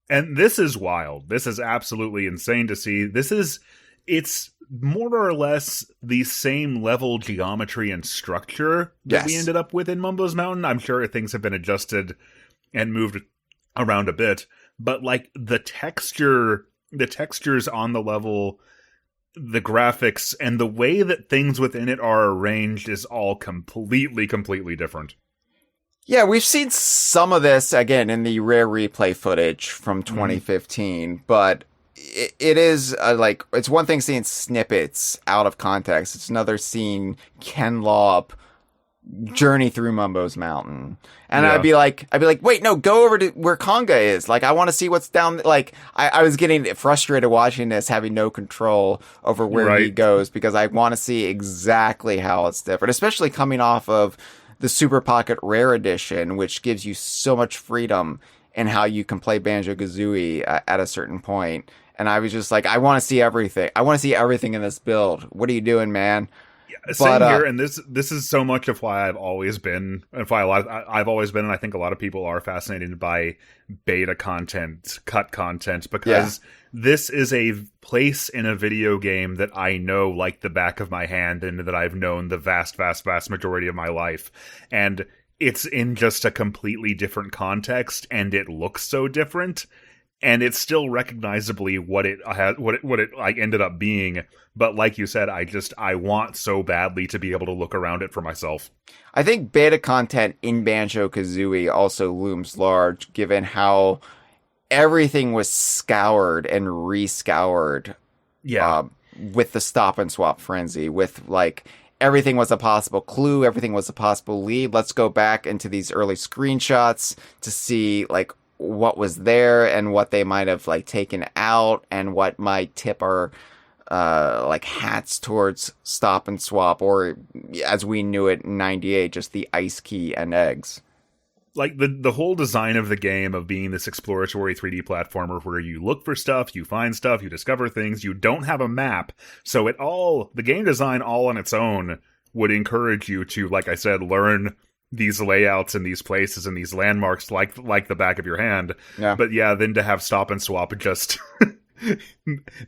And this is wild. This is absolutely insane to see. It's more or less the same level geometry and structure that we ended up with in Mumbo's Mountain. I'm sure things have been adjusted and moved around a bit, but like the textures on the level, the graphics, and the way that things within it are arranged is all completely different. Yeah, we've seen some of this, again, in the rare replay footage from 2015, but it is like, it's one thing seeing snippets out of context. It's another seeing Ken Lobb journey through Mumbo's Mountain. And I'd be like, wait, no, go over to where Conga is. Like, I want to see what's down. Like, I was getting frustrated watching this, having no control over where he goes, because I want to see exactly how it's different, especially coming off of the Super Pocket Rare Edition, which gives you so much freedom in how you can play Banjo-Kazooie at a certain point. And I was just like, I want to see everything. I want to see everything in this build. What are you doing, man? Yeah, same here. And this is so much of why I've always been, and and I think a lot of people are fascinated by beta content, cut content, because this is a place in a video game that I know like the back of my hand, and that I've known the vast majority of my life. And it's in just a completely different context, and it looks so different. And it's still recognizably what it like ended up being. But like you said, I want so badly to be able to look around it for myself. I think beta content in Banjo-Kazooie also looms large, given how everything was scoured and rescoured. Yeah. With the stop and swap frenzy, with like everything was a possible clue, everything was a possible lead. Let's go back into these early screenshots to see like what was there and what they might have like taken out, and what might tip our like hats towards stop and swap, or as we knew it in 98, just the ice key and eggs. Like the whole design of the game of being this exploratory 3D platformer where you look for stuff, you find stuff, you discover things, you don't have a map. So the game design all on its own would encourage you to, like I said, learn these layouts and these places and these landmarks like the back of your hand. Yeah. But yeah, then to have stop and swap just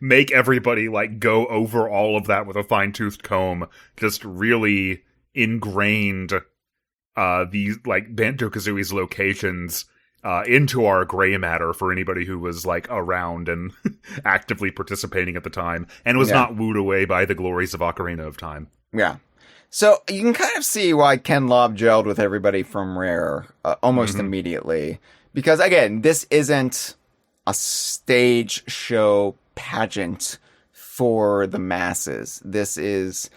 make everybody like go over all of that with a fine-toothed comb, just really ingrained these like Banjo-Kazooie's locations into our gray matter for anybody who was like around and actively participating at the time, and was not wooed away by the glories of Ocarina of Time. Yeah. So you can kind of see why Ken Lobb gelled with everybody from Rare almost immediately. Because, again, this isn't a stage show pageant for the masses. This is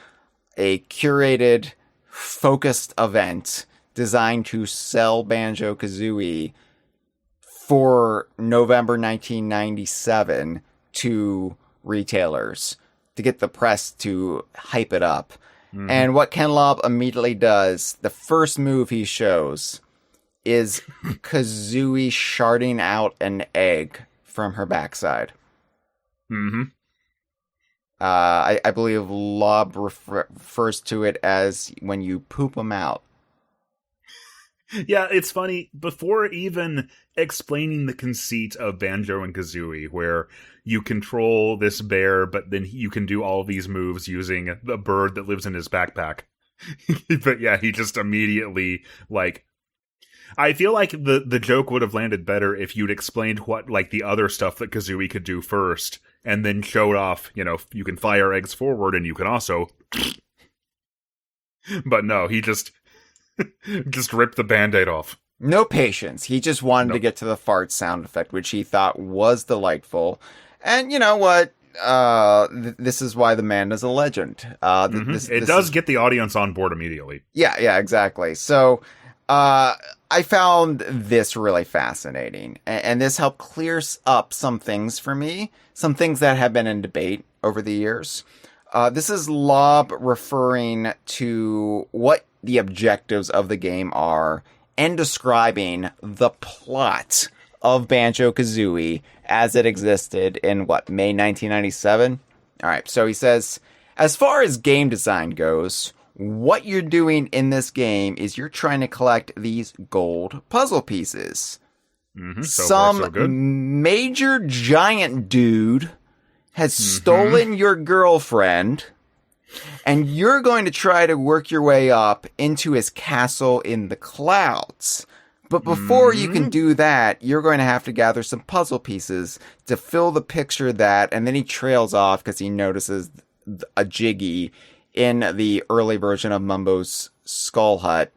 a curated, focused event designed to sell Banjo-Kazooie for November 1997 to retailers. to get the press to hype it up. And what Ken Lobb immediately does, the first move he shows is Kazooie sharding out an egg from her backside. I believe Lobb refers to it as when you poop them out. Yeah, it's funny. Before even explaining the conceit of Banjo and Kazooie, where you control this bear, but then you can do all these moves using the bird that lives in his backpack. But yeah, he just immediately, like... I feel like the joke would have landed better if you'd explained what, like, the other stuff that Kazooie could do first, and then showed off, you know, you can fire eggs forward, and you can also... But no, he just ripped the Band-Aid off. No patience. He just wanted to get to the fart sound effect, which he thought was delightful. And you know what? This is why the man is a legend. It does get the audience on board immediately. Yeah, exactly. So, I found this really fascinating, and this helped clear up some things for me, some things that have been in debate over the years. This is Lobb referring to what the objectives of the game are and describing the plot of Banjo-Kazooie as it existed in, May 1997? All right, so he says, as far as game design goes, what you're doing in this game is you're trying to collect these gold puzzle pieces. Some major giant dude has stolen your girlfriend, and you're going to try to work your way up into his castle in the clouds. But before you can do that, you're going to have to gather some puzzle pieces to fill the picture that, and then he trails off because he notices a Jiggy in the early version of Mumbo's Skull Hut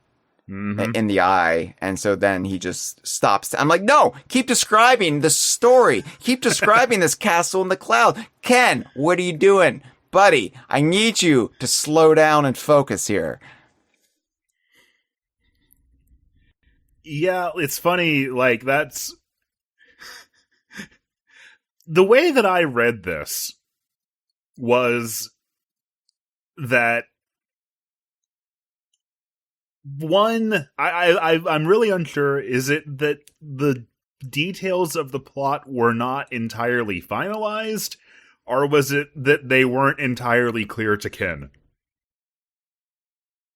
in the eye. And so then he just stops. I'm like, no, keep describing the story. Keep describing this castle in the cloud. Ken, what are you doing? Buddy, I need you to slow down and focus here. Yeah, it's funny, like, that's... The way that I read this was that... One, I'm really unsure, is it that the details of the plot were not entirely finalized, or was it that they weren't entirely clear to Ken?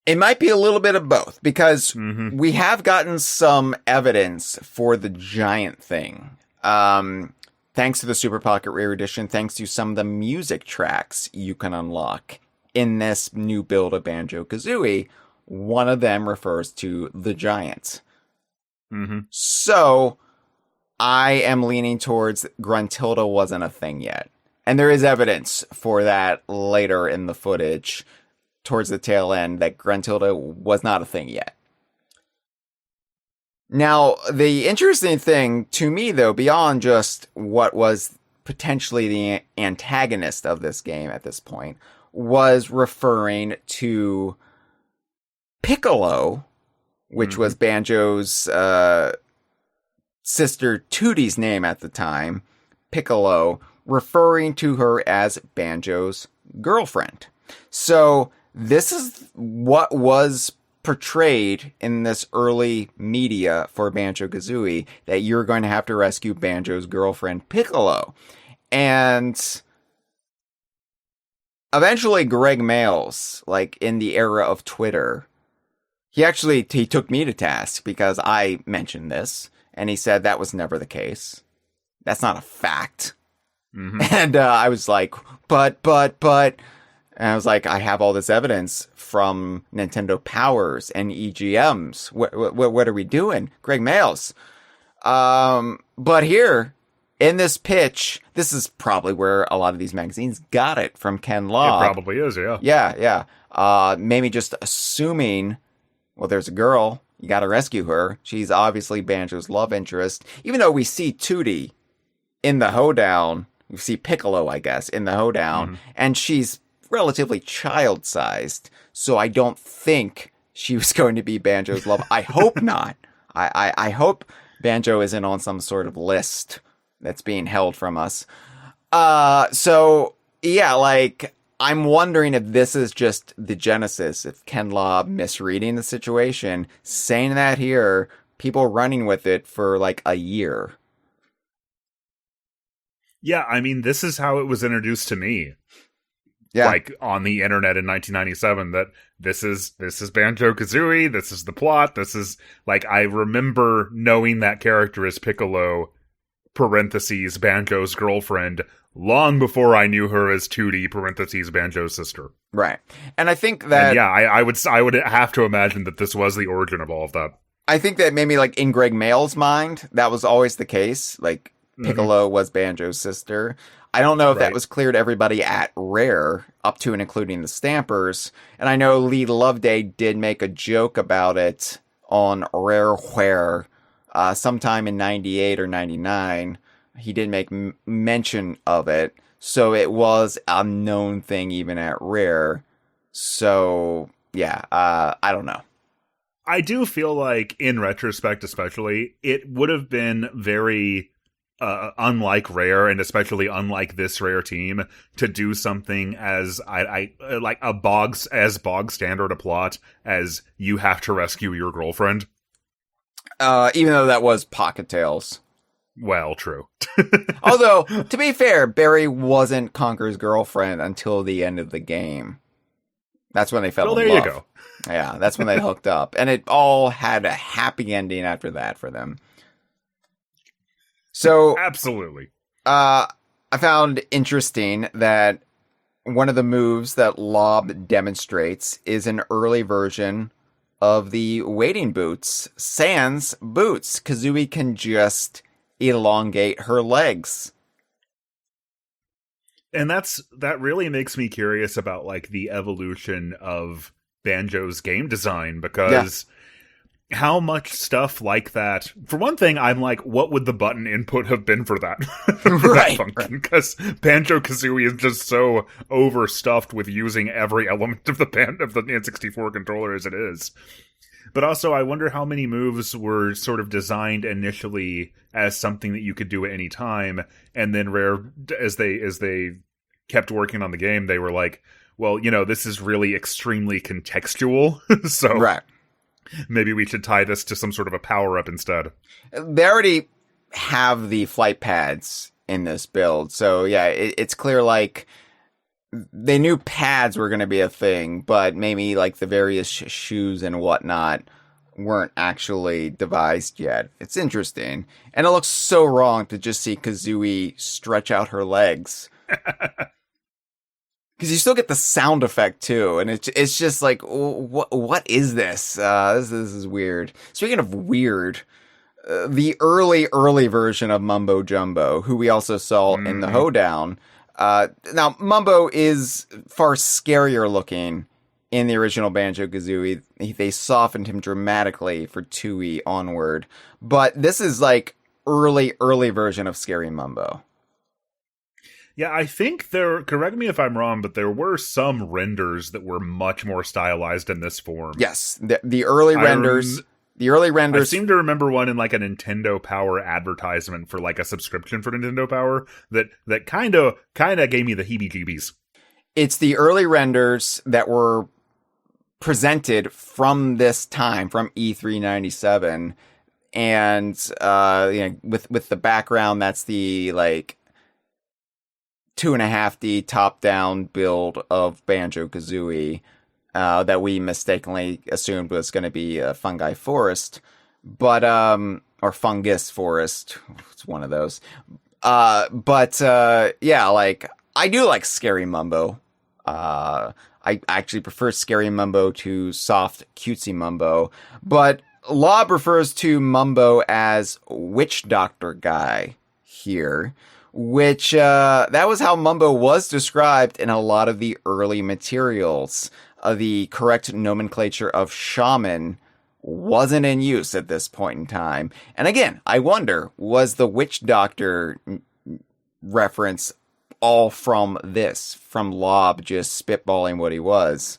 It might be a little bit of both, because we have gotten some evidence for the giant thing. Thanks to the Super Pocket Rare Edition, thanks to some of the music tracks you can unlock in this new build of Banjo-Kazooie, one of them refers to the giant. So, I am leaning towards Gruntilda wasn't a thing yet. And there is evidence for that later in the footage, towards the tail end, that Gruntilda was not a thing yet. Now, the interesting thing to me, though, beyond just what was potentially the antagonist of this game at this point, was referring to Piccolo, which was Banjo's sister Tootie's name at the time, Piccolo, referring to her as Banjo's girlfriend. So this is what was portrayed in this early media for Banjo-Kazooie, that you're going to have to rescue Banjo's girlfriend, Piccolo. And eventually Greg Mails, like in the era of Twitter, he took me to task because I mentioned this, and he said that was never the case. That's not a fact. And I was like, but, and I was like, I have all this evidence from Nintendo Powers and EGMs. What are we doing? Greg Mails. But here, in this pitch, this is probably where a lot of these magazines got it from Ken Lobb. It probably is, yeah. Yeah. Maybe just assuming, well, there's a girl, you gotta rescue her. She's obviously Banjo's love interest. Even though we see Tootie in the hoedown, we see Piccolo, I guess, in the hoedown, and she's relatively child-sized, so I don't think she was going to be Banjo's love. I hope not. I hope Banjo isn't on some sort of list that's being held from us. So, Yeah, like, I'm wondering if this is just the genesis, if Ken Lobb misreading the situation, saying that here, people running with it for like a year. Yeah, I mean, this is how it was introduced to me. Yeah. Like on the internet in 1997, that this is Banjo-Kazooie, this is the plot, this is like, I remember knowing that character as Piccolo parentheses Banjo's girlfriend long before I knew her as 2D parentheses Banjo's sister. Right. And I think that... And yeah, I would have to imagine that this was the origin of all of that. I think that maybe like in Greg Mail's mind, that was always the case. Like Piccolo was Banjo's sister. I don't know if that was clear to everybody at Rare, up to and including the Stampers. And I know Lee Loveday did make a joke about it on Rareware sometime in 98 or 99. He did make mention of it. So it was a known thing even at Rare. So, yeah, I don't know. I do feel like, in retrospect especially, it would have been very... unlike Rare, and especially unlike this Rare team, to do something as like bog standard a plot as you have to rescue your girlfriend. Even though that was Pocket Tales. Well, true. Although, to be fair, Barry wasn't Conker's girlfriend until the end of the game. That's when they fell in love. Well, there you go. Yeah, that's when they hooked up. And it all had a happy ending after that for them. So, absolutely. I found interesting that one of the moves that Lob demonstrates is an early version of the wading boots, sans boots. Kazooie can just elongate her legs. And that really makes me curious about like the evolution of Banjo's game design, because how much stuff like that? For one thing, I'm like, what would the button input have been for that? Right. Because Banjo-Kazooie is just so overstuffed with using every element of the N64 controller as it is. But also, I wonder how many moves were sort of designed initially as something that you could do at any time, and then Rare, as they kept working on the game, they were like, well, this is really extremely contextual, so right. Maybe we should tie this to some sort of a power-up instead. They already have the flight pads in this build, so yeah, it's clear, like, they knew pads were going to be a thing, but maybe like the various shoes and whatnot weren't actually devised yet. It's interesting. And it looks so wrong to just see Kazooie stretch out her legs. Because you still get the sound effect too, and it's just like, what is this? This is weird. Speaking of weird, the early version of Mumbo Jumbo, who we also saw in the Hoedown. Now, Mumbo is far scarier looking in the original Banjo-Kazooie. They softened him dramatically for 2E onward. But this is like early version of Scary Mumbo. Yeah, I think correct me if I'm wrong, but there were some renders that were much more stylized in this form. Yes, the early renders... The early renders... I seem to remember one in like a Nintendo Power advertisement for like a subscription for Nintendo Power that kind of gave me the heebie-jeebies. It's the early renders that were presented from this time, from E3 97, and with the background, that's the like 2.5D top-down build of Banjo-Kazooie. That we mistakenly assumed was going to be a fungi forest, but, or fungus forest. It's one of those. Yeah, like, I do like Scary Mumbo. I actually prefer Scary Mumbo to soft, cutesy Mumbo, but Lob refers to Mumbo as Witch Doctor Guy here, which, that was how Mumbo was described in a lot of the early materials. The correct nomenclature of shaman wasn't in use at this point in time. And again, I wonder, was the witch doctor reference all from Lob just spitballing what he was?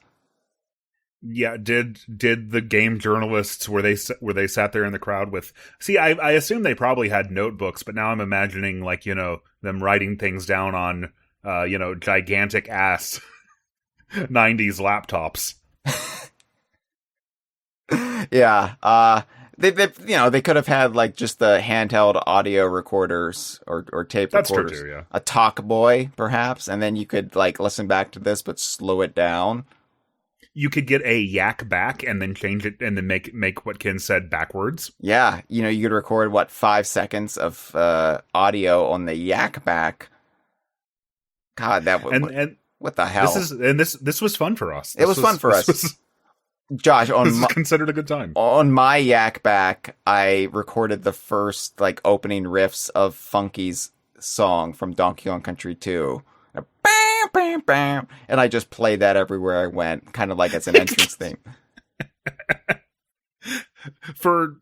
Yeah, did the game journalists, were they sat there in the crowd with... See, I assume they probably had notebooks, but now I'm imagining, like, them writing things down on gigantic ass 90s laptops. Yeah. They could have had like just the handheld audio recorders or tape That's recorders. true too, yeah. A talk boy, perhaps, and then you could like listen back to this but slow it down. You could get a yak back and then change it and then make what Ken said backwards. Yeah, you could record 5 seconds of audio on the yak back. God, that would. And what the hell? This was fun for us. It was fun for us. Josh, this is considered a good time. On my yak back, I recorded the first like opening riffs of Funky's song from Donkey Kong Country 2. Bam, bam, bam. And I just played that everywhere I went, kind of like as an entrance theme. For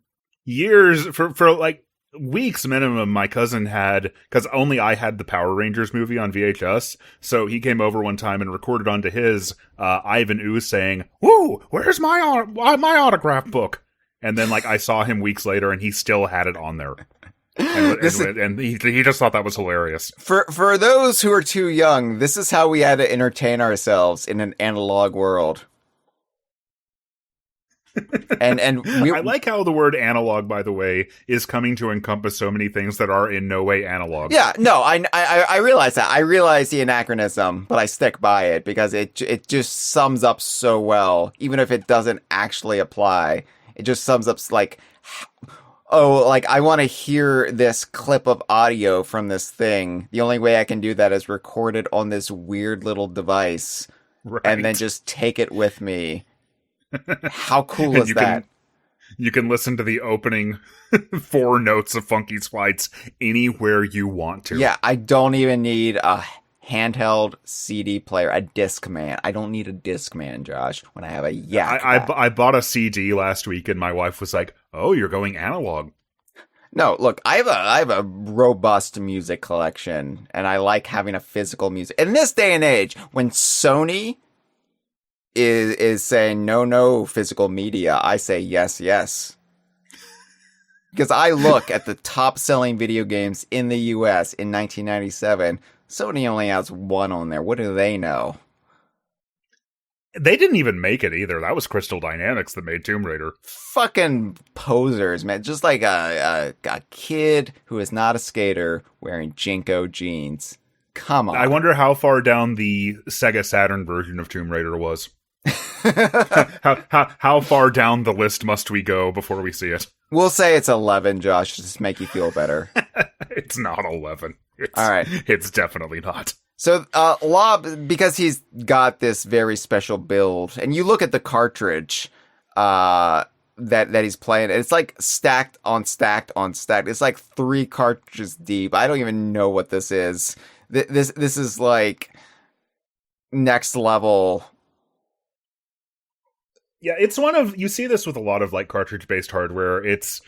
years, for like weeks minimum, my cousin had, because only I had the Power Rangers movie on VHS, so he came over one time and recorded onto his Ivan Ooze saying, "Woo, where's my autograph book?" And then like I saw him weeks later and he still had it on there. And he just thought that was hilarious. For those who are too young, this is how we had to entertain ourselves in an analog world. and I like how the word analog, by the way, is coming to encompass so many things that are in no way analog. Yeah, no, I realize that. I realize the anachronism, but I stick by it because it just sums up so well, even if it doesn't actually apply. It just sums up like, oh, like I want to hear this clip of audio from this thing. The only way I can do that is record it on this weird little device, right, and then just take it with me. How cool is that? You can listen to the opening 4 notes of Funky's Flights anywhere you want to. Yeah, I don't even need a handheld CD player, a Discman. I don't need a Discman, Josh, when I have a yak. I bought a CD last week and my wife was like, "Oh, you're going analog." No, look, I have a robust music collection and I like having a physical music. In this day and age, when Sony is saying no physical media, I say yes. Because I look at the top selling video games in the US in 1997, Sony only has one on there. What do they know? They didn't even make it either. That was Crystal Dynamics that made Tomb Raider. Fucking posers, man. Just like a kid who is not a skater wearing Jinko jeans. Come on. I wonder how far down the Sega Saturn version of Tomb Raider was. How far down the list must we go before we see it? We'll say it's 11, Josh, just to make you feel better. It's not 11. All right. It's definitely not. So, Lob, because he's got this very special build, and you look at the cartridge that he's playing, it's like stacked on stacked on stacked. It's like 3 cartridges deep. I don't even know what this is. This is like next level. Yeah, it's you see this with a lot of like cartridge-based hardware. It's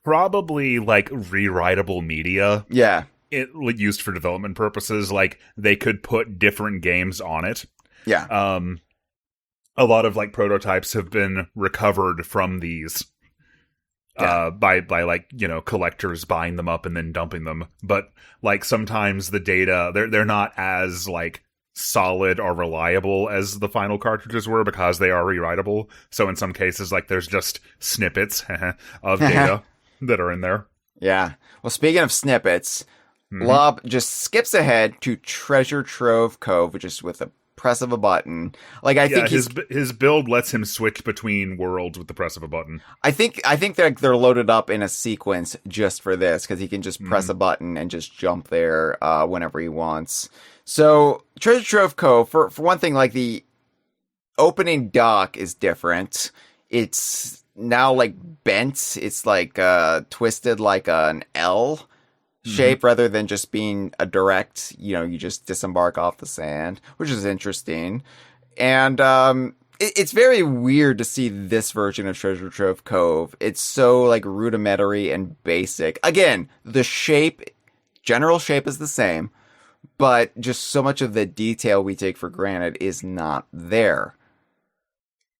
probably like rewritable media. Yeah. It used for development purposes. Like they could put different games on it. Yeah. A lot of like prototypes have been recovered from these. By like, collectors buying them up and then dumping them. But like sometimes the data, they're not as like solid or reliable as the final cartridges were because they are rewritable. So in some cases, like there's just snippets of data that are in there. Yeah. Well, speaking of snippets, Lob just skips ahead to Treasure Trove Cove, which is with a press of a button. Like I think his build lets him switch between worlds with the press of a button. I think they're loaded up in a sequence just for this because he can just press a button and just jump there whenever he wants. So Treasure Trove Cove, for one thing, like the opening dock is different. It's now like bent. It's like twisted like an L shape rather than just being a direct, you just disembark off the sand, which is interesting. And it's very weird to see this version of Treasure Trove Cove. It's so like rudimentary and basic. Again, the general shape is the same, but just so much of the detail we take for granted is not there.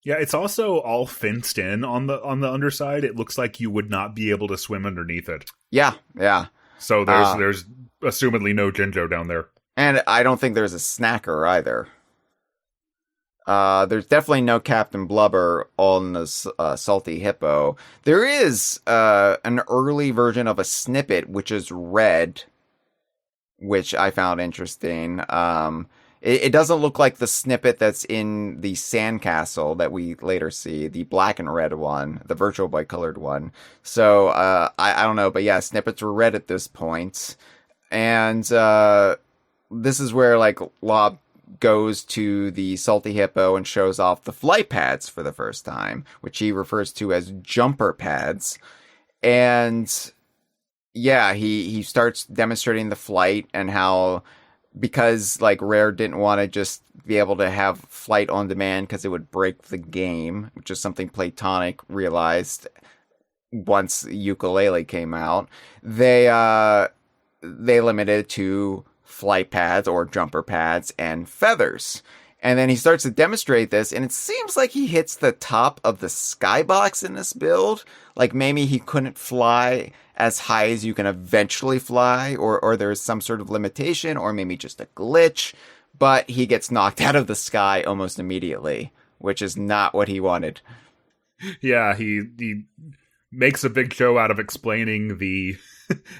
Yeah, it's also all fenced in on the underside. It looks like you would not be able to swim underneath it. Yeah. So there's assumedly no Jinjo down there. And I don't think there's a snacker either. There's definitely no Captain Blubber on the Salty Hippo. There is an early version of a snippet, which is red, which I found interesting. It doesn't look like the snippet that's in the sandcastle that we later see, the black and red one, the Virtual Boy colored one. So I don't know, but yeah, snippets were red at this point. And this is where like Lob goes to the Salty Hippo and shows off the flight pads for the first time, which he refers to as jumper pads. And yeah, he starts demonstrating the flight and how, because like Rare didn't want to just be able to have flight on demand because it would break the game, which is something Playtonic realized once Ukulele came out. They limited it to flight pads or jumper pads and feathers. And then he starts to demonstrate this, and it seems like he hits the top of the skybox in this build. Like maybe he couldn't fly as high as you can eventually fly, or there's some sort of limitation, or maybe just a glitch. But he gets knocked out of the sky almost immediately, which is not what he wanted. Yeah, he makes a big show out of explaining the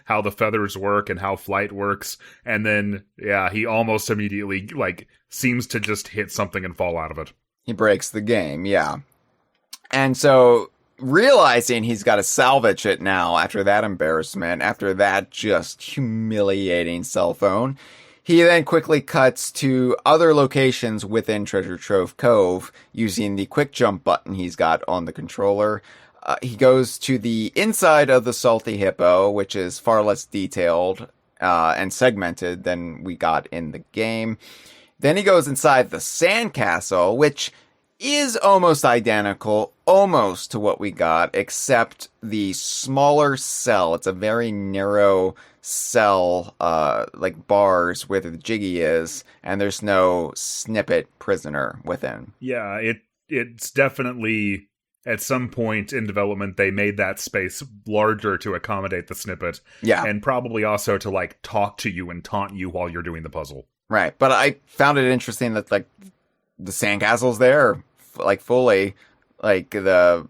how the feathers work and how flight works, and then yeah, he almost immediately like seems to just hit something and fall out of it. He breaks the game, yeah. And so realizing he's got to salvage it now after that embarrassment, after that just humiliating cell phone, he then quickly cuts to other locations within Treasure Trove Cove using the quick jump button he's got on the controller. He goes to the inside of the Salty Hippo, which is far less detailed and segmented than we got in the game. Then he goes inside the Sandcastle, which is almost identical, almost to what we got, except the smaller cell. It's a very narrow cell, like bars where the Jiggy is, and there's no snippet prisoner within. Yeah, it's definitely... At some point in development, they made that space larger to accommodate the snippet. Yeah. And probably also to, like, talk to you and taunt you while you're doing the puzzle. Right. But I found it interesting that, like, the sandcastle's there, like, fully. Like, the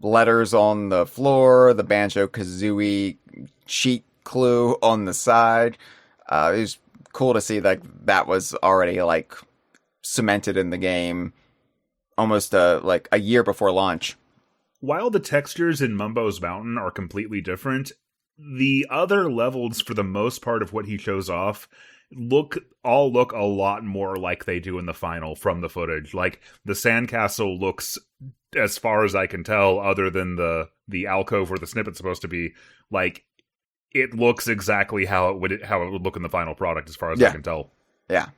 letters on the floor, the Banjo-Kazooie cheat clue on the side. It was cool to see that was already, like, cemented in the game. Almost like a year before launch. While the textures in Mumbo's Mountain are completely different, the other levels, for the most part of what he shows off, look a lot more like they do in the final from the footage. Like, the sandcastle looks, as far as I can tell, other than the alcove where the snippet's supposed to be, like, it looks exactly how it would look in the final product, as far as I can tell. Yeah.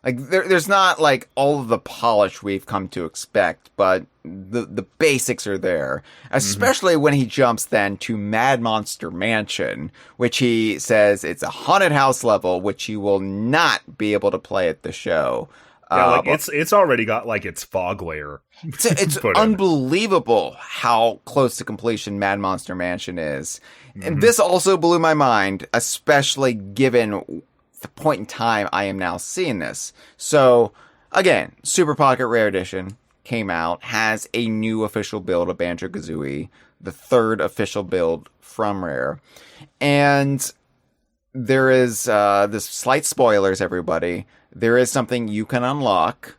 Like, there's not, like, all of the polish we've come to expect, but the basics are there. Especially when he jumps then to Mad Monster Mansion, which he says it's a haunted house level, which you will not be able to play at the show. Yeah, like, it's already got, like, its fog layer. It's unbelievable how close to completion Mad Monster Mansion is. And this also blew my mind, especially given the point in time I am now seeing this. So, again, Super Pocket Rare Edition came out, has a new official build of Banjo-Kazooie, the third official build from Rare. And there is this slight spoilers, everybody. There is something you can unlock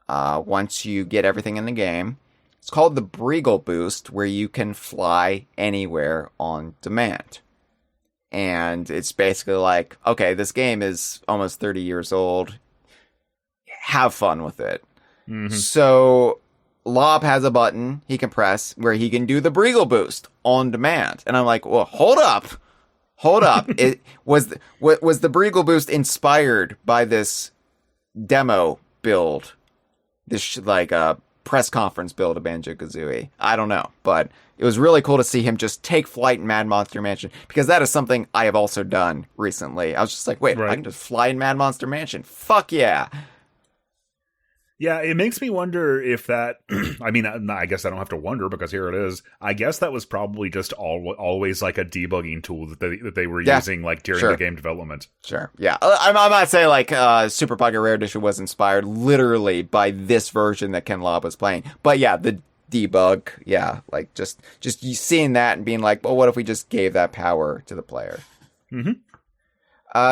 once you get everything in the game. It's called the Breagle Boost, where you can fly anywhere on demand. And it's basically like, okay, this game is almost 30 years old. Have fun with it. So Lob has a button he can press where he can do the Breagle Boost on demand. And I'm like, well, hold up. It was the Breagle Boost inspired by this demo build? This press conference build of Banjo-Kazooie? I don't know, but it was really cool to see him just take flight in Mad Monster Mansion, because that is something I have also done recently. I was just like, wait, I can just fly in Mad Monster Mansion. Fuck yeah. Yeah, it makes me wonder if that. I mean, I guess I don't have to wonder because here it is. I guess that was probably just always like a debugging tool that they were using like during the game development. Sure. Yeah. I'm not saying like Super Pocket Rare Edition was inspired literally by this version that Ken Lobb was playing, but yeah, the debug. Yeah, like just you seeing that and being like, well, what if we just gave that power to the player?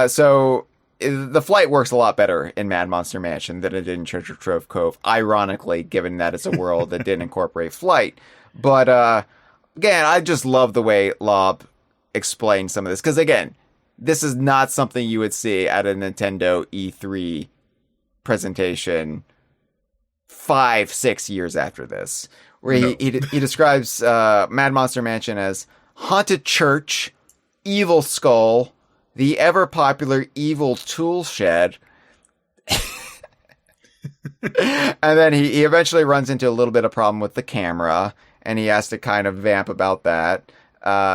So the flight works a lot better in Mad Monster Mansion than it did in Treasure Trove Cove, ironically, given that it's a world that didn't incorporate flight. But again, I just love the way Lobb explained some of this. Because again, this is not something you would see at a Nintendo E3 presentation 5-6 years after this. Where he describes Mad Monster Mansion as haunted church, evil skull, the ever-popular evil tool shed. And then he eventually runs into a little bit of problem with the camera, and he has to kind of vamp about that.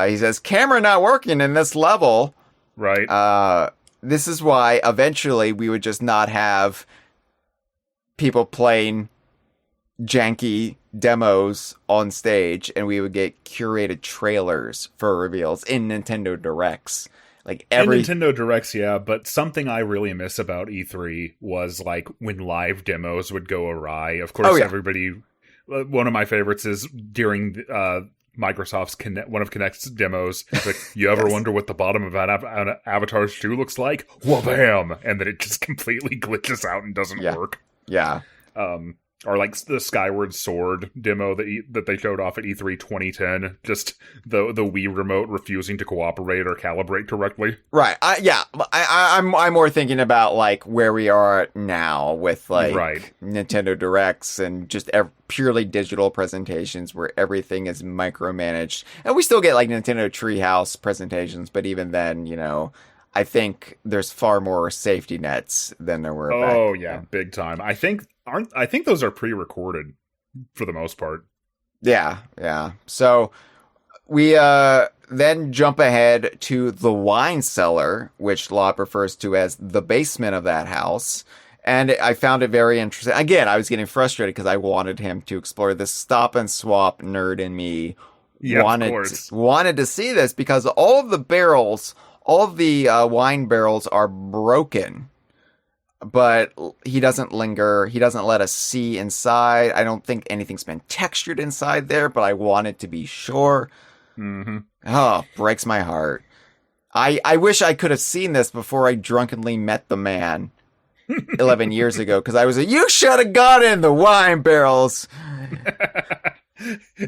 He says, camera not working in this level. Right. This is why eventually we would just not have people playing janky demos on stage, and we would get curated trailers for reveals in Nintendo Directs. Like in Nintendo Directs, yeah, but something I really miss about E3 was like when live demos would go awry. Of course, everybody. One of my favorites is during Microsoft's one of Kinect's demos. Like, you ever wonder what the bottom of an Avatar's shoe looks like? Wha-bam! And then it just completely glitches out and doesn't work. Yeah. Or like the Skyward Sword demo that they showed off at E3 2010, just the Wii remote refusing to cooperate or calibrate correctly. Right. I'm more thinking about like where we are now with like Nintendo Directs and just purely digital presentations where everything is micromanaged. And we still get like Nintendo Treehouse presentations, but even then, you know, I think there's far more safety nets than there were back then. Big time. I think those are pre-recorded for the most part. Yeah. So we then jump ahead to the wine cellar, which Lobb refers to as the basement of that house. And I found it very interesting. Again, I was getting frustrated because I wanted him to explore this. Stop and swap nerd in me wanted to see this because all of the wine barrels are broken. But he doesn't linger. He doesn't let us see inside. I don't think anything's been textured inside there, but I wanted to be sure. Mm-hmm. Oh, breaks my heart. I wish I could have seen this before I drunkenly met the man 11 years ago, because I was like, you should have got in the wine barrels.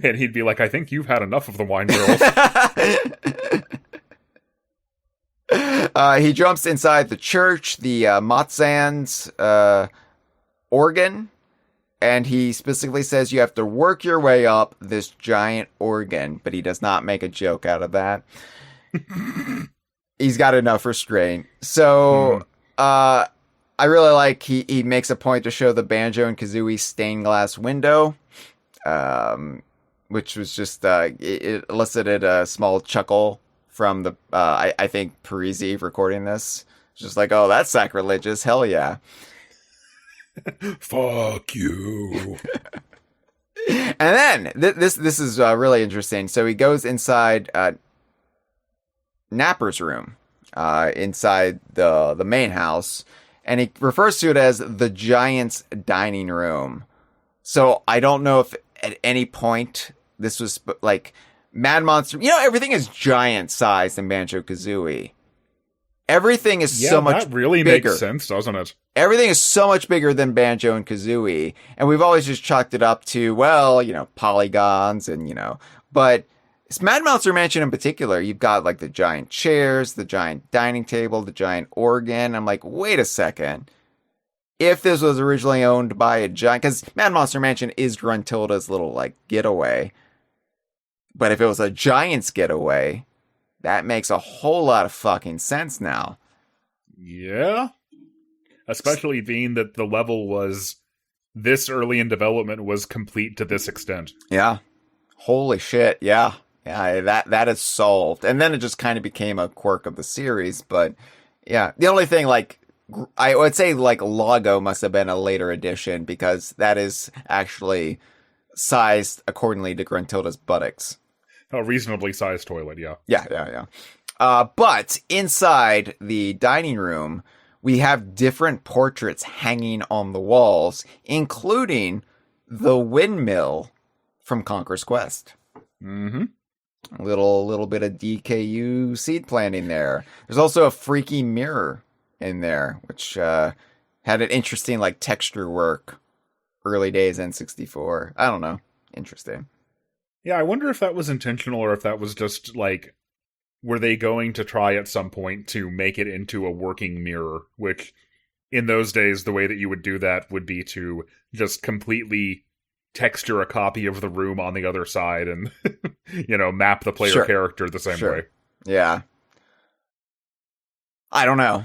And he'd be like, I think you've had enough of the wine barrels. He jumps inside the church, the Motzan's organ, and he specifically says you have to work your way up this giant organ, but he does not make a joke out of that. He's got enough restraint. So I really like he makes a point to show the Banjo-Kazooie stained glass window, which was just it elicited a small chuckle from the, I think, Parisi recording this. It's just like, oh, that's sacrilegious. Hell yeah. Fuck you. And then, this is really interesting. So he goes inside Napper's room, inside the main house, and he refers to it as the Giant's dining room. So I don't know if at any point this was, like, Mad Monster, you know, everything is giant sized in Banjo-Kazooie. Everything is so much that really bigger. Makes sense, doesn't it? Everything is so much bigger than Banjo and Kazooie, and we've always just chalked it up to, well, you know, polygons and, you know, but it's Mad Monster Mansion in particular. You've got like the giant chairs, the giant dining table, the giant organ. I'm like, wait a second. If this was originally owned by a giant, because Mad Monster Mansion is Gruntilda's little like getaway. But if it was a Giant's getaway, that makes a whole lot of fucking sense now. Yeah. Especially being that the level was this early in development was complete to this extent. Yeah. Holy shit. Yeah. Yeah, that is solved. And then it just kind of became a quirk of the series. But yeah, the only thing like I would say like Lago must have been a later addition because that is actually sized accordingly to Gruntilda's buttocks. A reasonably sized toilet, yeah. Yeah. But inside the dining room, we have different portraits hanging on the walls, including the windmill from Conker's Quest. Mm-hmm. A little bit of DKU seed planting there. There's also a freaky mirror in there, which had an interesting like texture work. Early days N64. I don't know. Interesting. Yeah, I wonder if that was intentional or if that was just like, were they going to try at some point to make it into a working mirror? Which, in those days, the way that you would do that would be to just completely texture a copy of the room on the other side and, map the player character the same way. Yeah. I don't know.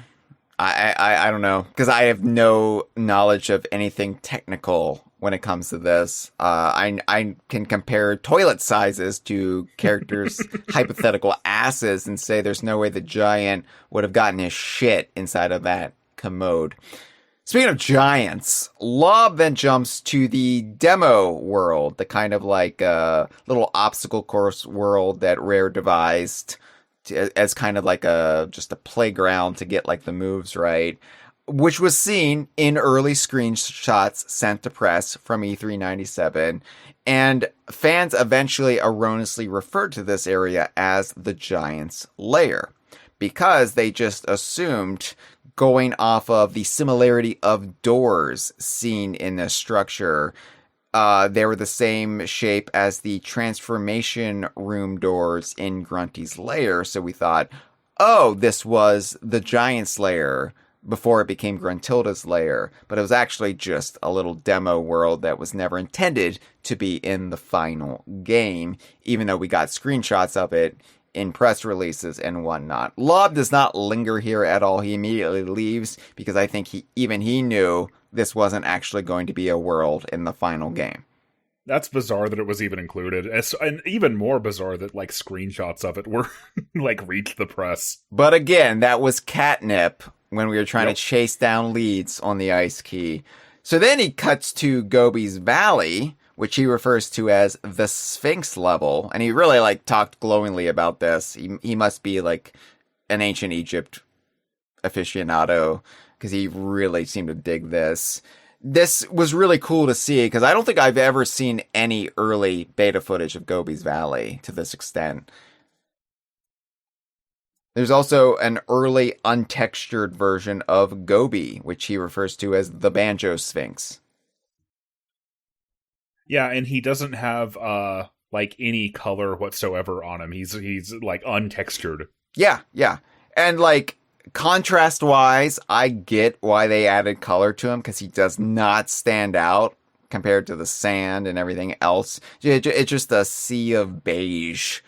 I don't know, because I have no knowledge of anything technical when it comes to this. I can compare toilet sizes to characters' hypothetical asses and say there's no way the giant would have gotten his shit inside of that commode. Speaking of giants, Lob then jumps to the demo world, the kind of like little obstacle course world that Rare devised as kind of like just a playground to get like the moves right, which was seen in early screenshots sent to press from E397, and fans eventually erroneously referred to this area as the Giant's Lair, because they just assumed, going off of the similarity of doors seen in this structure, they were the same shape as the transformation room doors in Grunty's lair. So we thought, oh, this was the Giant's lair before it became Gruntilda's lair. But it was actually just a little demo world that was never intended to be in the final game, even though we got screenshots of it in press releases and whatnot. Lob does not linger here at all. He immediately leaves because I think he knew this wasn't actually going to be a world in the final game. That's bizarre that it was even included. And even more bizarre that, like, screenshots of it were, like, reached the press. But again, that was catnip when we were trying to chase down leads on the ice key. So then he cuts to Gobi's Valley, which he refers to as the Sphinx level. And he really, like, talked glowingly about this. He must be, like, an ancient Egypt aficionado, because he really seemed to dig this. This was really cool to see, because I don't think I've ever seen any early beta footage of Gobi's Valley to this extent. There's also an early untextured version of Gobi, which he refers to as the Banjo Sphinx. Yeah, and he doesn't have like any color whatsoever on him. He's like untextured. Yeah. And like contrast wise, I get why they added color to him, because he does not stand out compared to the sand and everything else. It's just a sea of beige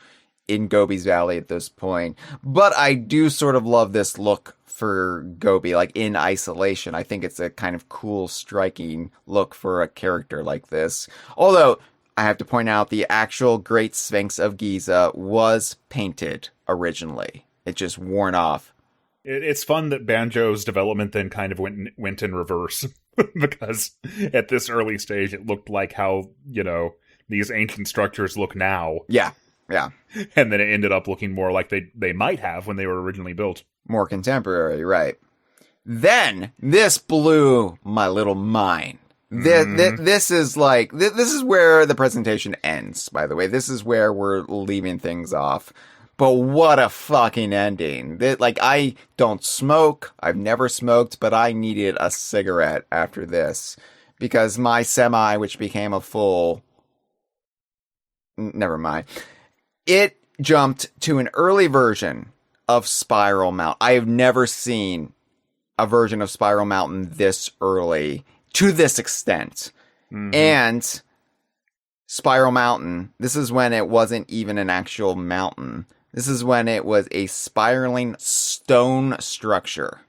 in Gobi's Valley at this point. But I do sort of love this look for Gobi, like in isolation. I think it's a kind of cool, striking look for a character like this. Although, I have to point out, the actual Great Sphinx of Giza was painted originally. It's just worn off. It's fun that Banjo's development then kind of went in reverse. Because at this early stage, it looked like how, these ancient structures look now. Yeah. And then it ended up looking more like they might have when they were originally built. More contemporary, right. Then, this blew my little mind. This is like, this is where the presentation ends, by the way. This is where we're leaving things off. But what a fucking ending. Like, I don't smoke. I've never smoked, but I needed a cigarette after this. Because my semi, which became a full... Never mind. It jumped to an early version of Spiral Mountain. I have never seen a version of Spiral Mountain this early, to this extent. Mm-hmm. And Spiral Mountain, this is when it wasn't even an actual mountain. This is when it was a spiraling stone structure.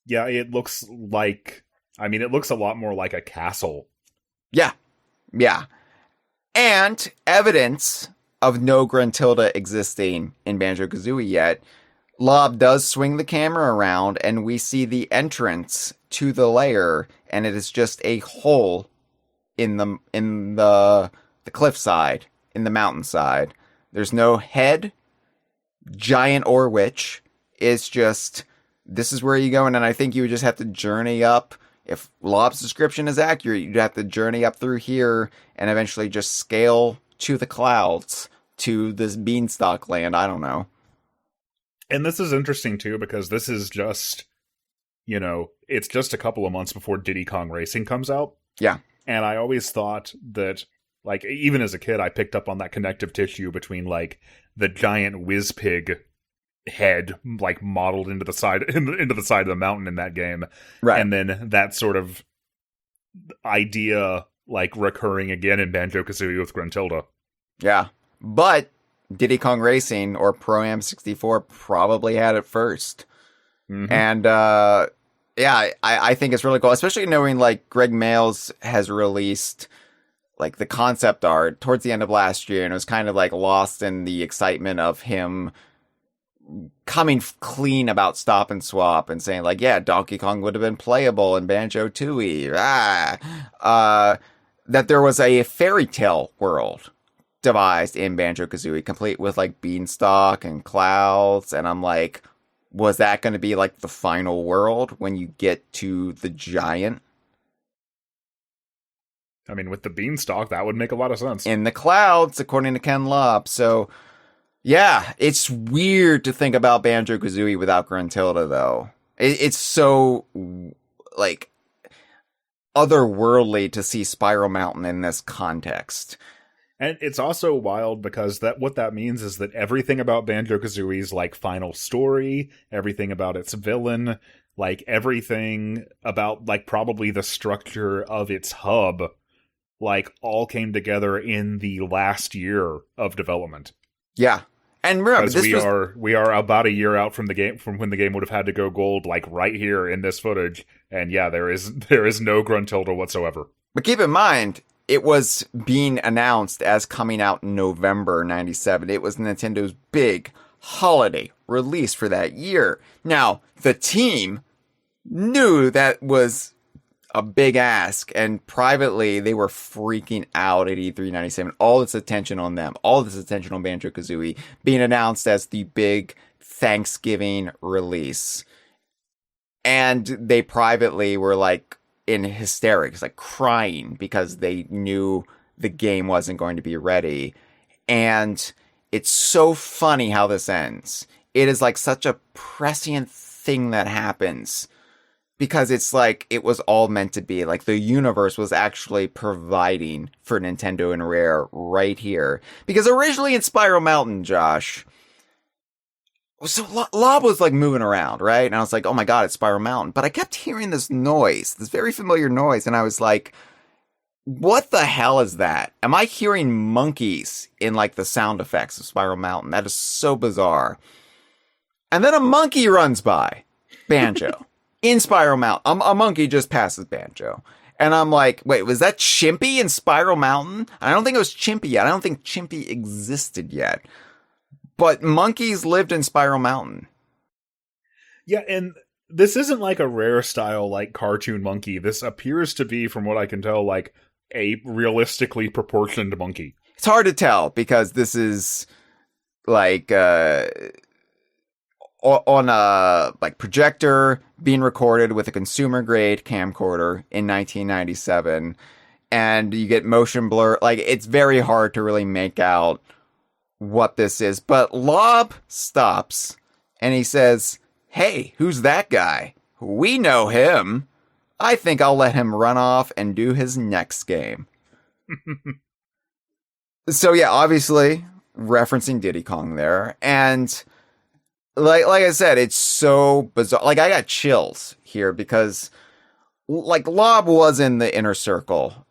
Yeah, it looks like... it looks a lot more like a castle. Yeah. And evidence of no Gruntilda existing in Banjo-Kazooie yet. Lob does swing the camera around, and we see the entrance to the lair, and it is just a hole in the cliffside, in the mountainside. There's no head, giant or witch. It's just, this is where you go, and then I think you would just have to journey up. If Lob's description is accurate, you'd have to journey up through here and eventually just scale to the clouds to this beanstalk land. I don't know. And this is interesting too, because this is just, it's just a couple of months before Diddy Kong Racing comes out. Yeah. And I always thought that, like, even as a kid, I picked up on that connective tissue between, like, the giant whiz pig head, like, modeled into the side into the side of the mountain in that game, right? And then that sort of idea, like, recurring again in Banjo-Kazooie with Gruntilda. Yeah, but Diddy Kong Racing or Pro-Am 64 probably had it first, and yeah, I think it's really cool, especially knowing, like, Greg Mayles has released, like, the concept art towards the end of last year, and it was kind of, like, lost in the excitement of him coming clean about Stop and Swap and saying, like, yeah, Donkey Kong would have been playable in Banjo-Tooie. That there was a fairy tale world devised in Banjo-Kazooie, complete with, like, beanstalk and clouds, and I'm like, was that going to be, like, the final world when you get to the giant? I mean, with the beanstalk, that would make a lot of sense. In the clouds, according to Ken Lobb. So, yeah, it's weird to think about Banjo-Kazooie without Gruntilda, though. It's so, like, otherworldly to see Spiral Mountain in this context. And it's also wild because what that means is that everything about Banjo-Kazooie's, like, final story, everything about its villain, like, everything about, like, probably the structure of its hub, like, all came together in the last year of development. Yeah. And remember, we are about a year out from when the game would have had to go gold, like, right here in this footage. And yeah, there is no Gruntilda whatsoever. But keep in mind, it was being announced as coming out in November 97. It was Nintendo's big holiday release for that year. Now, the team knew that was a big ask, and privately, they were freaking out at E3 97. All this attention on them, all this attention on Banjo-Kazooie being announced as the big Thanksgiving release. And they privately were, like, in hysterics, like crying because they knew the game wasn't going to be ready. And it's so funny how this ends. It is like such a prescient thing that happens because it's like it was all meant to be. Like the universe was actually providing for Nintendo and Rare right here. Because originally in Spiral Mountain, Josh, so Lob was like moving around, right? And I was like, oh my God, it's Spiral Mountain. But I kept hearing this noise, this very familiar noise. And I was like, what the hell is that? Am I hearing monkeys in like the sound effects of Spiral Mountain? That is so bizarre. And then a monkey runs by Banjo in Spiral Mountain. A monkey just passes Banjo. And I'm like, wait, was that Chimpy in Spiral Mountain? I don't think it was Chimpy yet. I don't think Chimpy existed yet. But monkeys lived in Spiral Mountain. Yeah, and this isn't like a Rare style, like, cartoon monkey. This appears to be, from what I can tell, like a realistically proportioned monkey. It's hard to tell because this is like on a like projector being recorded with a consumer grade camcorder in 1997, and you get motion blur. Like, it's very hard to really make out what this is. But Lob stops and he says, "Hey, who's that guy? We know him. I think I'll let him run off and do his next game." So yeah, obviously referencing Diddy Kong there. And like I said, it's so bizarre. Like, I got chills here because like Lob was in the inner circle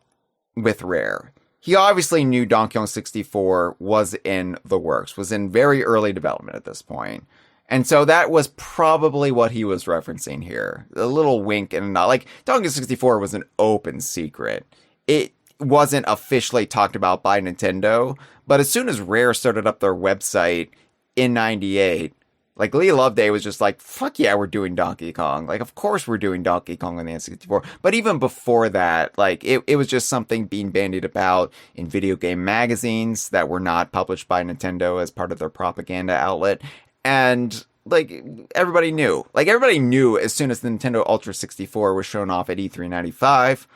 with Rare. He obviously knew Donkey Kong 64 was in the works, was in very early development at this point. And so that was probably what he was referencing here. A little wink and a nod. Like, Donkey Kong 64 was an open secret. It wasn't officially talked about by Nintendo, but as soon as Rare started up their website in 98, Like, Lee Loveday was just like, fuck yeah, we're doing Donkey Kong. Like, of course we're doing Donkey Kong on the N64. But even before that, like, it was just something being bandied about in video game magazines that were not published by Nintendo as part of their propaganda outlet. And, like, everybody knew. Like, everybody knew as soon as the Nintendo Ultra 64 was shown off at E395,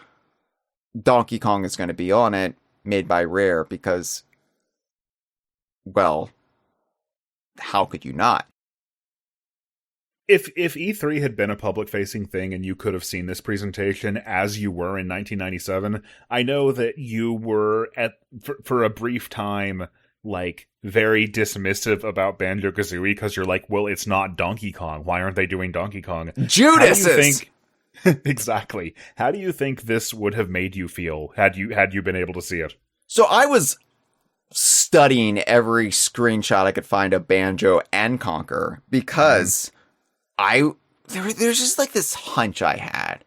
Donkey Kong is going to be on it, made by Rare, because, well, how could you not? If E3 had been a public-facing thing and you could have seen this presentation as you were in 1997, I know that you were, for a brief time, like, very dismissive about Banjo-Kazooie because you're like, well, it's not Donkey Kong. Why aren't they doing Donkey Kong? Judas! Exactly. How do you think this would have made you feel had you been able to see it? So I was studying every screenshot I could find of Banjo and Conker because there's just like this hunch I had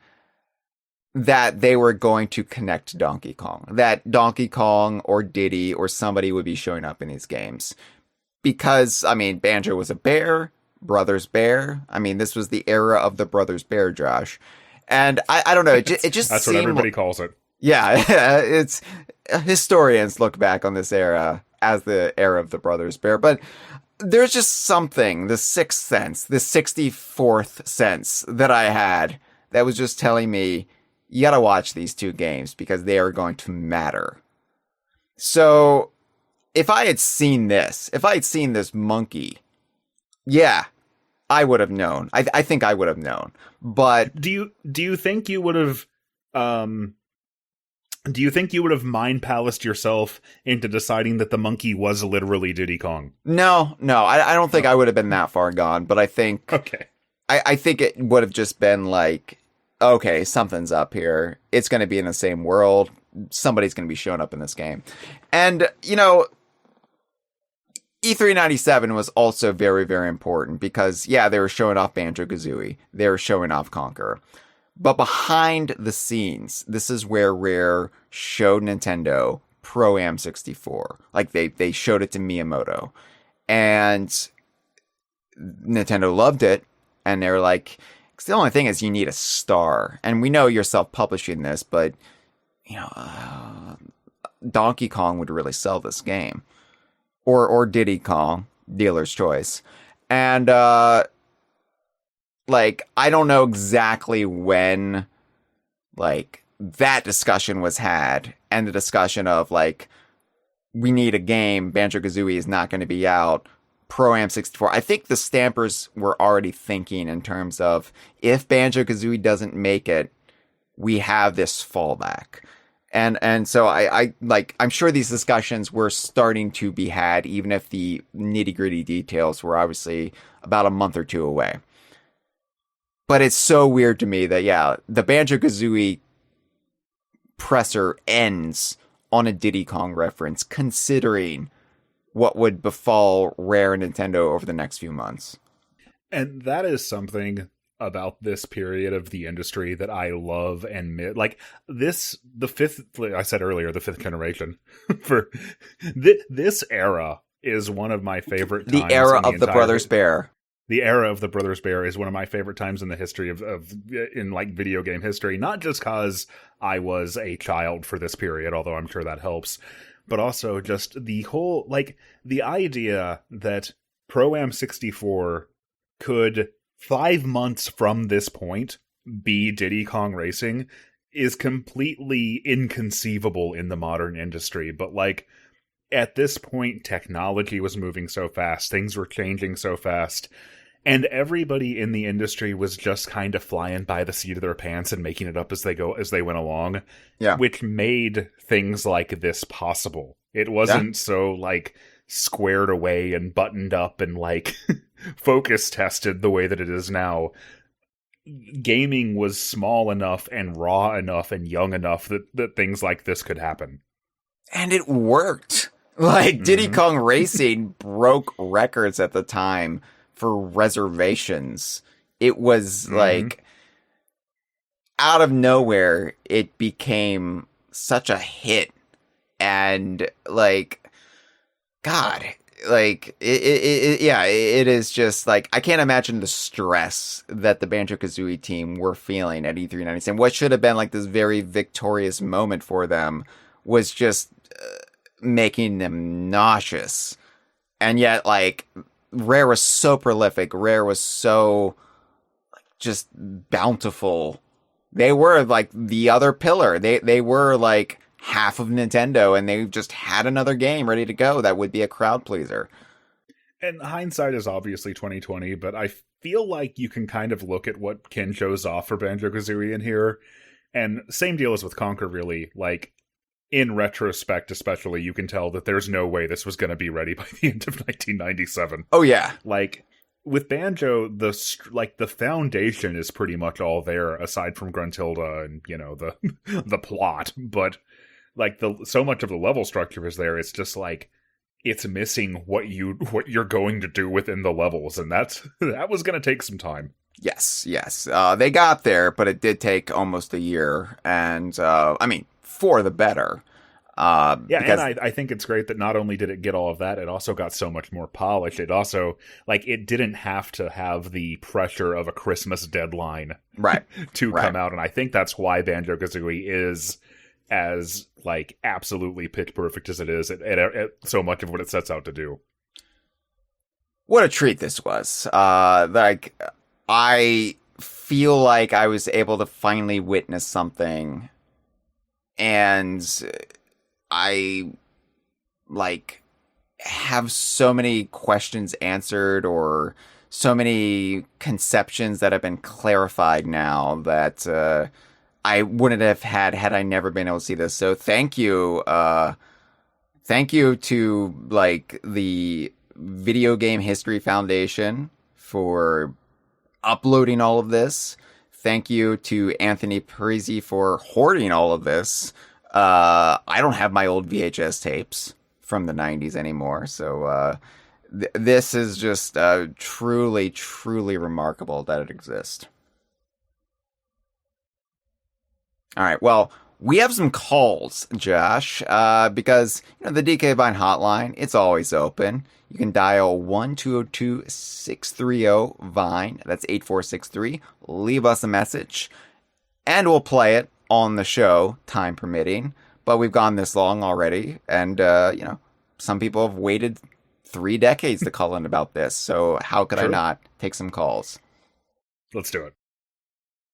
that they were going to connect to Donkey Kong, that Donkey Kong or Diddy or somebody would be showing up in these games. Because, I mean, Banjo was a bear, Brothers Bear. I mean, this was the era of the Brothers Bear, Josh. And I don't know, it just That's seemed, what everybody calls it. Yeah, it's historians look back on this era as the era of the Brothers Bear, but there's just something, the sixth sense, the 64th sense that I had that was just telling me, you gotta watch these two games because they are going to matter. So, if I had seen this monkey, yeah, I would have known. I think I would have known. But do you think you would have do you think you would have mind palaced yourself into deciding that the monkey was literally Diddy Kong? No, I don't think I would have been that far gone, but I think okay. I think it would have just been like, okay, something's up here. It's going to be in the same world. Somebody's going to be showing up in this game. And, you know, E397 was also very, very important because, yeah, they were showing off Banjo-Kazooie. They were showing off Conker. But behind the scenes, this is where Rare showed Nintendo Pro-Am 64. Like, they showed it to Miyamoto. And Nintendo loved it. And they were like, the only thing is you need a star. And we know you're self-publishing this, but, you know, Donkey Kong would really sell this game. Or Diddy Kong, dealer's choice. And, like, I don't know exactly when, like, that discussion was had. And the discussion of, like, we need a game, Banjo-Kazooie is not going to be out. Pro-Am 64. I think the Stampers were already thinking in terms of, if Banjo-Kazooie doesn't make it, we have this fallback. And so I'm sure these discussions were starting to be had, even if the nitty-gritty details were obviously about a month or two away. But it's so weird to me that, yeah, the Banjo-Kazooie presser ends on a Diddy Kong reference, considering what would befall Rare and Nintendo over the next few months. And that is something about this period of the industry that I love and like this, I said earlier, the fifth generation for this era is one of my favorite times. The era of the Brothers Bear. The era of the Brothers Bear is one of my favorite times in the history of in like video game history, not just cause I was a child for this period, although I'm sure that helps, but also just the whole, like, the idea that Pro-Am 64 could 5 months from this point be Diddy Kong Racing is completely inconceivable in the modern industry. But, like, at this point, technology was moving so fast, things were changing so fast, and everybody in the industry was just kind of flying by the seat of their pants and making it up as they went along. Yeah. Which made things like this possible. It wasn't so, like, squared away and buttoned up and, like, focus tested the way that it is now. Gaming was small enough and raw enough and young enough that things like this could happen. And it worked. Like, Diddy Kong Racing broke records at the time for reservations. It was, like, out of nowhere, it became such a hit. And, like, God, like yeah, it is just like I can't imagine the stress that the Banjo-Kazooie team were feeling at E3 97. What should have been like this very victorious moment for them was just making them nauseous. And yet, like, Rare was so prolific. Rare was so just bountiful. They were like the other pillar. They were like half of Nintendo, and they just had another game ready to go that would be a crowd pleaser. And hindsight is obviously 2020, but I feel like you can kind of look at what Ken shows off for Banjo-Kazooie in here. And same deal as with Conker, really. Like, in retrospect, especially, you can tell that there's no way this was going to be ready by the end of 1997. Oh yeah, Like, with Banjo, the foundation is pretty much all there, aside from Gruntilda and the the plot. But like so much of the level structure is there. It's just like it's missing what you're going to do within the levels, and that was going to take some time. yes. They got there, but it did take almost a year, and I mean, for the better. Because and I think it's great that not only did it get all of that, it also got so much more polished. It also, like, it didn't have to have the pressure of a Christmas deadline to come out. And I think that's why Banjo-Kazooie is as, like, absolutely pitch perfect as it is at so much of what it sets out to do. What a treat this was. Like, I feel like I was able to finally witness something, and I, like, have so many questions answered, or so many conceptions that have been clarified now that I wouldn't have had I never been able to see this. So thank you to, like, the Video Game History Foundation for uploading all of this. Thank you to Anthony Parisi for hoarding all of this. I don't have my old VHS tapes from the 90s anymore, so this is just truly, truly remarkable that it exists. All right, well, we have some calls, Josh, because the DK Vine hotline, it's always open. You can dial 1-202-630-VINE. That's 8463. Leave us a message, and we'll play it on the show, time permitting. But we've gone this long already, and some people have waited 3 decades to call in about this. So how could I not take some calls? Let's do it.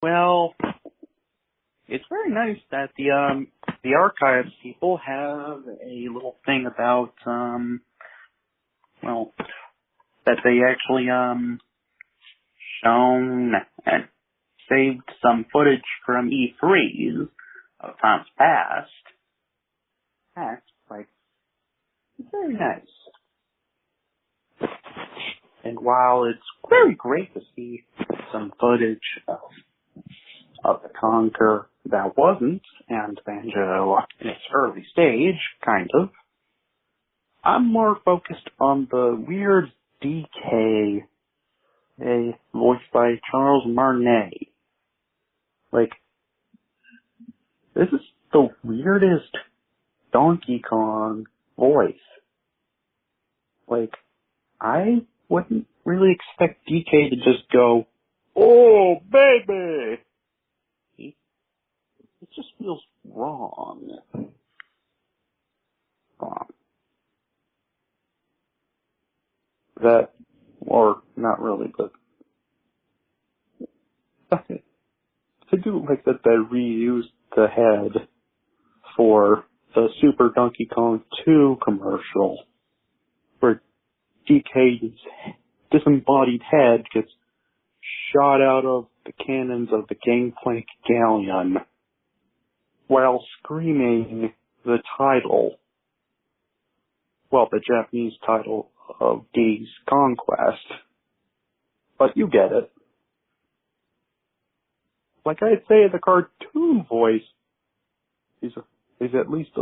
Well, it's very nice that the archives people have a little thing about that they actually shown and saved some footage from E3s of times past. That's like very nice. And while it's very great to see some footage of the Conker that wasn't, and Banjo in its early stage, kind of, I'm more focused on the weird DK, voiced by Charles Martinet. Like, this is the weirdest Donkey Kong voice. Like, I wouldn't really expect DK to just go, "Oh, baby!" It just feels wrong. That, or not really, but to do like that, they reused the head for the Super Donkey Kong 2 commercial, where DK's disembodied head gets shot out of the cannons of the Gangplank Galleon while screaming the title, well, the Japanese title of D's Conquest. But you get it. Like I'd say, the cartoon voice is at least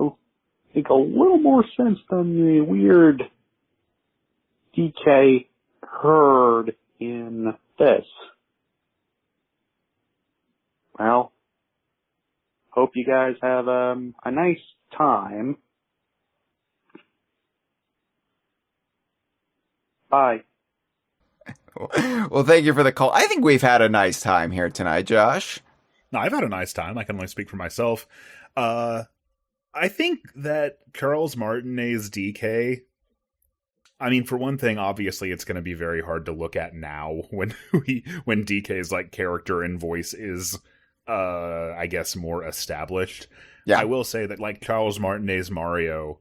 make a little more sense than the weird DK heard in this. Well, hope you guys have a nice time. Bye. Well, thank you for the call. I think we've had a nice time here tonight, Josh. No, I've had a nice time. I can only speak for myself. I think that Charles Martinet's DK, I mean, for one thing, obviously it's going to be very hard to look at now when DK's like character and voice is, I guess, more established. Yeah. I will say that like Charles Martinet's Mario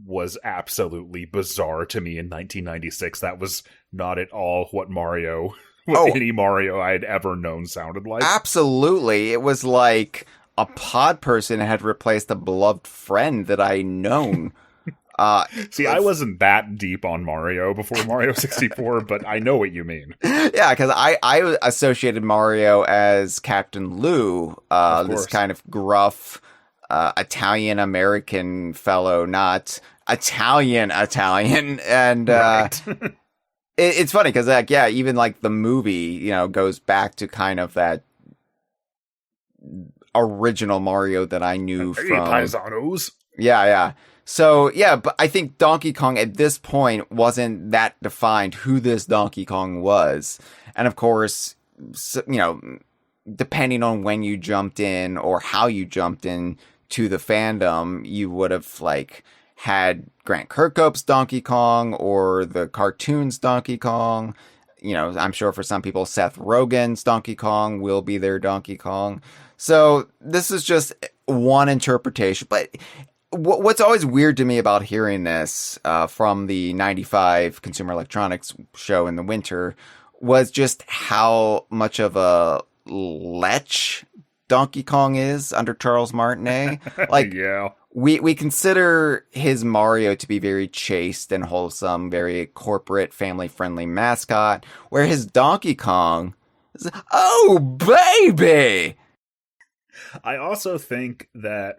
was absolutely bizarre to me in 1996. That was not at all what any Mario I had ever known sounded like. Absolutely. It was like a pod person had replaced a beloved friend that I'd known. See, I wasn't that deep on Mario before Mario 64, but I know what you mean. Yeah, because I associated Mario as Captain Lou, this kind of gruff Italian-American fellow, not Italian, and Right. it's funny because even like the movie, goes back to kind of that original Mario that I knew from Paisanos. Yeah. So but I think Donkey Kong at this point wasn't that defined who this Donkey Kong was, and of course, depending on when you jumped in or how you jumped in to the fandom, you would have like had Grant Kirkhope's Donkey Kong or the cartoons Donkey Kong. I'm sure for some people, Seth Rogen's Donkey Kong will be their Donkey Kong. So this is just one interpretation. But what's always weird to me about hearing this from the 95 Consumer Electronics show in the winter was just how much of a lech Donkey Kong is under Charles Martinet. Like, yeah. We consider his Mario to be very chaste and wholesome, very corporate, family-friendly mascot, where his Donkey Kong is, oh, baby! I also think that,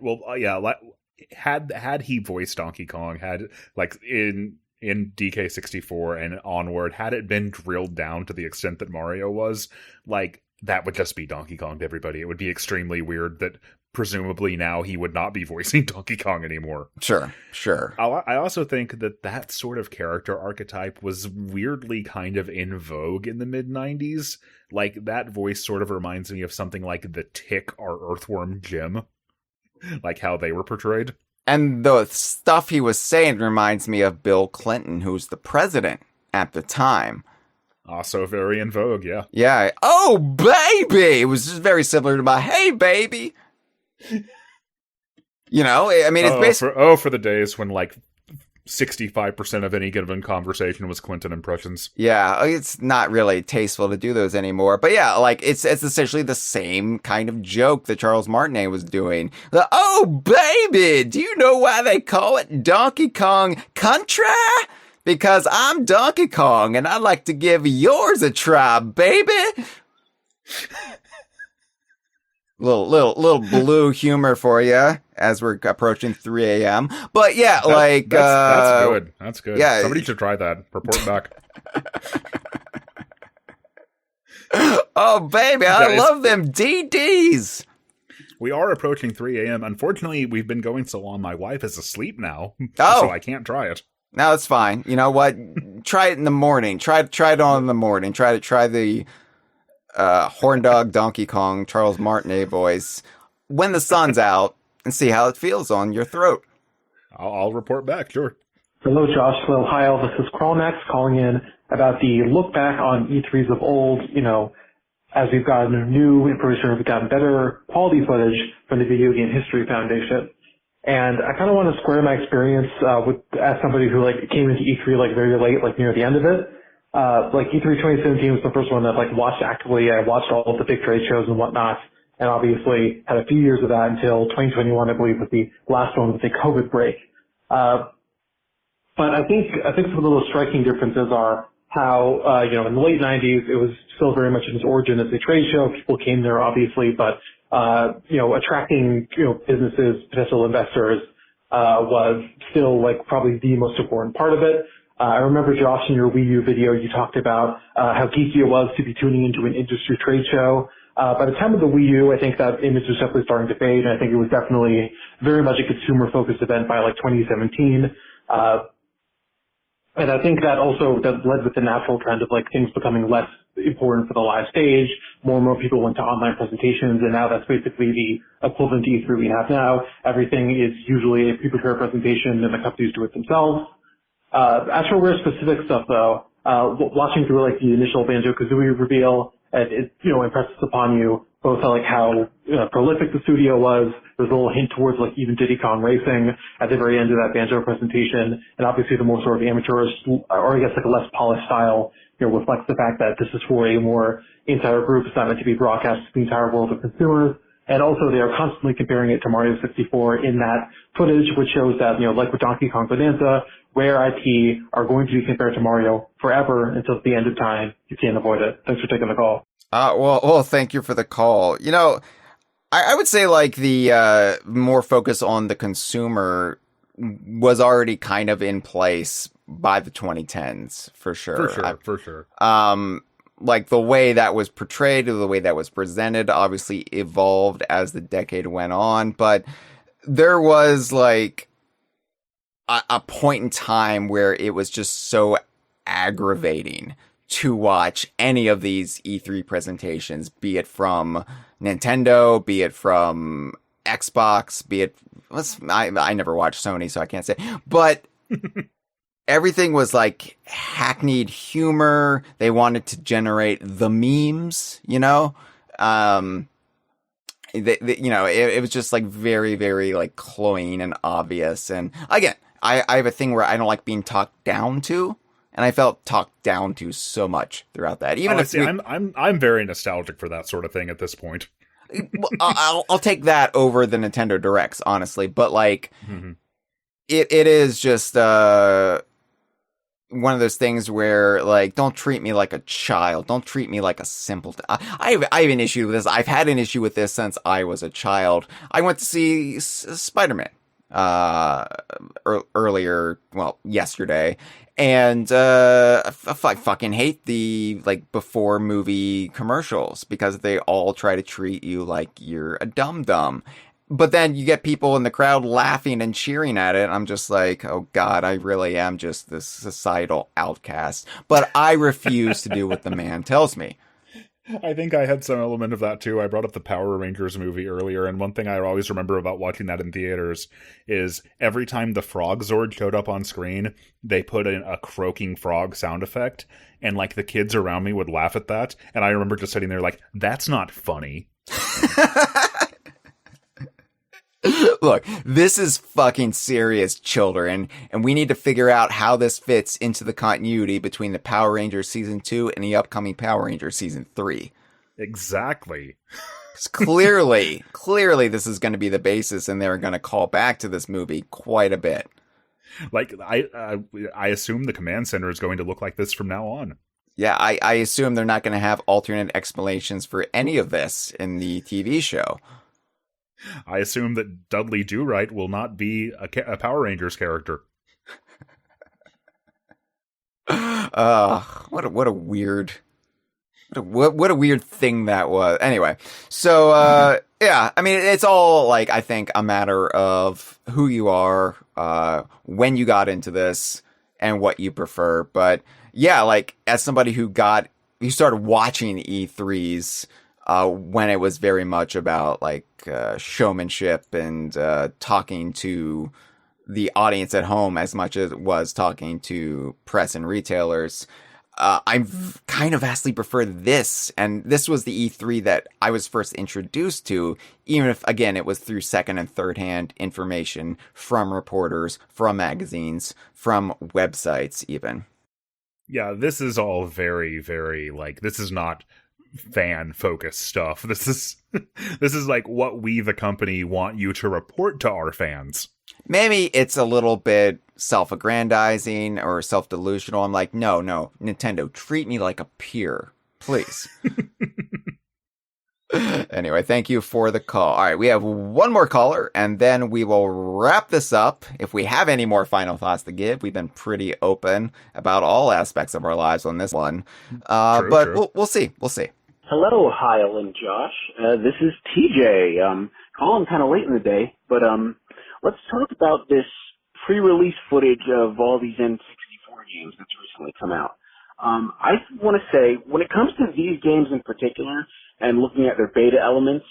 had he voiced Donkey Kong, had, like, in DK64 and onward, had it been drilled down to the extent that Mario was, like, that would just be Donkey Kong to everybody. It would be extremely weird that presumably now he would not be voicing Donkey Kong anymore. Sure. I also think that sort of character archetype was weirdly kind of in vogue in the mid-90s. Like, that voice sort of reminds me of something like the Tick or Earthworm Jim. Like how they were portrayed. And the stuff he was saying reminds me of Bill Clinton, who was the president at the time. Also very in vogue, yeah. Yeah. Oh, baby! It was just very similar to my, hey, baby! I mean, it's basically... for the days when, like, 65% of any given conversation was Clinton impressions. Yeah, it's not really tasteful to do those anymore. But yeah, like, it's essentially the same kind of joke that Charles Martinet was doing. Oh, baby! Do you know why they call it Donkey Kong Country? Because I'm Donkey Kong, and I'd like to give yours a try, baby! Little blue humor for you as we're approaching 3 a.m. But yeah, that's good. That's good. Yeah, somebody should try that. Report back. Oh, baby, I love them DDs. We are approaching 3 a.m. Unfortunately, we've been going so long. My wife is asleep now, so I can't try it. No, it's fine. You know what? Try it in the morning. Try it on in the morning. Try the Horn Dog Donkey Kong Charles Martinet voice when the sun's out and see how it feels on your throat. I'll report back, sure. Hello, Josh. Hello, Hyle. This is Crawlnax calling in about the look back on E3s of old. As we've gotten new information, we've gotten better quality footage from the Video Game History Foundation. And I kind of want to square my experience as somebody who came into E3 very late, near the end of it. E3 2017 was the first one that watched actively. I watched all of the big trade shows and whatnot, and obviously had a few years of that until 2021, I believe, was the last one with the COVID break. But I think some of the striking differences are how in the late 90s it was still very much in its origin as a trade show. People came there obviously, but attracting businesses, potential investors was still probably the most important part of it. I remember, Josh, in your Wii U video, you talked about how geeky it was to be tuning into an industry trade show. By the time of the Wii U, I think that image was definitely starting to fade, and I think it was definitely very much a consumer-focused event by 2017. And I think that also that led with the natural trend of like things becoming less important for the live stage. More and more people went to online presentations, and now that's basically the equivalent to E3 we have now. Everything is usually a pre-prepared presentation, and the companies do it themselves. As for rare specific stuff, though, watching through like the initial Banjo-Kazooie reveal, it impresses upon you both like how prolific the studio was. There's a little hint towards like even Diddy Kong Racing at the very end of that Banjo presentation, and obviously the more sort of amateurish, or I guess like a less polished style, reflects the fact that this is for a more insider group. It's not meant to be broadcast to the entire world of consumers. And also they are constantly comparing it to Mario 64 in that footage, which shows that, like with Donkey Kong Bonanza, rare IP are going to be compared to Mario forever until the end of time. You can't avoid it. Thanks for taking the call. Well, thank you for the call. I would say like the more focus on the consumer was already kind of in place by the 2010s, for sure. For sure. Like the way that was portrayed, the way that was presented, obviously evolved as the decade went on. But there was like a point in time where it was just so aggravating to watch any of these E3 presentations, be it from Nintendo, be it from Xbox, be it, I never watched Sony, so I can't say, but everything was like hackneyed humor. They wanted to generate the memes, it was just like very, very like cloying and obvious. And again, I have a thing where I don't like being talked down to. And I felt talked down to so much throughout that. Even I'm very nostalgic for that sort of thing at this point. I'll take that over the Nintendo Directs, honestly. But like, it is just one of those things where like, don't treat me like a child. Don't treat me like a simpleton. I have an issue with this. I've had an issue with this since I was a child. I went to see Spider-Man yesterday. And I fucking hate the like before movie commercials because they all try to treat you like you're a dum-dum. But then you get people in the crowd laughing and cheering at it. And I'm just like, oh God, I really am just this societal outcast. But I refuse to do what the man tells me. I think I had some element of that too. I brought up the Power Rangers movie earlier, and one thing I always remember about watching that in theaters is every time the Frog Zord showed up on screen, they put in a croaking frog sound effect, and like the kids around me would laugh at that, and I remember just sitting there like, that's not funny. Look, this is fucking serious, children, and we need to figure out how this fits into the continuity between the Power Rangers Season 2 and the upcoming Power Rangers Season 3. Exactly. Clearly, this is going to be the basis, and they're going to call back to this movie quite a bit. Like, I assume the command center is going to look like this from now on. Yeah, I assume they're not going to have alternate explanations for any of this in the TV show. I assume that Dudley Do-Right will not be a Power Rangers character. What a weird thing that was. Anyway, so yeah, I mean, it's all like I think a matter of who you are, when you got into this, and what you prefer. But yeah, like as somebody who started watching E3s. When it was very much about like showmanship and talking to the audience at home as much as it was talking to press and retailers, I kind of vastly prefer this. And this was the E3 that I was first introduced to, even if, again, it was through second and third hand information from reporters, from magazines, from websites even. Yeah, this is all very, very like, this is not fan focused stuff. This is like what we, the company, want you to report to our fans. Maybe it's a little bit self-aggrandizing or self-delusional. I'm like, no, Nintendo, treat me like a peer, please. Anyway, thank you for the call. All right, we have one more caller, and then we will wrap this up. If we have any more final thoughts to give, we've been pretty open about all aspects of our lives on this one. True. We'll see. Hello, Hyle and Josh. This is TJ. Calling kind of late in the day, but let's talk about this pre-release footage of all these N64 games that's recently come out. I want to say, when it comes to these games in particular, and looking at their beta elements,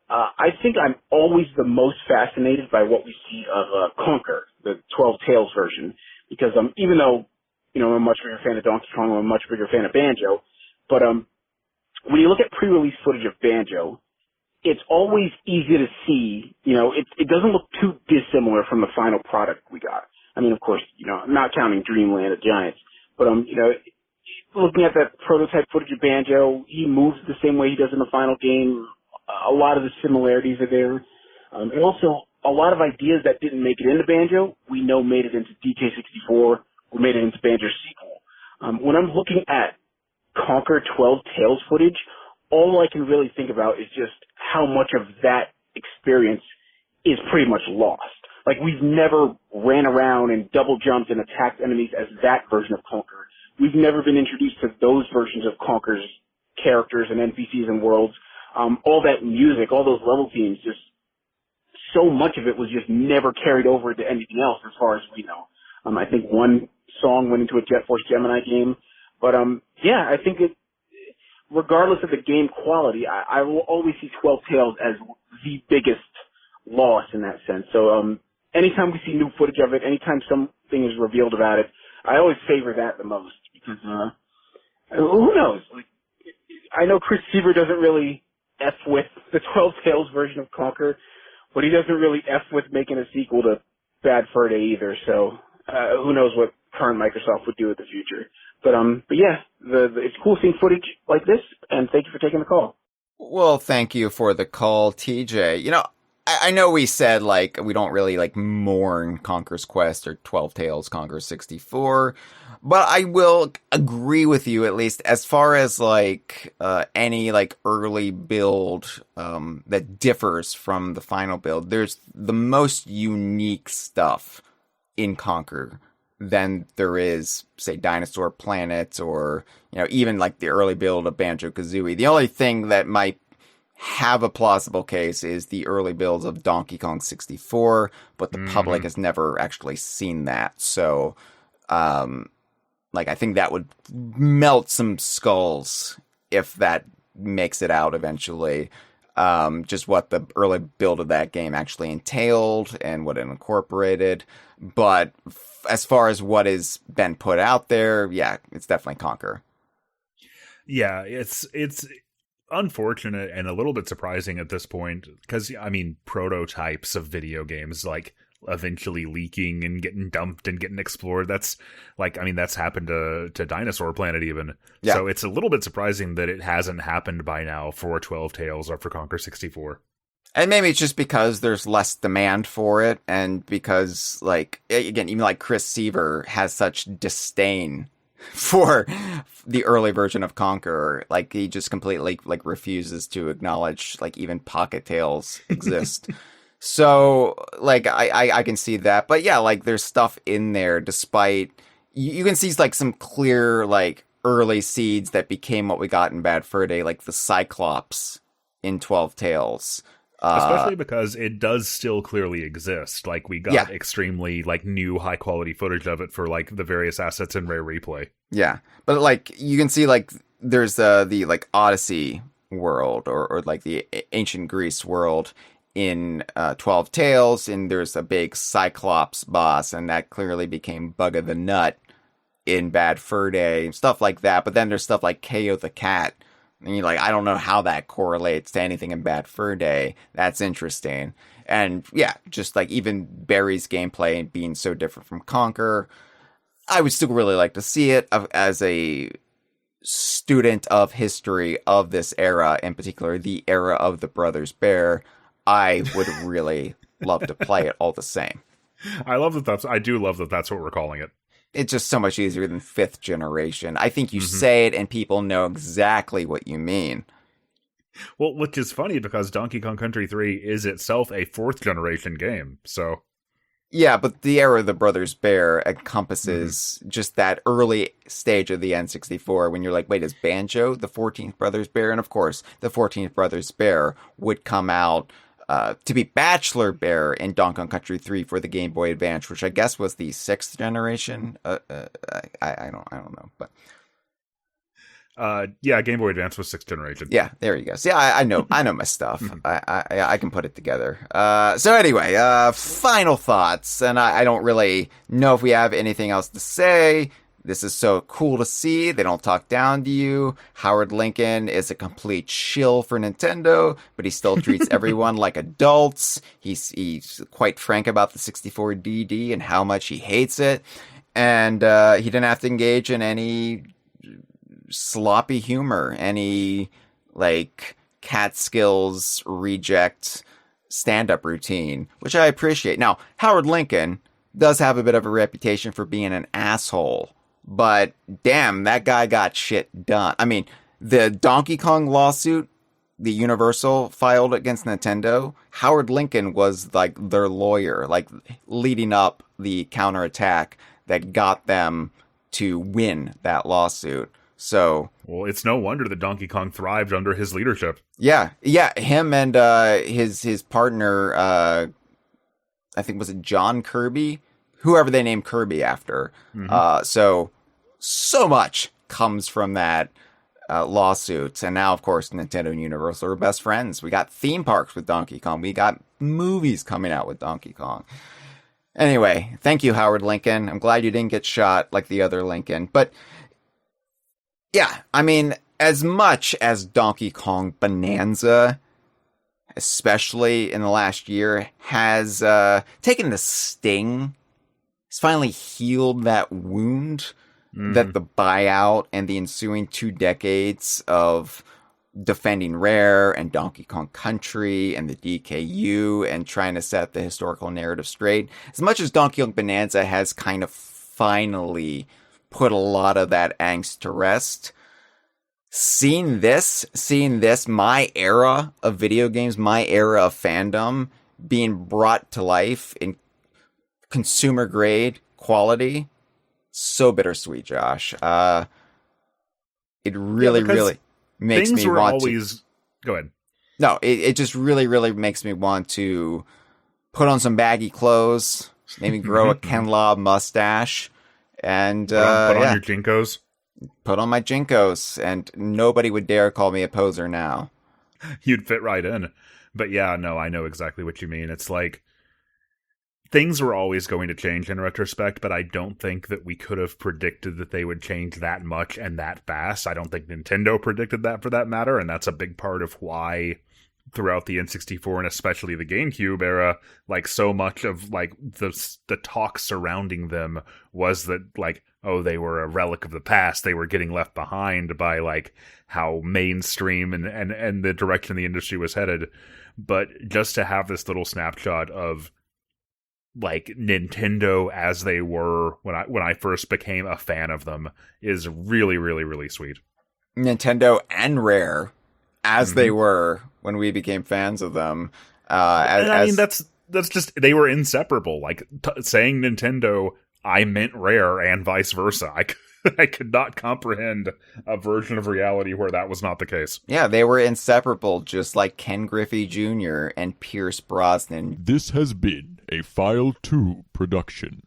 I think I'm always the most fascinated by what we see of Conker, the 12 Tales version, because even though, I'm a much bigger fan of Donkey Kong, I'm a much bigger fan of Banjo, but when you look at pre-release footage of Banjo, it's always easy to see, it doesn't look too dissimilar from the final product we got. I mean, of course, I'm not counting Dreamland of Giants, but, looking at that prototype footage of Banjo, he moves the same way he does in the final game. A lot of the similarities are there. And also, a lot of ideas that didn't make it into Banjo, we know made it into DK64 or made it into Banjo's sequel. When I'm looking at Conker 12 Tales footage, all I can really think about is just how much of that experience is pretty much lost. Like, we've never ran around and double jumped and attacked enemies as that version of Conker. We've never been introduced to those versions of Conker's characters and NPCs and worlds. All that music, all those level themes, just so much of it was just never carried over to anything else as far as we know. I think one song went into a Jet Force Gemini game. But, I think regardless of the game quality, I will always see 12 Tales as the biggest loss in that sense. So, anytime we see new footage of it, anytime something is revealed about it, I always favor that the most because, who knows? Like, I know Chris Seaver doesn't really F with the 12 Tales version of Conker, but he doesn't really F with making a sequel to Bad Fur Day either, so, who knows what current Microsoft would do in the future. But yeah, it's cool seeing footage like this, and thank you for taking the call. Well, thank you for the call, TJ. I know we said, we don't really, mourn Conker's Quest or 12 Tales Conker 64, but I will agree with you, at least, as far as, any, early build that differs from the final build. There's the most unique stuff in Conker than there is, say, Dinosaur Planet or, even, the early build of Banjo-Kazooie. The only thing that might have a plausible case is the early builds of Donkey Kong 64, but the public has never actually seen that. So, I think that would melt some skulls if that makes it out eventually. Just what the early build of that game actually entailed and what it incorporated. But as far as what has been put out there, yeah, it's definitely Conker. Yeah, it's unfortunate and a little bit surprising at this point because, prototypes of video games, eventually leaking and getting dumped and getting explored. That's that's happened to Dinosaur Planet even. Yeah. So it's a little bit surprising that it hasn't happened by now for 12 Tales or for Conker 64. And maybe it's just because there's less demand for it and because, again, even Chris Seaver has such disdain for the early version of Conker. He just completely, refuses to acknowledge, even Pocket Tales exist. So, I can see that. But yeah, there's stuff in there despite... You can see, some clear, early seeds that became what we got in Bad Fur Day, the Cyclops in 12 Tales. Especially because it does still clearly exist. We got extremely, new high-quality footage of it for, the various assets in Rare Replay. Yeah. But, you can see, there's the Odyssey world or the Ancient Greece world in 12 Tales, and there's a big Cyclops boss, and that clearly became Bugga the Nut in Bad Fur Day, stuff like that. But then there's stuff like KO the Cat, and you're I don't know how that correlates to anything in Bad Fur Day. That's interesting. And yeah, just even Barry's gameplay being so different from Conker, I would still really like to see it as a student of history of this era, in particular, the era of the Brothers Bear. I would really love to play it all the same. I do love that that's what we're calling it. It's just so much easier than 5th generation. I think you say it and people know exactly what you mean. Well, which is funny because Donkey Kong Country 3 is itself a 4th generation game, so... Yeah, but the era of the Brothers Bear encompasses just that early stage of the N64 when you're wait, is Banjo the 14th Brothers Bear? And of course, the 14th Brothers Bear would come out to be Bachelor Bear in Donkey Kong Country 3 for the Game Boy Advance, which I guess was the 6th generation. I don't know, but yeah, Game Boy Advance was 6th generation. yeah, there you go. See, I know my stuff. I can put it together. So anyway, final thoughts, and I don't really know if we have anything else to say. This is so cool to see. They don't talk down to you. Howard Lincoln is a complete shill for Nintendo, but he still treats everyone like adults. He's quite frank about the 64DD and how much he hates it. And he didn't have to engage in any sloppy humor, any like Catskills reject stand-up routine, which I appreciate. Now, Howard Lincoln does have a bit of a reputation for being an asshole. But damn, that guy got shit done. I mean, the Donkey Kong lawsuit, the Universal filed against Nintendo, Howard Lincoln was like their lawyer, like leading up the counterattack that got them to win that lawsuit. So, well, it's no wonder that Donkey Kong thrived under his leadership. Yeah, him and his partner, I think was it John Kirby, whoever they named Kirby after. Mm-hmm. So much comes from that lawsuit. And now, of course, Nintendo and Universal are best friends. We got theme parks with Donkey Kong. We got movies coming out with Donkey Kong. Anyway, thank you, Howard Lincoln. I'm glad you didn't get shot like the other Lincoln. But, yeah, I mean, as much as Donkey Kong Bonanza, especially in the last year, has taken the sting, has finally healed that wound that the buyout and the ensuing 2 decades of defending Rare and Donkey Kong Country and the DKU and trying to set the historical narrative straight. As much as Donkey Kong Bonanza has kind of finally put a lot of that angst to rest, seeing this, my era of video games, my era of fandom being brought to life in consumer grade quality, so bittersweet, Josh. It really makes me want to. Go ahead. No, it just really makes me want to put on some baggy clothes, maybe grow a Ken Lobb mustache, and put on your Jinkos. Put on my Jinkos, and nobody would dare call me a poser now. You'd fit right in. But yeah, no, I know exactly what you mean. It's like, things were always going to change in retrospect, but I don't think that we could have predicted that they would change that much and that fast. I don't think Nintendo predicted that, for that matter, and that's a big part of why throughout the N64 and especially the GameCube era, like, so much of like the talk surrounding them was that, like, oh, they were a relic of the past. They were getting left behind by like how mainstream and the direction the industry was headed. But just to have this little snapshot of like Nintendo as they were when I first became a fan of them is really sweet. Nintendo and Rare as they were when we became fans of them. I mean, that's just, they were inseparable. Like, saying Nintendo, I meant Rare, and vice versa. I could not comprehend a version of reality where that was not the case. Yeah, they were inseparable, just like Ken Griffey Jr. and Pierce Brosnan. This has been a File 2 production.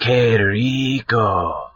Que rico.